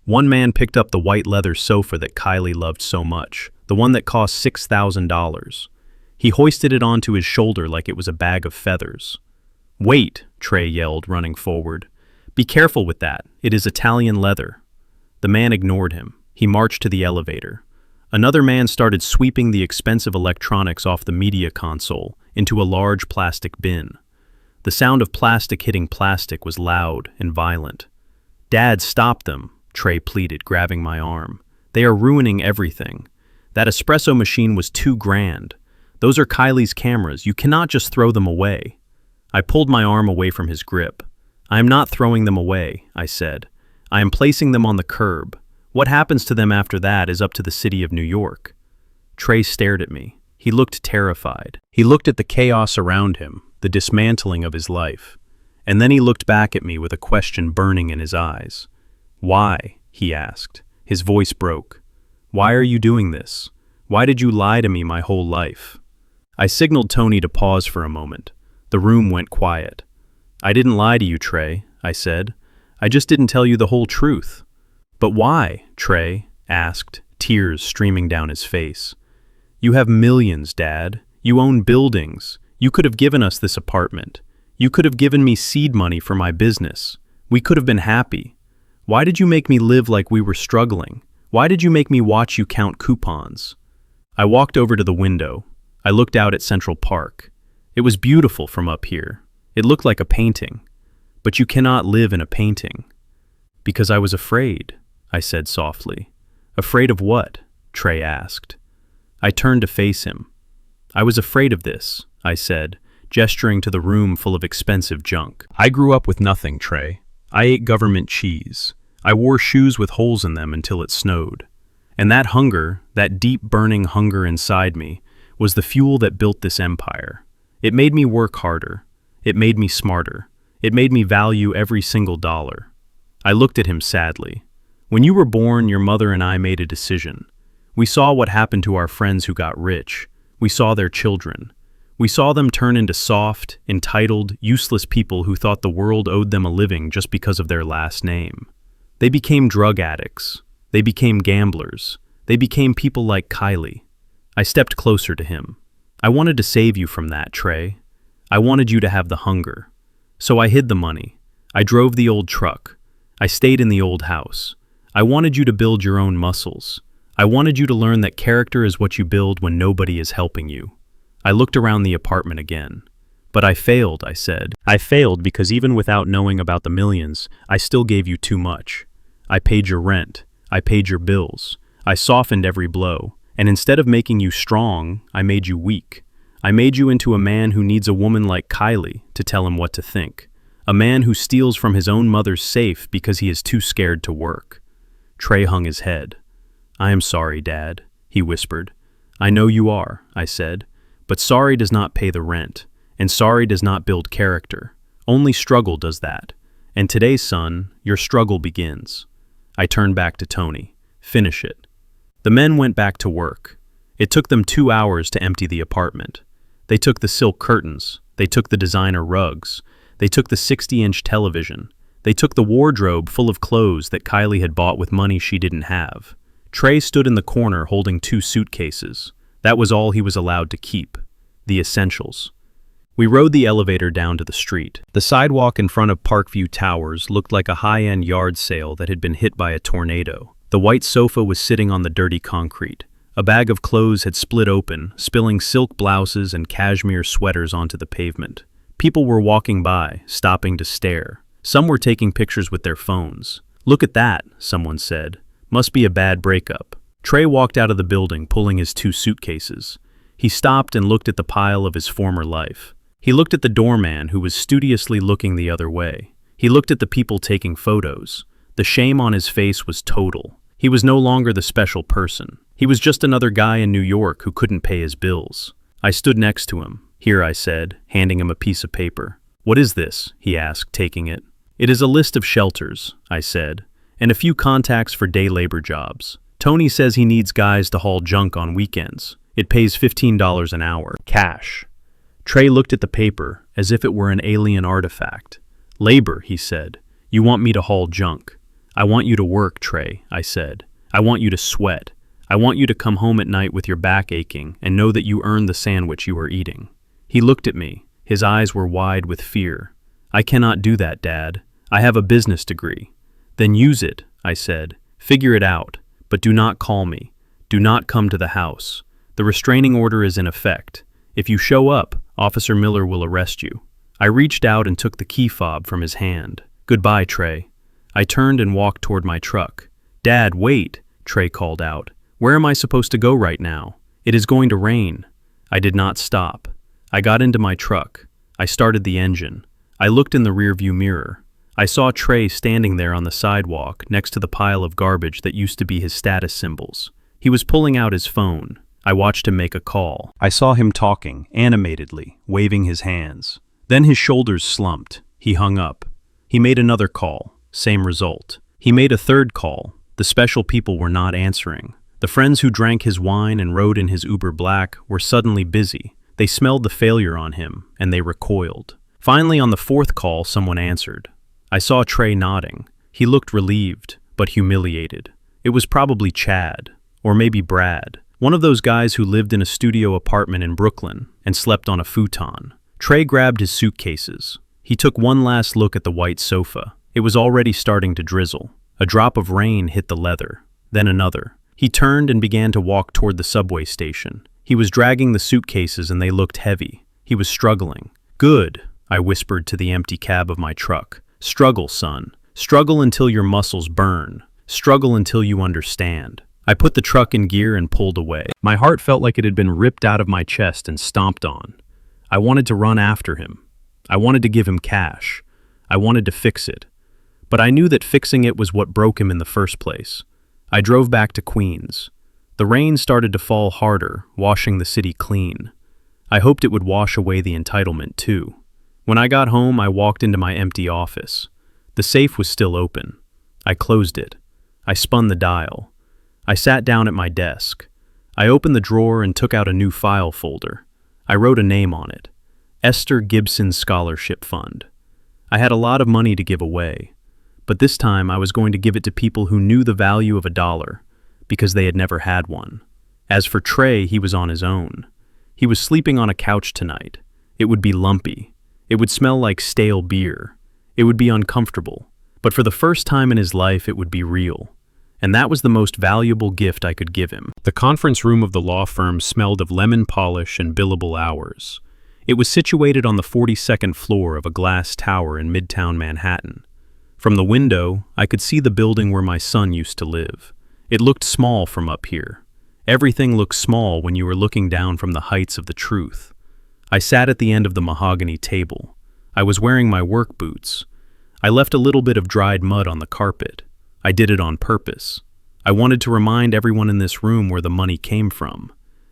One man picked up the white leather sofa that Kylie loved so much, the one that cost $6,000. He hoisted it onto his shoulder like it was a bag of feathers. "Wait," Trey yelled, running forward. "Be careful with that. It is Italian leather." The man ignored him. He marched to the elevator. Another man started sweeping the expensive electronics off the media console into a large plastic bin. The sound of plastic hitting plastic was loud and violent. "Dad, stop them," Trey pleaded, grabbing my arm. "They are ruining everything. That espresso machine was $2,000. Those are Kylie's cameras. You cannot just throw them away." I pulled my arm away from his grip. "I am not throwing them away," I said. "I am placing them on the curb. What happens to them after that is up to the city of New York." Trey stared at me. He looked terrified. He looked at the chaos around him, the dismantling of his life. And then he looked back at me with a question burning in his eyes. "Why?" he asked. His voice broke. "Why are you doing this? Why did you lie to me my whole life?" I signaled Tony to pause for a moment. The room went quiet. "I didn't lie to you, Trey," I said. "I just didn't tell you the whole truth." "But why?" Trey asked, tears streaming down his face. "You have millions, Dad. You own buildings. You could have given us this apartment. You could have given me seed money for my business. We could have been happy. Why did you make me live like we were struggling? Why did you make me watch you count coupons?" I walked over to the window. I looked out at Central Park. It was beautiful from up here. It looked like a painting. But you cannot live in a painting. "Because I was afraid," I said softly. "Afraid of what?" Trey asked. I turned to face him. "I was afraid of this," I said, gesturing to the room full of expensive junk. "I grew up with nothing, Trey. I ate government cheese. I wore shoes with holes in them until it snowed. And that hunger, that deep burning hunger inside me, was the fuel that built this empire. It made me work harder. It made me smarter. It made me value every single dollar." I looked at him sadly. "When you were born, your mother and I made a decision. We saw what happened to our friends who got rich. We saw their children. We saw them turn into soft, entitled, useless people who thought the world owed them a living just because of their last name. They became drug addicts. They became gamblers. They became people like Kylie." I stepped closer to him. "I wanted to save you from that, Trey. I wanted you to have the hunger. So I hid the money. I drove the old truck. I stayed in the old house. I wanted you to build your own muscles. I wanted you to learn that character is what you build when nobody is helping you." I looked around the apartment again. "But I failed," I said. "I failed because even without knowing about the millions, I still gave you too much. I paid your rent. I paid your bills. I softened every blow. And instead of making you strong, I made you weak. I made you into a man who needs a woman like Kylie to tell him what to think. A man who steals from his own mother's safe because he is too scared to work." Trey hung his head. "I am sorry, Dad," he whispered. "I know you are," I said. "But sorry does not pay the rent, and sorry does not build character. Only struggle does that. And today, son, your struggle begins." I turned back to Tony. "Finish it." The men went back to work. It took them 2 hours to empty the apartment. They took the silk curtains. They took the designer rugs. They took the 60-inch television. They took the wardrobe full of clothes that Kylie had bought with money she didn't have. Trey stood in the corner holding 2 suitcases. That was all he was allowed to keep. The essentials. We rode the elevator down to the street. The sidewalk in front of Parkview Towers looked like a high-end yard sale that had been hit by a tornado. The white sofa was sitting on the dirty concrete. A bag of clothes had split open, spilling silk blouses and cashmere sweaters onto the pavement. People were walking by, stopping to stare. Some were taking pictures with their phones. "Look at that," someone said. "Must be a bad breakup." Trey walked out of the building, pulling his 2 suitcases. He stopped and looked at the pile of his former life. He looked at the doorman who was studiously looking the other way. He looked at the people taking photos. The shame on his face was total. He was no longer the special person. He was just another guy in New York who couldn't pay his bills. I stood next to him. "Here," I said, handing him a piece of paper. "What is this?" he asked, taking it. "It is a list of shelters," I said, "and a few contacts for day labor jobs. Tony says he needs guys to haul junk on weekends. It pays $15 an hour. Cash." Trey looked at the paper as if it were an alien artifact. Labor, he said. You want me to haul junk. I want you to work, Trey, I said. I want you to sweat. I want you to come home at night with your back aching and know that you earned the sandwich you are eating. He looked at me. His eyes were wide with fear. I cannot do that, Dad. I have a business degree. Then use it, I said. Figure it out, but do not call me. Do not come to the house. The restraining order is in effect. If you show up, Officer Miller will arrest you. I reached out and took the key fob from his hand. Goodbye, Trey. I turned and walked toward my truck. Dad, wait, Trey called out. Where am I supposed to go right now? It is going to rain. I did not stop. I got into my truck. I started the engine. I looked in the rearview mirror. I saw Trey standing there on the sidewalk next to the pile of garbage that used to be his status symbols. He was pulling out his phone. I watched him make a call. I saw him talking, animatedly, waving his hands. Then his shoulders slumped. He hung up. He made another call. Same result. He made a third call. The special people were not answering. The friends who drank his wine and rode in his Uber Black were suddenly busy. They smelled the failure on him, and they recoiled. Finally, on the fourth call, someone answered. I saw Trey nodding. He looked relieved, but humiliated. It was probably Chad, or maybe Brad, one of those guys who lived in a studio apartment in Brooklyn and slept on a futon. Trey grabbed his suitcases. He took one last look at the white sofa. It was already starting to drizzle. A drop of rain hit the leather, then another. He turned and began to walk toward the subway station. He was dragging the suitcases and they looked heavy. He was struggling. Good, I whispered to the empty cab of my truck. Struggle, son. Struggle until your muscles burn. Struggle until you understand. I put the truck in gear and pulled away. My heart felt like it had been ripped out of my chest and stomped on. I wanted to run after him. I wanted to give him cash. I wanted to fix it. But I knew that fixing it was what broke him in the first place. I drove back to Queens. The rain started to fall harder, washing the city clean. I hoped it would wash away the entitlement too. When I got home, I walked into my empty office. The safe was still open. I closed it. I spun the dial. I sat down at my desk. I opened the drawer and took out a new file folder. I wrote a name on it. Esther Gibson Scholarship Fund. I had a lot of money to give away, but this time I was going to give it to people who knew the value of $1, because they had never had one. As for Trey, he was on his own. He was sleeping on a couch tonight. It would be lumpy. It would smell like stale beer. It would be uncomfortable. But for the first time in his life, it would be real. And that was the most valuable gift I could give him. The conference room of the law firm smelled of lemon polish and billable hours. It was situated on the 42nd floor of a glass tower in Midtown Manhattan. From the window, I could see the building where my son used to live. It looked small from up here. Everything looks small when you are looking down from the heights of the truth. I sat at the end of the mahogany table. I was wearing my work boots. I left a little bit of dried mud on the carpet. I did it on purpose. I wanted to remind everyone in this room where the money came from.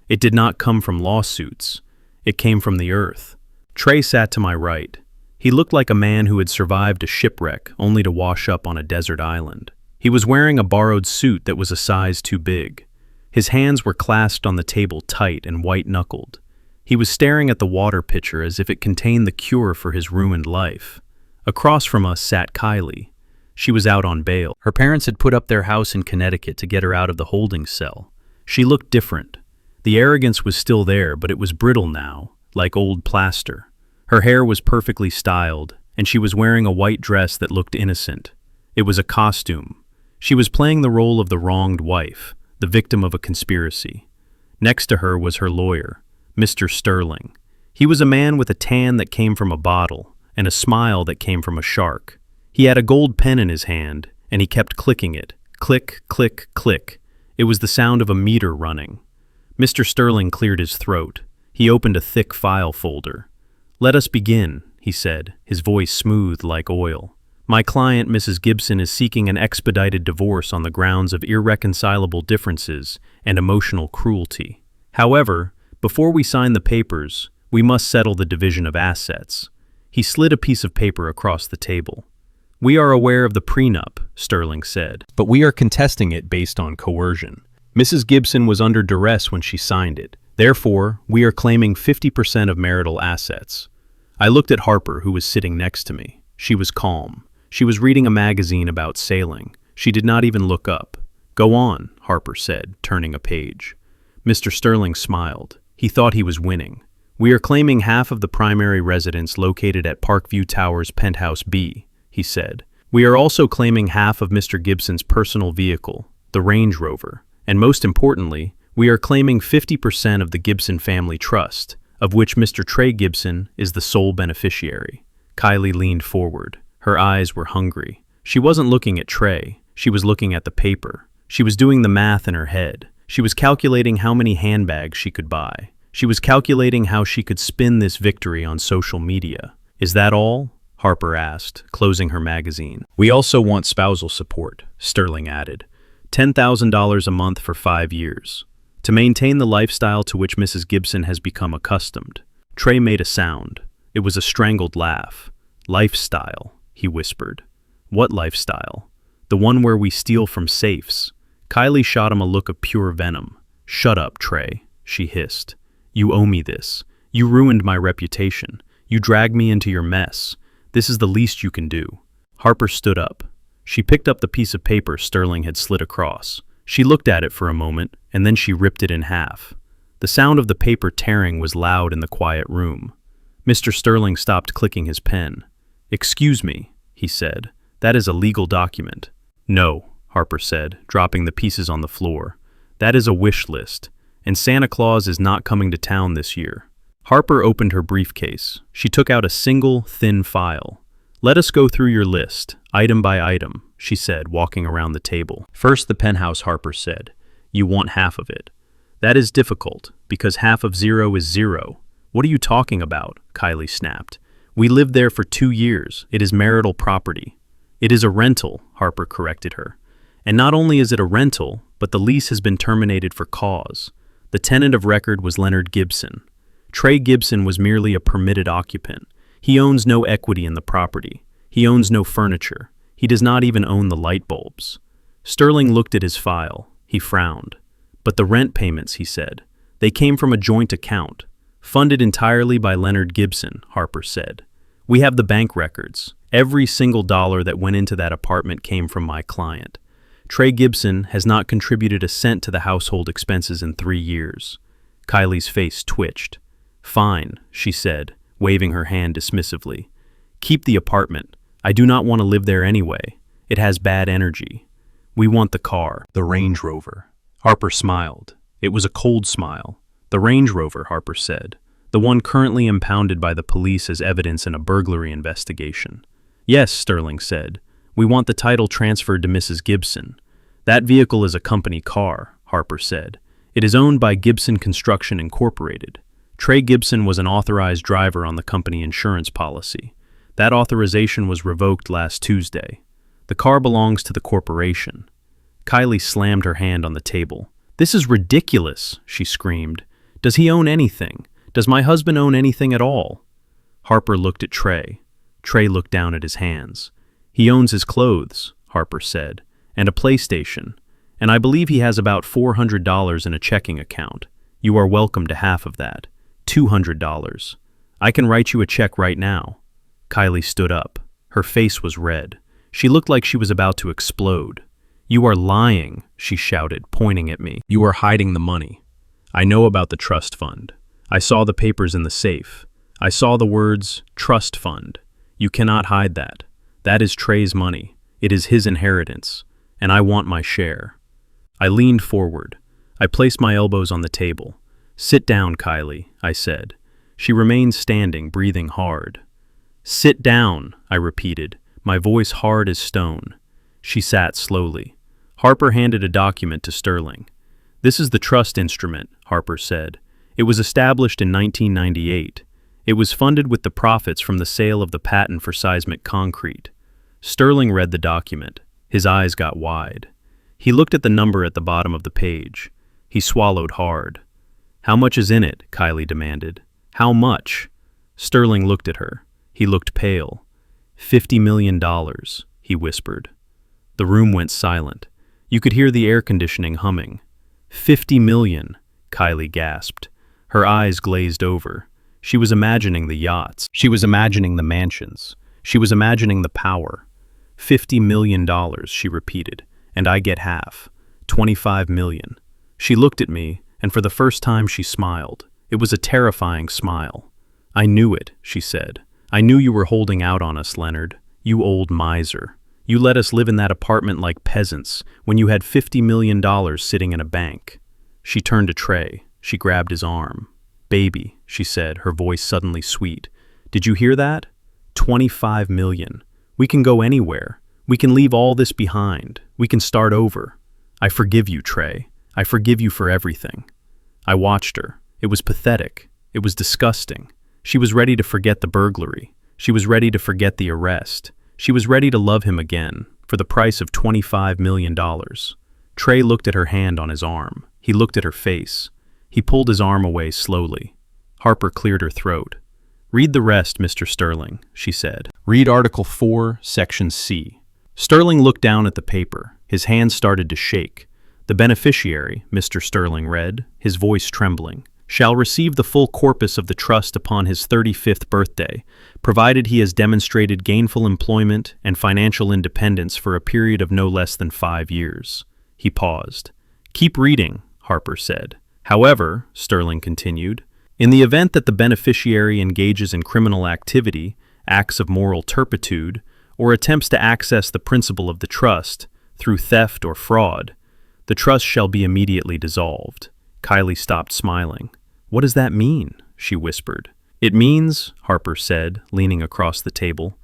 It did not come from lawsuits. It came from the earth. Trey sat to my right. He looked like a man who had survived a shipwreck only to wash up on a desert island. He was wearing a borrowed suit that was a size too big. His hands were clasped on the table tight and white-knuckled. He was staring at the water pitcher as if it contained the cure for his ruined life. Across from us sat Kylie. She was out on bail. Her parents had put up their house in Connecticut to get her out of the holding cell. She looked different. The arrogance was still there, but it was brittle now, like old plaster. Her hair was perfectly styled, and she was wearing a white dress that looked innocent. It was a costume. She was playing the role of the wronged wife, the victim of a conspiracy. Next to her was her lawyer, Mr. Sterling. He was a man with a tan that came from a bottle and a smile that came from a shark. He had a gold pen in his hand, and he kept clicking it. Click, click, click. It was the sound of a meter running. Mr. Sterling cleared his throat. He opened a thick file folder. "Let us begin," he said, his voice smooth like oil. "My client, Mrs. Gibson, is seeking an expedited divorce on the grounds of irreconcilable differences and emotional cruelty. However, before we sign the papers, we must settle the division of assets." He slid a piece of paper across the table. "We are aware of the prenup," Sterling said, "but we are contesting it based on coercion. Mrs. Gibson was under duress when she signed it. Therefore, we are claiming 50% of marital assets. I looked at Harper, who was sitting next to me. She was calm. She was reading a magazine about sailing. She did not even look up. "Go on," Harper said, turning a page. Mr. Sterling smiled. He thought he was winning. "We are claiming half of the primary residence located at Parkview Towers Penthouse B," he said. "We are also claiming half of Mr. Gibson's personal vehicle, the Range Rover. And most importantly, we are claiming 50% of the Gibson Family Trust, of which Mr. Trey Gibson is the sole beneficiary." Kylie leaned forward. Her eyes were hungry. She wasn't looking at Trey. She was looking at the paper. She was doing the math in her head. She was calculating how many handbags she could buy. She was calculating how she could spin this victory on social media. "Is that all?" Harper asked, closing her magazine. "We also want spousal support," Sterling added. $10,000 a month for 5 years. To maintain the lifestyle to which Mrs. Gibson has become accustomed. Trey made a sound. It was a strangled laugh. "Lifestyle," he whispered. "What lifestyle?" "The one where we steal from safes." Kylie shot him a look of pure venom. "Shut up, Trey," she hissed. "You owe me this. You ruined my reputation. You dragged me into your mess. This is the least you can do." Harper stood up. She picked up the piece of paper Sterling had slid across. She looked at it for a moment, and then she ripped it in half. The sound of the paper tearing was loud in the quiet room. Mr. Sterling stopped clicking his pen. "Excuse me," he said. "That is a legal document." "No," Harper said, dropping the pieces on the floor. "That is a wish list, and Santa Claus is not coming to town this year." Harper opened her briefcase. She took out a single, thin file. "Let us go through your list, item by item," she said, walking around the table. "First, the penthouse," Harper said. "You want half of it." "That is difficult, because half of 0 is 0. "What are you talking about?" Kylie snapped. "We lived there for 2 years. It is marital property." "It is a rental," Harper corrected her. "And not only is it a rental, but the lease has been terminated for cause. The tenant of record was Leonard Gibson. Trey Gibson was merely a permitted occupant. He owns no equity in the property. He owns no furniture. He does not even own the light bulbs." Sterling looked at his file. He frowned. "But the rent payments," he said. "They came from a joint account. Funded entirely by Leonard Gibson," Harper said. "We have the bank records. Every single dollar that went into that apartment came from my client. Trey Gibson has not contributed a cent to the household expenses in 3 years." Kylie's face twitched. "Fine," she said, waving her hand dismissively. "Keep the apartment. I do not want to live there anyway. It has bad energy. We want the car." "The Range Rover." Harper smiled. It was a cold smile. "The Range Rover," Harper said. "The one currently impounded by the police as evidence in a burglary investigation." "Yes," Sterling said. "We want the title transferred to Mrs. Gibson." "That vehicle is a company car," Harper said. "It is owned by Gibson Construction Incorporated. Trey Gibson was an authorized driver on the company insurance policy. That authorization was revoked last Tuesday. The car belongs to the corporation." Kylie slammed her hand on the table. "This is ridiculous," she screamed. "Does he own anything? Does my husband own anything at all?" Harper looked at Trey. Trey looked down at his hands. "He owns his clothes," Harper said, "and a PlayStation. And I believe he has about $400 in a checking account. You are welcome to half of that. $200. I can write you a check right now." Kylie stood up. Her face was red. She looked like she was about to explode. "You are lying," she shouted, pointing at me. "You are hiding the money. I know about the trust fund. I saw the papers in the safe. I saw the words, trust fund. You cannot hide that. That is Trey's money. It is his inheritance. And I want my share." I leaned forward. I placed my elbows on the table. "Sit down, Kylie," I said. She remained standing, breathing hard. "Sit down," I repeated, my voice hard as stone. She sat slowly. Harper handed a document to Sterling. "This is the trust instrument," Harper said. "It was established in 1998. It was funded with the profits from the sale of the patent for seismic concrete." Sterling read the document. His eyes got wide. He looked at the number at the bottom of the page. He swallowed hard. "How much is in it?" Kylie demanded. "How much?" Sterling looked at her. He looked pale. $50 million, he whispered. The room went silent. You could hear the air conditioning humming. 50 million, Kylie gasped. Her eyes glazed over. She was imagining the yachts. She was imagining the mansions. She was imagining the power. $50 million, she repeated, and I get half. 25 million. She looked at me, and for the first time she smiled. It was a terrifying smile. I knew it, she said. I knew you were holding out on us, Leonard. You old miser. You let us live in that apartment like peasants when you had $50 million sitting in a bank. She turned to Trey. She grabbed his arm. Baby, she said, her voice suddenly sweet. Did you hear that? 25 million. We can go anywhere. We can leave all this behind. We can start over. I forgive you, Trey. I forgive you for everything. I watched her. It was pathetic. It was disgusting. She was ready to forget the burglary. She was ready to forget the arrest. She was ready to love him again, for the price of $25 million. Trey looked at her hand on his arm. He looked at her face. He pulled his arm away slowly. Harper cleared her throat. Read the rest, Mr. Sterling, she said. Read Article 4, Section C. Sterling looked down at the paper. His hand started to shake. The beneficiary, Mr. Sterling read, his voice trembling, shall receive the full corpus of the trust upon his 35th birthday, provided he has demonstrated gainful employment and financial independence for a period of no less than 5 years. He paused. Keep reading, Harper said. However, Sterling continued, in the event that the beneficiary engages in criminal activity, acts of moral turpitude, or attempts to access the principal of the trust through theft or fraud, the trust shall be immediately dissolved. Kylie stopped smiling. What does that mean? She whispered. It means, Harper said, leaning across the table,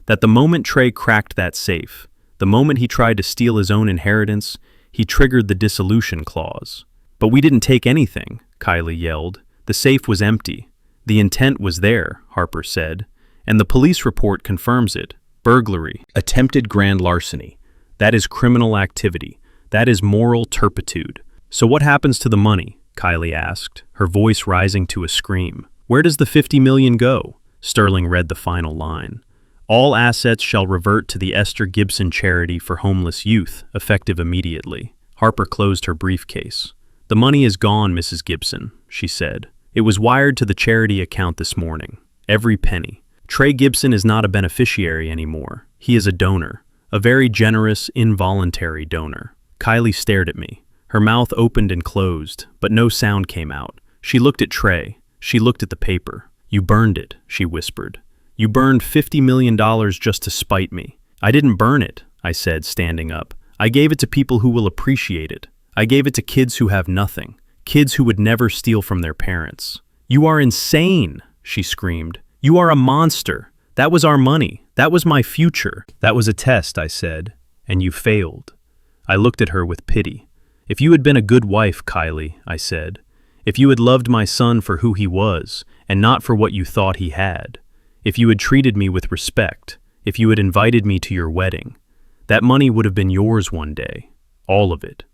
that the moment Trey cracked that safe, the moment he tried to steal his own inheritance, he triggered the dissolution clause. But we didn't take anything, Kylie yelled. The safe was empty. The intent was there, Harper said, and the police report confirms it. Burglary, attempted grand larceny. That is criminal activity. That is moral turpitude. So what happens to the money? Kylie asked, her voice rising to a scream. Where does the $50 million go? Sterling read the final line. All assets shall revert to the Esther Gibson Charity for Homeless Youth, effective immediately. Harper closed her briefcase. The money is gone, Mrs. Gibson, she said. It was wired to the charity account this morning. Every penny. Trey Gibson is not a beneficiary anymore. He is a donor. A very generous, involuntary donor. Kylie stared at me. Her mouth opened and closed, but no sound came out. She looked at Trey. She looked at the paper. You burned it, she whispered. You burned $50 million just to spite me. I didn't burn it, I said, standing up. I gave it to people who will appreciate it. I gave it to kids who have nothing. Kids who would never steal from their parents. You are insane, she screamed. You are a monster. That was our money. That was my future. That was a test, I said, and you failed. I looked at her with pity. If you had been a good wife, Kylie, I said, if you had loved my son for who he was and not for what you thought he had, if you had treated me with respect, if you had invited me to your wedding, that money would have been yours one day. All of it.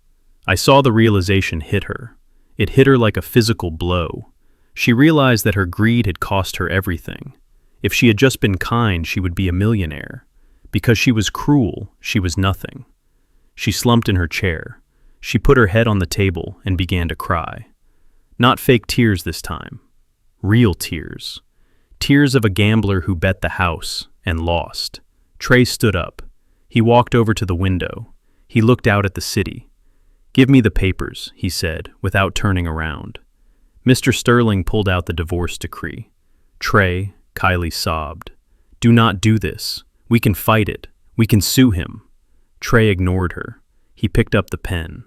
I saw the realization hit her. It hit her like a physical blow. She realized that her greed had cost her everything. If she had just been kind, she would be a millionaire. Because she was cruel, she was nothing. She slumped in her chair. She put her head on the table and began to cry. Not fake tears this time. Real tears. Tears of a gambler who bet the house and lost. Trey stood up. He walked over to the window. He looked out at the city. Give me the papers, he said, without turning around. Mr. Sterling pulled out the divorce decree. Trey, Kylie sobbed. Do not do this. We can fight it. We can sue him. Trey ignored her. He picked up the pen.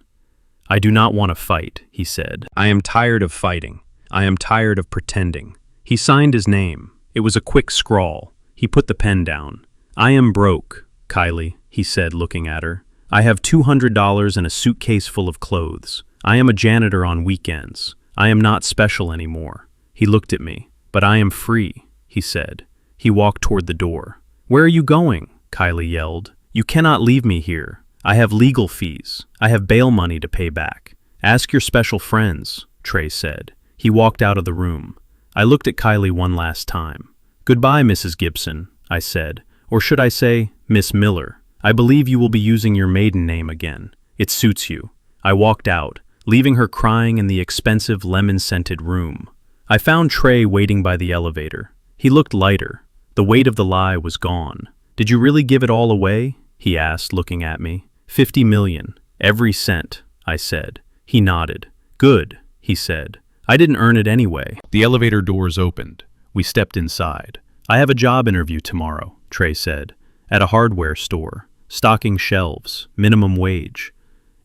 I do not want to fight, he said. I am tired of fighting. I am tired of pretending. He signed his name. It was a quick scrawl. He put the pen down. I am broke, Kylie, he said, looking at her. I have $200 and a suitcase full of clothes. I am a janitor on weekends. I am not special anymore. He looked at me. But I am free, he said. He walked toward the door. Where are you going? Kylie yelled. You cannot leave me here. I have legal fees. I have bail money to pay back. Ask your special friends, Trey said. He walked out of the room. I looked at Kylie one last time. Goodbye, Mrs. Gibson, I said. Or should I say, Miss Miller? I believe you will be using your maiden name again. It suits you. I walked out, leaving her crying in the expensive lemon-scented room. I found Trey waiting by the elevator. He looked lighter. The weight of the lie was gone. "Did you really give it all away?" he asked, looking at me. "50 million. Every cent," I said. He nodded. "Good," he said. "I didn't earn it anyway." The elevator doors opened. We stepped inside. "I have a job interview tomorrow," Trey said. "At a hardware store. Stocking shelves. Minimum wage."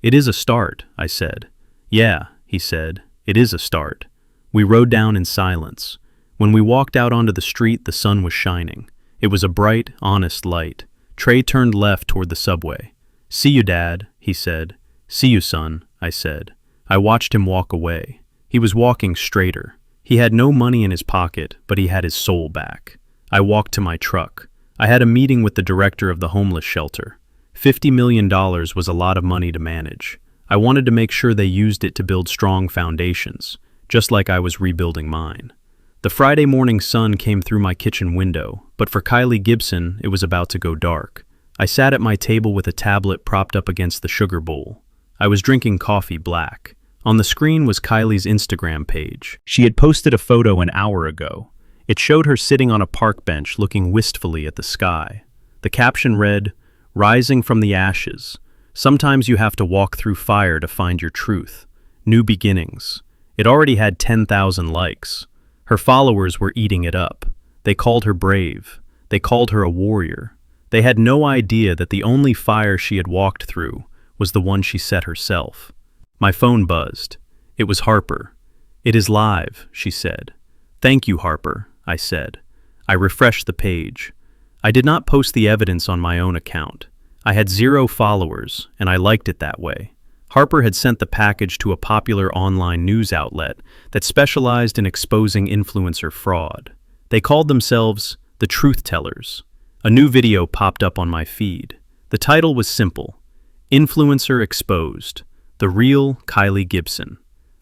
"It is a start," I said. "Yeah," he said. "It is a start." We rode down in silence. When we walked out onto the street, the sun was shining. It was a bright, honest light. Trey turned left toward the subway. "See you, Dad," he said. "See you, son," I said. I watched him walk away. He was walking straighter. He had no money in his pocket, but he had his soul back. I walked to my truck. I had a meeting with the director of the homeless shelter. $50 million was a lot of money to manage. I wanted to make sure they used it to build strong foundations, just like I was rebuilding mine. The Friday morning sun came through my kitchen window, but for Kylie Gibson, it was about to go dark. I sat at my table with a tablet propped up against the sugar bowl. I was drinking coffee black. On the screen was Kylie's Instagram page. She had posted a photo an hour ago. It showed her sitting on a park bench looking wistfully at the sky. The caption read, "Rising from the ashes. Sometimes you have to walk through fire to find your truth. New beginnings." It already had 10,000 likes. Her followers were eating it up. They called her brave. They called her a warrior. They had no idea that the only fire she had walked through was the one she set herself. My phone buzzed. It was Harper. "It is live," she said. "Thank you, Harper," I said. I refreshed the page. I did not post the evidence on my own account. I had 0 followers, and I liked it that way. Harper had sent the package to a popular online news outlet that specialized in exposing influencer fraud. They called themselves the Truth Tellers. A new video popped up on my feed. The title was simple: "Influencer Exposed. The Real Kylie Gibson."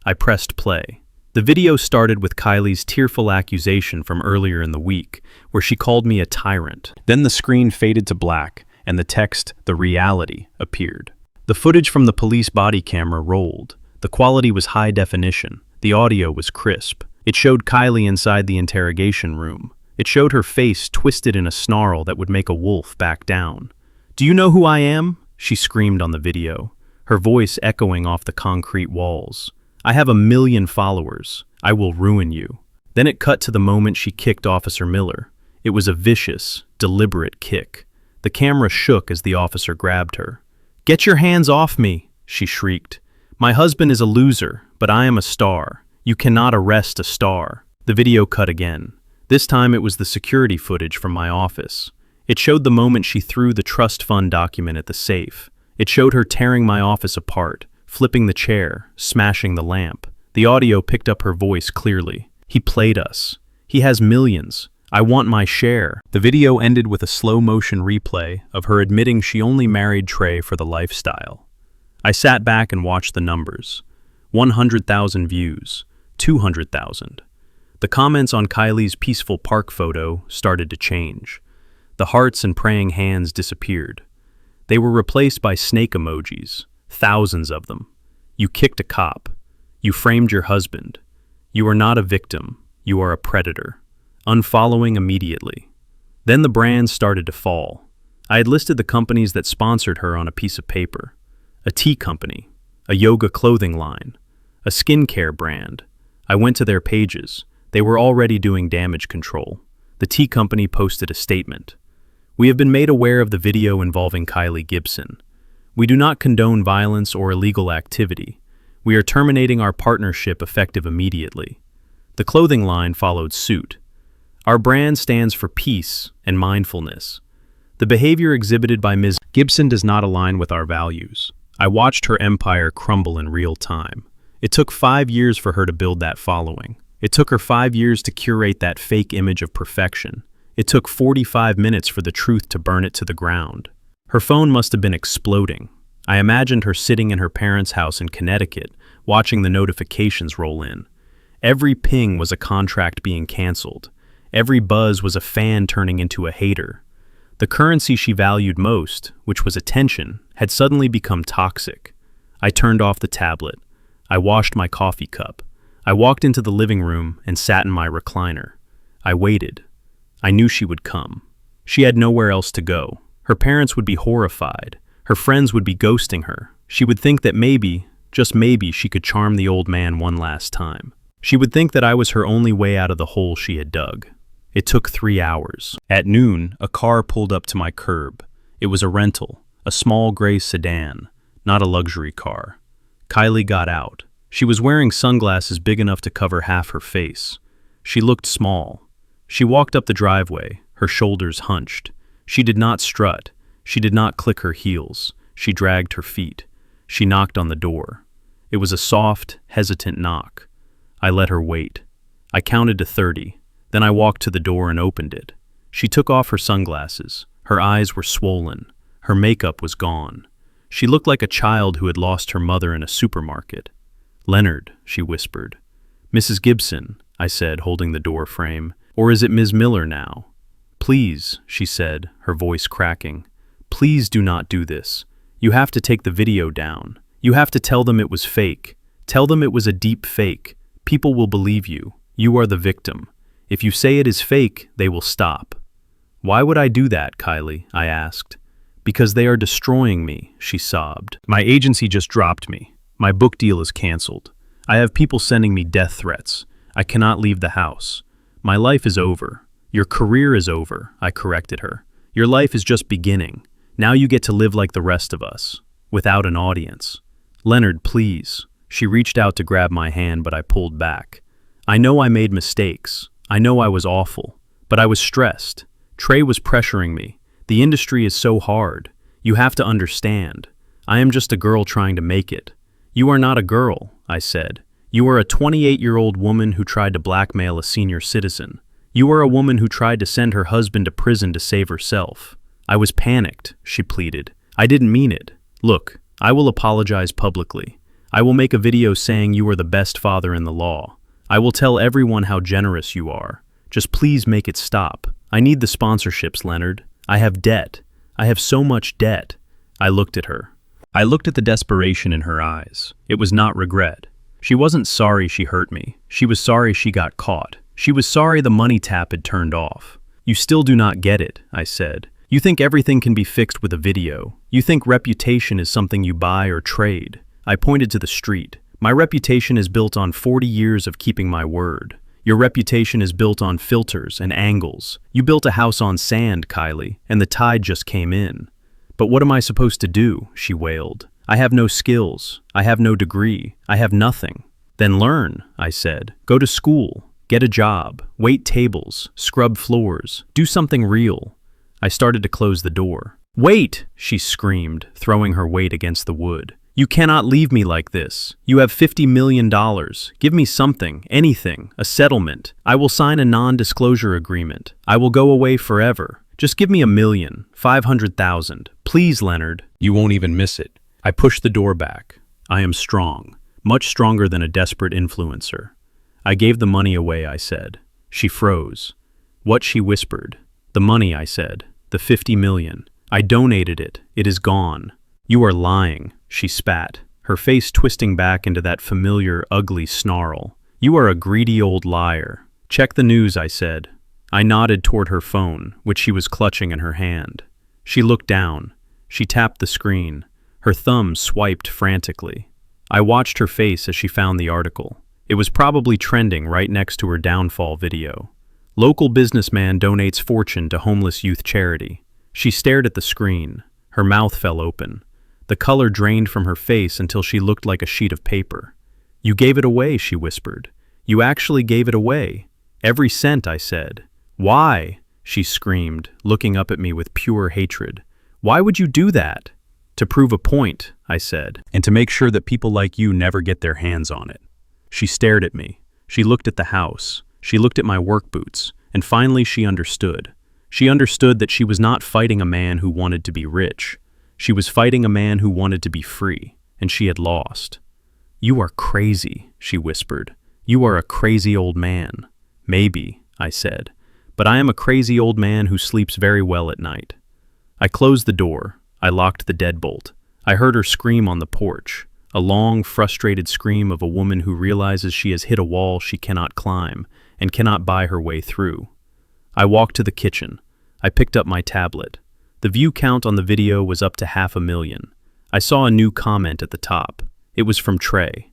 I pressed play. The video started with Kylie's tearful accusation from earlier in the week, where she called me a tyrant. Then the screen faded to black, and the text, "The Reality," appeared. The footage from the police body camera rolled. The quality was high definition. The audio was crisp. It showed Kylie inside the interrogation room. It showed her face twisted in a snarl that would make a wolf back down. "Do you know who I am?" she screamed on the video, her voice echoing off the concrete walls. "I have 1 million followers. I will ruin you." Then it cut to the moment she kicked Officer Miller. It was a vicious, deliberate kick. The camera shook as the officer grabbed her. "Get your hands off me," she shrieked. "My husband is a loser, but I am a star. You cannot arrest a star." The video cut again. This time it was the security footage from my office. It showed the moment she threw the trust fund document at the safe. It showed her tearing my office apart, flipping the chair, smashing the lamp. The audio picked up her voice clearly. "He played us. He has millions. I want my share." The video ended with a slow-motion replay of her admitting she only married Trey for the lifestyle. I sat back and watched the numbers. 100,000 views, 200,000. The comments on Kylie's peaceful park photo started to change. The hearts and praying hands disappeared. They were replaced by snake emojis, thousands of them. "You kicked a cop. You framed your husband. You are not a victim. You are a predator. Unfollowing immediately." Then the brands started to fall. I had listed the companies that sponsored her on a piece of paper. A tea company, a yoga clothing line, a skincare brand. I went to their pages. They were already doing damage control. The tea company posted a statement. "We have been made aware of the video involving Kylie Gibson. We do not condone violence or illegal activity. We are terminating our partnership effective immediately." The clothing line followed suit. "Our brand stands for peace and mindfulness. The behavior exhibited by Ms. Gibson does not align with our values." I watched her empire crumble in real time. It took 5 years for her to build that following. It took her 5 years to curate that fake image of perfection. It took 45 minutes for the truth to burn it to the ground. Her phone must have been exploding. I imagined her sitting in her parents' house in Connecticut, watching the notifications roll in. Every ping was a contract being canceled. Every buzz was a fan turning into a hater. The currency she valued most, which was attention, had suddenly become toxic. I turned off the tablet. I washed my coffee cup. I walked into the living room and sat in my recliner. I waited. I knew she would come. She had nowhere else to go. Her parents would be horrified. Her friends would be ghosting her. She would think that maybe, just maybe, she could charm the old man one last time. She would think that I was her only way out of the hole she had dug. It took 3 hours. At noon, a car pulled up to my curb. It was a rental, a small gray sedan, not a luxury car. Kylie got out. She was wearing sunglasses big enough to cover half her face. She looked small. She walked up the driveway, her shoulders hunched. She did not strut. She did not click her heels. She dragged her feet. She knocked on the door. It was a soft, hesitant knock. I let her wait. I counted to 30. Then I walked to the door and opened it. She took off her sunglasses. Her eyes were swollen. Her makeup was gone. She looked like a child who had lost her mother in a supermarket. "Leonard," she whispered. "Mrs. Gibson," I said, holding the door frame. "Or is it Ms. Miller now?" "Please," she said, her voice cracking. "Please do not do this. You have to take the video down. You have to tell them it was fake. Tell them it was a deep fake. People will believe you. You are the victim. If you say it is fake, they will stop." "Why would I do that, Kylie?" I asked. "Because they are destroying me," she sobbed. "My agency just dropped me. My book deal is canceled. I have people sending me death threats. I cannot leave the house. My life is over. Your career is over," I corrected her. "Your life is just beginning. Now you get to live like the rest of us, without an audience." "Leonard, please." She reached out to grab my hand, but I pulled back. "I know I made mistakes. I know I was awful. But I was stressed. Trey was pressuring me. The industry is so hard. You have to understand. I am just a girl trying to make it." "You are not a girl," I said. "You are a 28-year-old woman who tried to blackmail a senior citizen. You are a woman who tried to send her husband to prison to save herself." "I was panicked," she pleaded. "I didn't mean it. Look, I will apologize publicly. I will make a video saying you are the best father in the law. I will tell everyone how generous you are. Just please make it stop. I need the sponsorships, Leonard. I have debt. I have so much debt." I looked at her. I looked at the desperation in her eyes. It was not regret. She wasn't sorry she hurt me. She was sorry she got caught. She was sorry the money tap had turned off. "You still do not get it," I said. "You think everything can be fixed with a video. You think reputation is something you buy or trade." I pointed to the street. "My reputation is built on 40 years of keeping my word. Your reputation is built on filters and angles. You built a house on sand, Kylie, and the tide just came in." "But what am I supposed to do?" she wailed. "I have no skills. I have no degree. I have nothing." "Then learn," I said. "Go to school. Get a job. Wait tables. Scrub floors. Do something real." I started to close the door. "Wait!" she screamed, throwing her weight against the wood. "You cannot leave me like this. You have $50 million. Give me something, anything, a settlement. I will sign a non-disclosure agreement. I will go away forever. Just give me $1,500,000. Please, Leonard." "You won't even miss it." I pushed the door back. I am strong, much stronger than a desperate influencer. "I gave the money away," I said. She froze. "What?" she whispered. "The money," I said. "The 50 million. I donated it. It is gone." "You are lying," she spat, her face twisting back into that familiar, ugly snarl. "You are a greedy old liar." "Check the news," I said. I nodded toward her phone, which she was clutching in her hand. She looked down. She tapped the screen. Her thumb swiped frantically. I watched her face as she found the article. It was probably trending right next to her downfall video. "Local businessman donates fortune to homeless youth charity." She stared at the screen. Her mouth fell open. The color drained from her face until she looked like a sheet of paper. "You gave it away," she whispered. "You actually gave it away." "Every cent," I said. "Why?" she screamed, looking up at me with pure hatred. "Why would you do that?" "To prove a point," I said, "and to make sure that people like you never get their hands on it." She stared at me. She looked at the house. She looked at my work boots, and finally she understood. She understood that she was not fighting a man who wanted to be rich. She was fighting a man who wanted to be free, and she had lost. "You are crazy," she whispered. "You are a crazy old man." "Maybe," I said, "but I am a crazy old man who sleeps very well at night." I closed the door. I locked the deadbolt. I heard her scream on the porch. a long, frustrated scream of a woman who realizes she has hit a wall she cannot climb and cannot buy her way through. I walked to the kitchen. I picked up my tablet. The view count on the video was up to 500,000. I saw a new comment at the top. It was from Trey.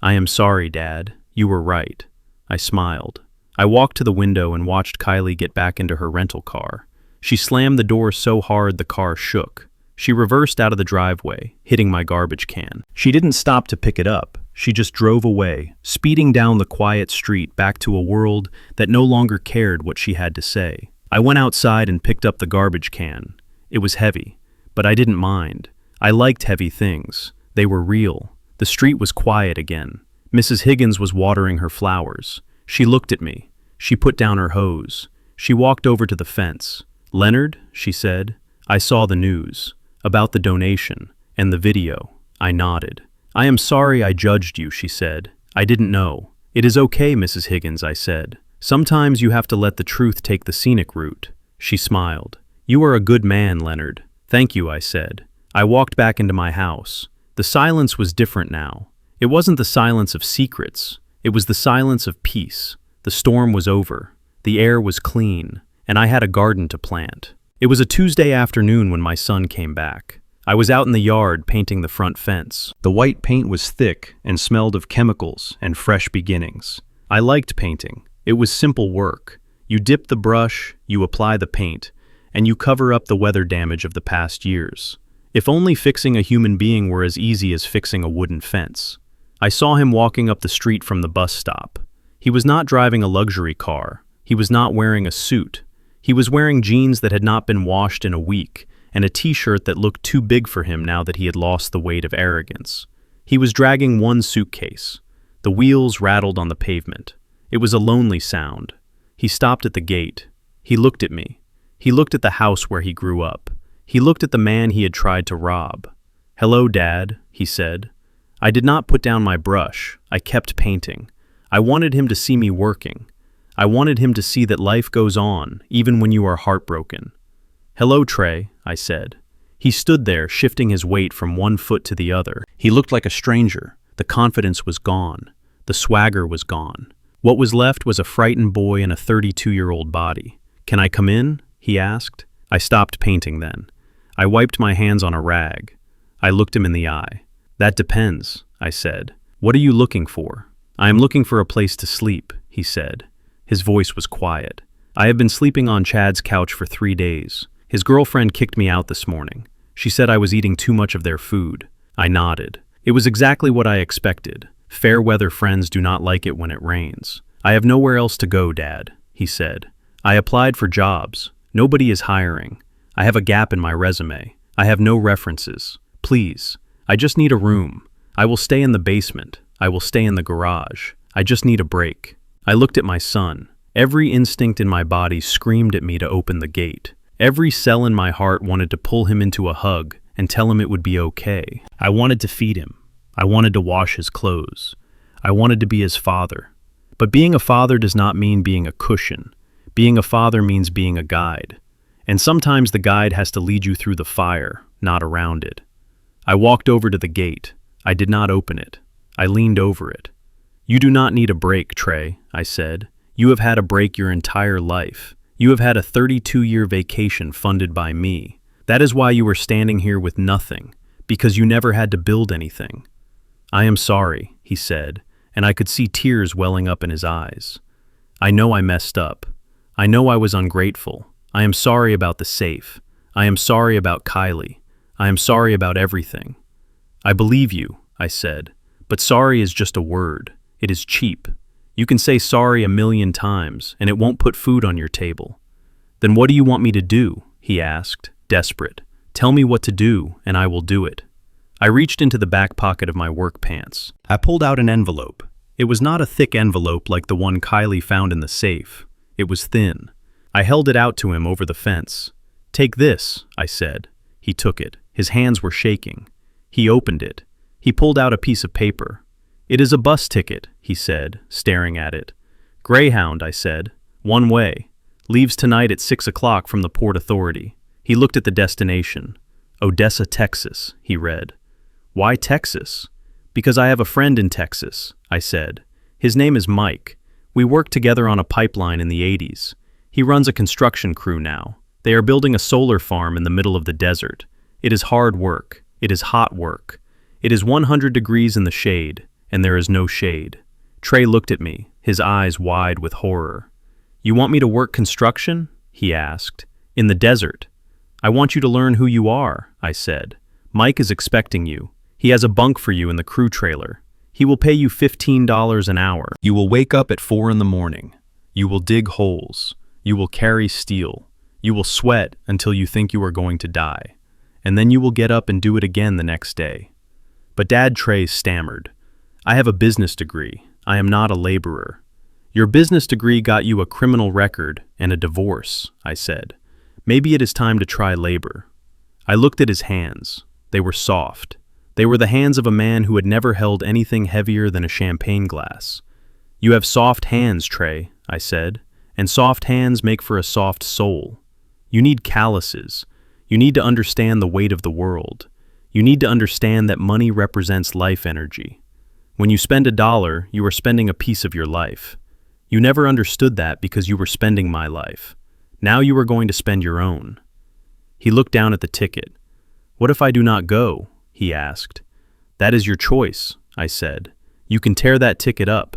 "I am sorry, Dad. You were right." I smiled. I walked to the window and watched Kylie get back into her rental car. She slammed the door so hard the car shook. She reversed out of the driveway, hitting my garbage can. She didn't stop to pick it up. She just drove away, speeding down the quiet street back to a world that no longer cared what she had to say. I went outside and picked up the garbage can. It was heavy, but I didn't mind. I liked heavy things. They were real. The street was quiet again. Mrs. Higgins was watering her flowers. She looked at me. She put down her hose. She walked over to the fence. "Leonard," she said, "I saw the news. About the donation. And the video." I nodded. "I am sorry I judged you," she said. "I didn't know." "It is okay, Mrs. Higgins," I said. "Sometimes you have to let the truth take the scenic route." She smiled. "You are a good man, Leonard." "Thank you," I said. I walked back into my house. The silence was different now. It wasn't the silence of secrets. It was the silence of peace. The storm was over. The air was clean, and I had a garden to plant. It was a Tuesday afternoon when my son came back. I was out in the yard painting the front fence. The white paint was thick and smelled of chemicals and fresh beginnings. I liked painting. It was simple work. You dip the brush, you apply the paint, and you cover up the weather damage of the past years. If only fixing a human being were as easy as fixing a wooden fence. I saw him walking up the street from the bus stop. He was not driving a luxury car. He was not wearing a suit. He was wearing jeans that had not been washed in a week, and a t-shirt that looked too big for him now that he had lost the weight of arrogance. He was dragging one suitcase. The wheels rattled on the pavement. It was a lonely sound. He stopped at the gate. He looked at me. He looked at the house where he grew up. He looked at the man he had tried to rob. "Hello, Dad," he said. I did not put down my brush. I kept painting. I wanted him to see me working. I wanted him to see that life goes on, even when you are heartbroken. "Hello, Trey," I said. He stood there, shifting his weight from one foot to the other. He looked like a stranger. The confidence was gone. The swagger was gone. What was left was a frightened boy in a 32-year-old body. "Can I come in?" he asked. I stopped painting then. I wiped my hands on a rag. I looked him in the eye. "That depends," I said. "What are you looking for?" "I am looking for a place to sleep," he said. His voice was quiet. "I have been sleeping on Chad's couch for 3 days. His girlfriend kicked me out this morning. She said I was eating too much of their food." I nodded. It was exactly what I expected. Fair weather friends do not like it when it rains. "I have nowhere else to go, Dad," he said. "I applied for jobs. Nobody is hiring. I have a gap in my resume. I have no references. Please, I just need a room. I will stay in the basement. I will stay in the garage. I just need a break." I looked at my son. Every instinct in my body screamed at me to open the gate. Every cell in my heart wanted to pull him into a hug and tell him it would be okay. I wanted to feed him. I wanted to wash his clothes. I wanted to be his father. But being a father does not mean being a cushion. Being a father means being a guide. And sometimes the guide has to lead you through the fire, not around it. I walked over to the gate. I did not open it. I leaned over it. "You do not need a break, Trey," I said. "You have had a break your entire life. You have had a 32-year vacation funded by me. That is why you are standing here with nothing, because you never had to build anything." "I am sorry," he said, and I could see tears welling up in his eyes. "I know I messed up. I know I was ungrateful. I am sorry about the safe. I am sorry about Kylie. I am sorry about everything." "I believe you," I said, "but sorry is just a word. It is cheap. You can say sorry 1,000,000 times, and it won't put food on your table." "Then what do you want me to do?" he asked, desperate. "Tell me what to do, and I will do it." I reached into the back pocket of my work pants. I pulled out an envelope. It was not a thick envelope like the one Kylie found in the safe. It was thin. I held it out to him over the fence. "Take this," I said. He took it. His hands were shaking. He opened it. He pulled out a piece of paper. "It is a bus ticket," he said, staring at it. "Greyhound," I said. "One way. Leaves tonight at 6 o'clock from the Port Authority." He looked at the destination. "Odessa, Texas," he read. "Why Texas?" Because I have a friend in Texas, I said. His name is Mike. We worked together on a pipeline in the 80s. He runs a construction crew now. They are building a solar farm in the middle of the desert. It is hard work. It is hot work. It is 100 degrees in the shade, and there is no shade. Trey looked at me, his eyes wide with horror. You want me to work construction? He asked. In the desert. I want you to learn who you are, I said. Mike is expecting you. He has a bunk for you in the crew trailer. He will pay you $15 an hour. You will wake up at 4 in the morning. You will dig holes. You will carry steel. You will sweat until you think you are going to die. And then you will get up and do it again the next day. But Dad, Trey stammered. I have a business degree. I am not a laborer. Your business degree got you a criminal record and a divorce, I said. Maybe it is time to try labor. I looked at his hands. They were soft. They were the hands of a man who had never held anything heavier than a champagne glass. You have soft hands, Trey, I said, and soft hands make for a soft soul. You need calluses. You need to understand the weight of the world. You need to understand that money represents life energy. When you spend $1, you are spending a piece of your life. You never understood that because you were spending my life. Now you are going to spend your own. He looked down at the ticket. What if I do not go? He asked. That is your choice, I said. You can tear that ticket up.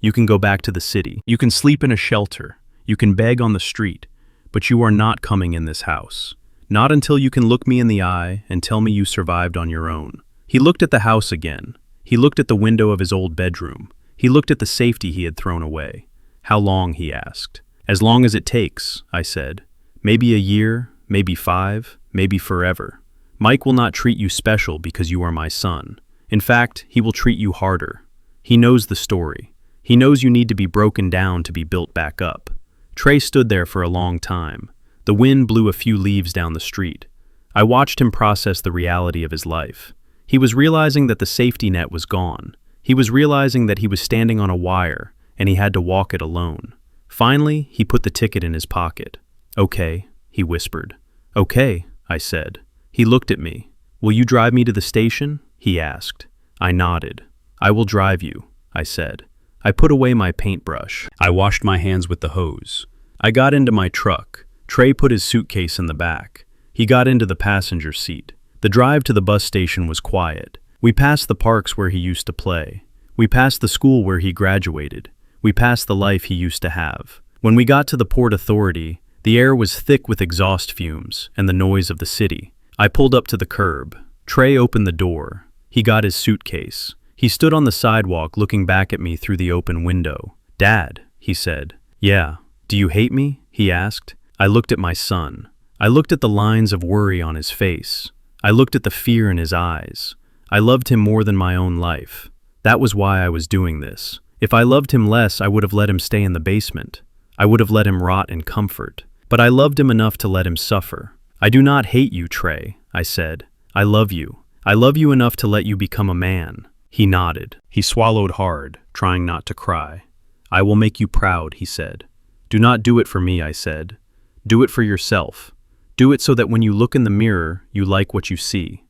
You can go back to the city. You can sleep in a shelter. You can beg on the street. But you are not coming in this house. Not until you can look me in the eye and tell me you survived on your own. He looked at the house again. He looked at the window of his old bedroom. He looked at the safety he had thrown away. How long, he asked. As long as it takes, I said. Maybe a year, maybe 5, maybe forever. Mike will not treat you special because you are my son. In fact, he will treat you harder. He knows the story. He knows you need to be broken down to be built back up. Trey stood there for a long time. The wind blew a few leaves down the street. I watched him process the reality of his life. He was realizing that the safety net was gone. He was realizing that he was standing on a wire, and he had to walk it alone. Finally, he put the ticket in his pocket. Okay, he whispered. Okay, I said. He looked at me. Will you drive me to the station? He asked. I nodded. I will drive you, I said. I put away my paintbrush. I washed my hands with the hose. I got into my truck. Trey put his suitcase in the back. He got into the passenger seat. The drive to the bus station was quiet. We passed the parks where he used to play. We passed the school where he graduated. We passed the life he used to have. When we got to the Port Authority, the air was thick with exhaust fumes and the noise of the city. I pulled up to the curb. Trey opened the door. He got his suitcase. He stood on the sidewalk looking back at me through the open window. Dad, he said. Yeah. Do you hate me? He asked. I looked at my son. I looked at the lines of worry on his face. I looked at the fear in his eyes. I loved him more than my own life. That was why I was doing this. If I loved him less, I would have let him stay in the basement. I would have let him rot in comfort. But I loved him enough to let him suffer. I do not hate you, Trey, I said. I love you. I love you enough to let you become a man. He nodded. He swallowed hard, trying not to cry. I will make you proud, he said. Do not do it for me, I said. Do it for yourself. Do it so that when you look in the mirror, you like what you see.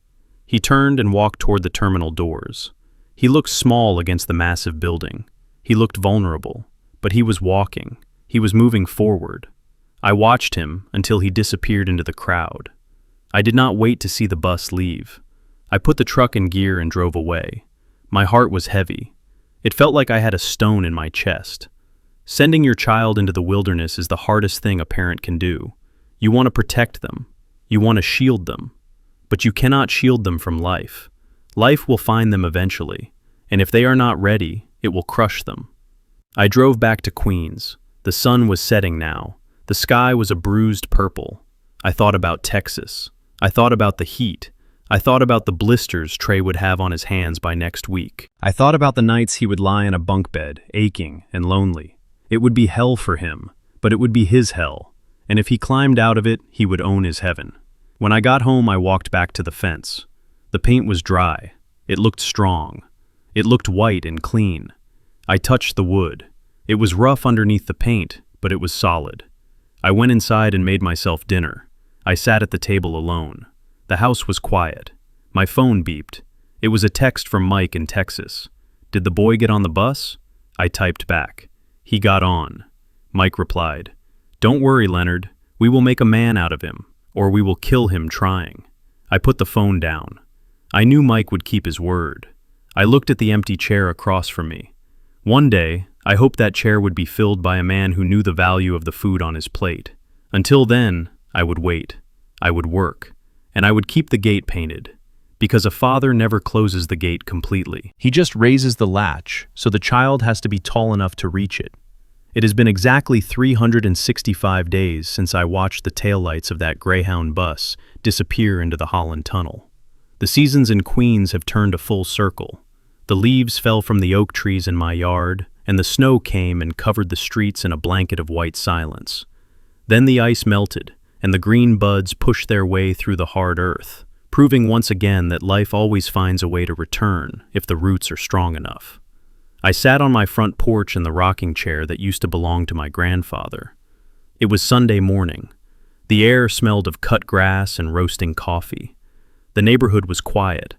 He turned and walked toward the terminal doors. He looked small against the massive building. He looked vulnerable, but he was walking. He was moving forward. I watched him until he disappeared into the crowd. I did not wait to see the bus leave. I put the truck in gear and drove away. My heart was heavy. It felt like I had a stone in my chest. Sending your child into the wilderness is the hardest thing a parent can do. You want to protect them. You want to shield them. But you cannot shield them from life. Life will find them eventually, and if they are not ready, it will crush them. I drove back to Queens. The sun was setting now. The sky was a bruised purple. I thought about Texas. I thought about the heat. I thought about the blisters Trey would have on his hands by next week. I thought about the nights he would lie in a bunk bed, aching and lonely. It would be hell for him, but it would be his hell. And if he climbed out of it, he would own his heaven. When I got home, I walked back to the fence. The paint was dry. It looked strong. It looked white and clean. I touched the wood. It was rough underneath the paint, but it was solid. I went inside and made myself dinner. I sat at the table alone. The house was quiet. My phone beeped. It was a text from Mike in Texas. Did the boy get on the bus? I typed back. He got on. Mike replied, Don't worry, Leonard. We will make a man out of him, or we will kill him trying. I put the phone down. I knew Mike would keep his word. I looked at the empty chair across from me. One day, I hoped that chair would be filled by a man who knew the value of the food on his plate. Until then, I would wait. I would work. And I would keep the gate painted. Because a father never closes the gate completely. He just raises the latch, so the child has to be tall enough to reach it. It has been exactly 365 days since I watched the taillights of that Greyhound bus disappear into the Holland Tunnel. The seasons in Queens have turned a full circle. The leaves fell from the oak trees in my yard, and the snow came and covered the streets in a blanket of white silence. Then the ice melted, and the green buds pushed their way through the hard earth, proving once again that life always finds a way to return if the roots are strong enough. I sat on my front porch in the rocking chair that used to belong to my grandfather. It was Sunday morning. The air smelled of cut grass and roasting coffee. The neighborhood was quiet.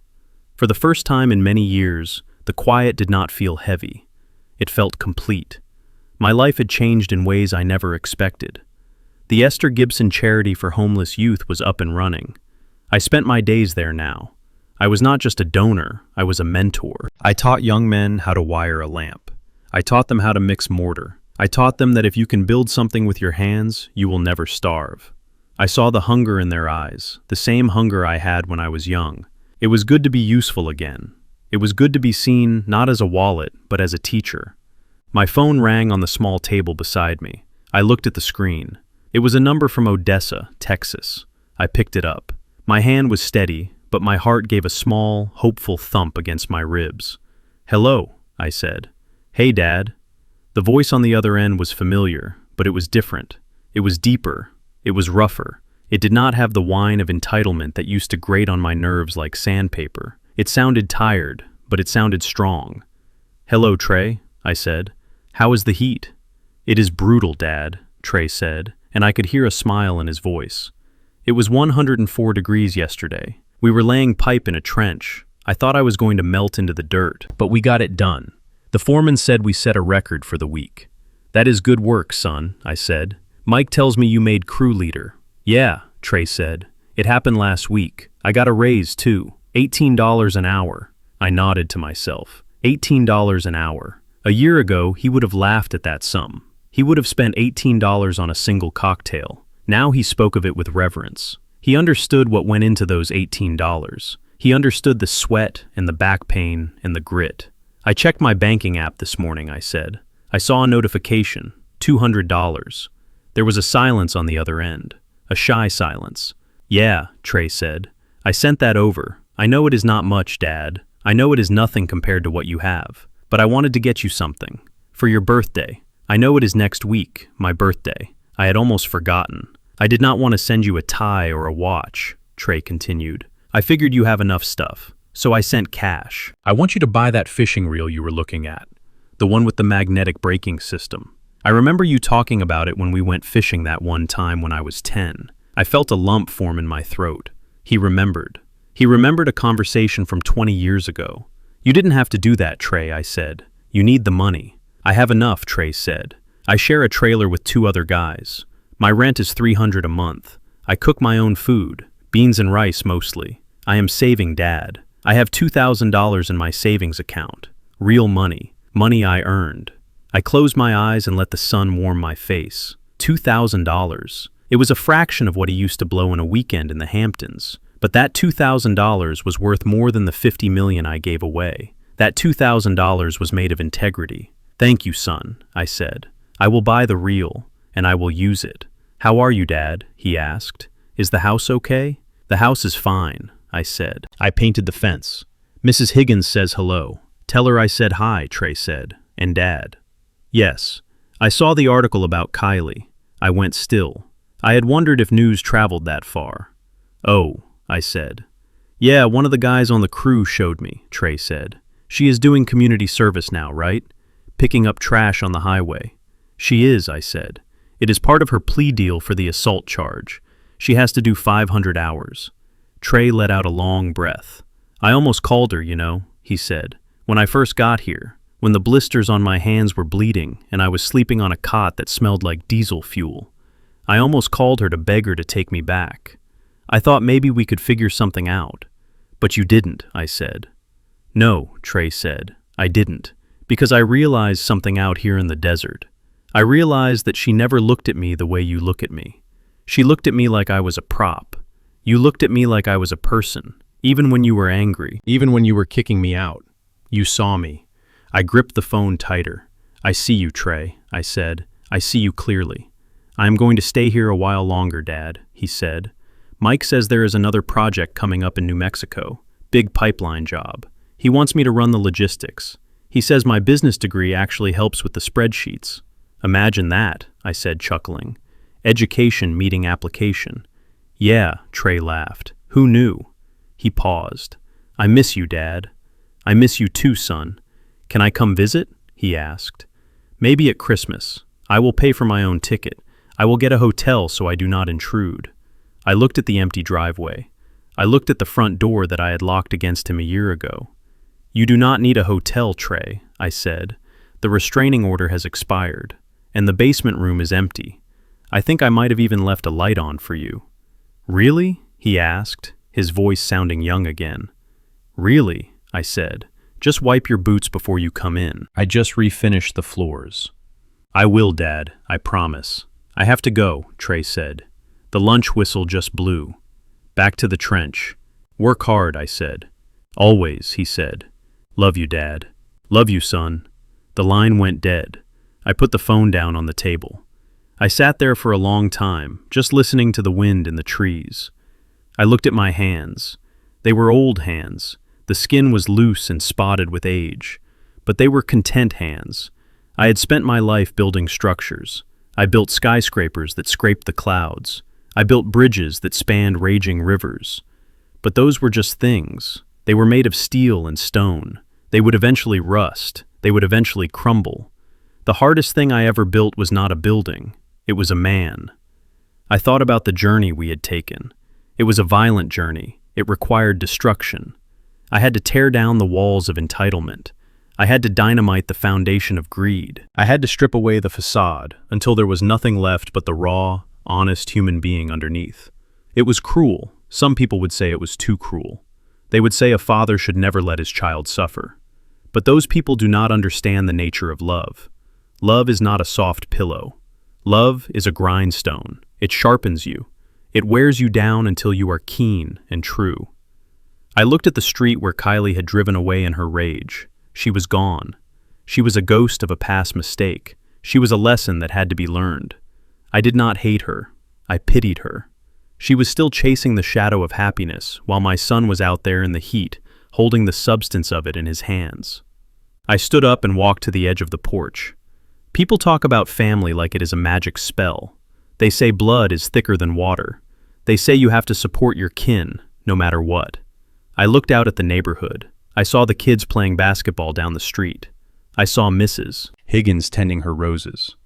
For the first time in many years, the quiet did not feel heavy. It felt complete. My life had changed in ways I never expected. The Esther Gibson Charity for Homeless Youth was up and running. I spent my days there now. I was not just a donor, I was a mentor. I taught young men how to wire a lamp. I taught them how to mix mortar. I taught them that if you can build something with your hands, you will never starve. I saw the hunger in their eyes, the same hunger I had when I was young. It was good to be useful again. It was good to be seen not as a wallet, but as a teacher. My phone rang on the small table beside me. I looked at the screen. It was a number from Odessa, Texas. I picked it up. My hand was steady, but my heart gave a small, hopeful thump against my ribs. "Hello," I said. "Hey, Dad." The voice on the other end was familiar, but it was different. It was deeper. It was rougher. It did not have the whine of entitlement that used to grate on my nerves like sandpaper. It sounded tired, but it sounded strong. "Hello, Trey," I said. "How is the heat?" "It is brutal, Dad," Trey said, and I could hear a smile in his voice. "It was 104 degrees yesterday. We were laying pipe in a trench. I thought I was going to melt into the dirt, but we got it done. The foreman said we set a record for the week." "That is good work, son," I said. "Mike tells me you made crew leader." "Yeah," Trey said. "It happened last week. I got a raise, too. $18 an hour." I nodded to myself. $18 an hour. A year ago, he would have laughed at that sum. He would have spent $18 on a single cocktail. Now he spoke of it with reverence. He understood what went into those $18. He understood the sweat and the back pain and the grit. "I checked my banking app this morning," I said. "I saw a notification, $200. There was a silence on the other end, a shy silence. "Yeah," Trey said. "I sent that over. I know it is not much, Dad. I know it is nothing compared to what you have. But I wanted to get you something. For your birthday. I know it is next week, my birthday. I had almost forgotten. I did not want to send you a tie or a watch," Trey continued. "I figured you have enough stuff, so I sent cash. I want you to buy that fishing reel you were looking at, the one with the magnetic braking system. I remember you talking about it when we went fishing that one time when I was 10. I felt a lump form in my throat." He remembered. He remembered a conversation from 20 years ago. "You didn't have to do that, Trey," I said. "You need the money." "I have enough," Trey said. "I share a trailer with 2 other guys. My rent is $300 a month. I cook my own food, beans and rice mostly. I am saving, Dad. I have $2,000 in my savings account. Real money. Money I earned." I closed my eyes and let the sun warm my face. $2,000. It was a fraction of what he used to blow in a weekend in the Hamptons. But that $2,000 was worth more than the $50 million I gave away. That $2,000 was made of integrity. "Thank you, son," I said. "I will buy the reel, and I will use it." "How are you, Dad?" he asked. "Is the house okay?" "The house is fine," I said. I painted the fence. "Mrs. Higgins says hello. Tell her I said hi," Trey said. "And Dad." "Yes. I saw the article about Kylie." I went still. I had wondered if news traveled that far. "Oh," I said. "Yeah, one of the guys on the crew showed me," Trey said. "She is doing community service now, right? Picking up trash on the highway." "She is," I said. "It is part of her plea deal for the assault charge. She has to do 500 hours. Trey let out a long breath. I almost called her, he said. When I first got here, when the blisters on my hands were bleeding and I was sleeping on a cot that smelled like diesel fuel, I almost called her to beg her to take me back. I thought maybe we could figure something out. But you didn't, I said. No, Trey said, I didn't, because I realized something out here in the desert. I realized that she never looked at me the way you look at me. She looked at me like I was a prop. You looked at me like I was a person, even when you were angry, even when you were kicking me out. You saw me. I gripped the phone tighter. I see you, Trey, I said. I see you clearly. I am going to stay here a while longer, Dad, he said. Mike says there is another project coming up in New Mexico. Big pipeline job. He wants me to run the logistics. He says my business degree actually helps with the spreadsheets. Imagine that, I said, chuckling. Education meeting application. Yeah, Trey laughed. Who knew? He paused. I miss you, Dad. I miss you too, son. Can I come visit? He asked. Maybe at Christmas. I will pay for my own ticket. I will get a hotel so I do not intrude. I looked at the empty driveway. I looked at the front door that I had locked against him a year ago. You do not need a hotel, Trey, I said. The restraining order has expired, and the basement room is empty. I think I might have even left a light on for you. Really? He asked, his voice sounding young again. Really? I said. Just wipe your boots before you come in. I just refinished the floors. I will, Dad, I promise. I have to go, Trey said. The lunch whistle just blew. Back to the trench. Work hard, I said. Always, he said. Love you, Dad. Love you, son. The line went dead. I put the phone down on the table. I sat there for a long time, just listening to the wind in the trees. I looked at my hands. They were old hands. The skin was loose and spotted with age. But they were content hands. I had spent my life building structures. I built skyscrapers that scraped the clouds. I built bridges that spanned raging rivers. But those were just things. They were made of steel and stone. They would eventually rust. They would eventually crumble. The hardest thing I ever built was not a building. It was a man. I thought about the journey we had taken. It was a violent journey. It required destruction. I had to tear down the walls of entitlement. I had to dynamite the foundation of greed. I had to strip away the facade until there was nothing left but the raw, honest human being underneath. It was cruel. Some people would say it was too cruel. They would say a father should never let his child suffer. But those people do not understand the nature of love. Love is not a soft pillow. Love is a grindstone. It sharpens you. It wears you down until you are keen and true. I looked at the street where Kylie had driven away in her rage. She was gone. She was a ghost of a past mistake. She was a lesson that had to be learned. I did not hate her. I pitied her. She was still chasing the shadow of happiness while my son was out there in the heat, holding the substance of it in his hands. I stood up and walked to the edge of the porch. People talk about family like it is a magic spell. They say blood is thicker than water. They say you have to support your kin, no matter what. I looked out at the neighborhood. I saw the kids playing basketball down the street. I saw Mrs. Higgins tending her roses.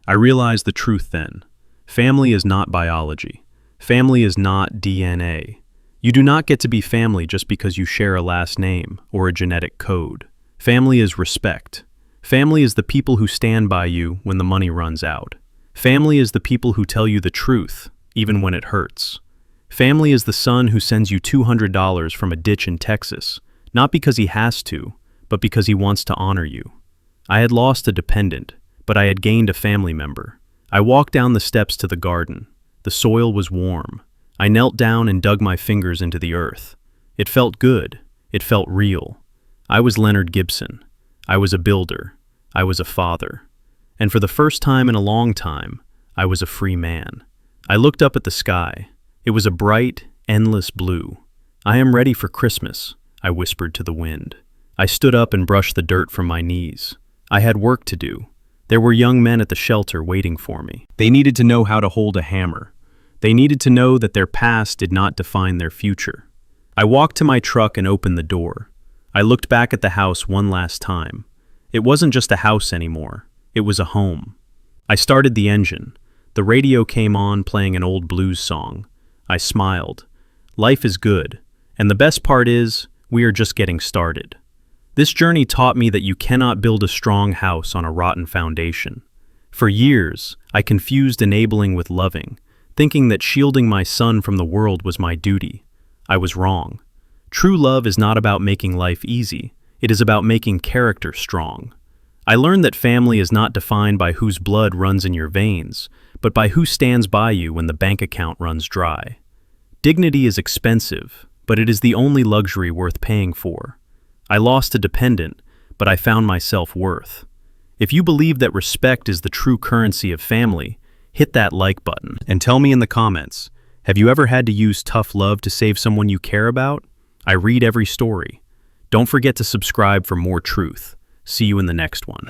I realized the truth then. Family is not biology. Family is not DNA. You do not get to be family just because you share a last name or a genetic code. Family is respect. Family is the people who stand by you when the money runs out. Family is the people who tell you the truth, even when it hurts. Family is the son who sends you $200 from a ditch in Texas, not because he has to, but because he wants to honor you. I had lost a dependent, but I had gained a family member. I walked down the steps to the garden. The soil was warm. I knelt down and dug my fingers into the earth. It felt good. It felt real. I was Leonard Gibson. I was a builder. I was a father. And for the first time in a long time, I was a free man. I looked up at the sky. It was a bright, endless blue. I am ready for Christmas, I whispered to the wind. I stood up and brushed the dirt from my knees. I had work to do. There were young men at the shelter waiting for me. They needed to know how to hold a hammer. They needed to know that their past did not define their future. I walked to my truck and opened the door. I looked back at the house one last time. It wasn't just a house anymore. It was a home. I started the engine. The radio came on playing an old blues song. I smiled. Life is good. And the best part is, We are just getting started. This journey taught me that you cannot build a strong house on a rotten foundation. For years, I confused enabling with loving, thinking that shielding my son from the world was my duty. I was wrong. True love is not about making life easy. It is about making character strong. I learned that family is not defined by whose blood runs in your veins, but by who stands by you when the bank account runs dry. Dignity is expensive, but it is the only luxury worth paying for. I lost a dependent, but I found my self-worth. If you believe that respect is the true currency of family, hit that like button and tell me in the comments, have you ever had to use tough love to save someone you care about? I read every story. Don't forget to subscribe for more truth. See you in the next one.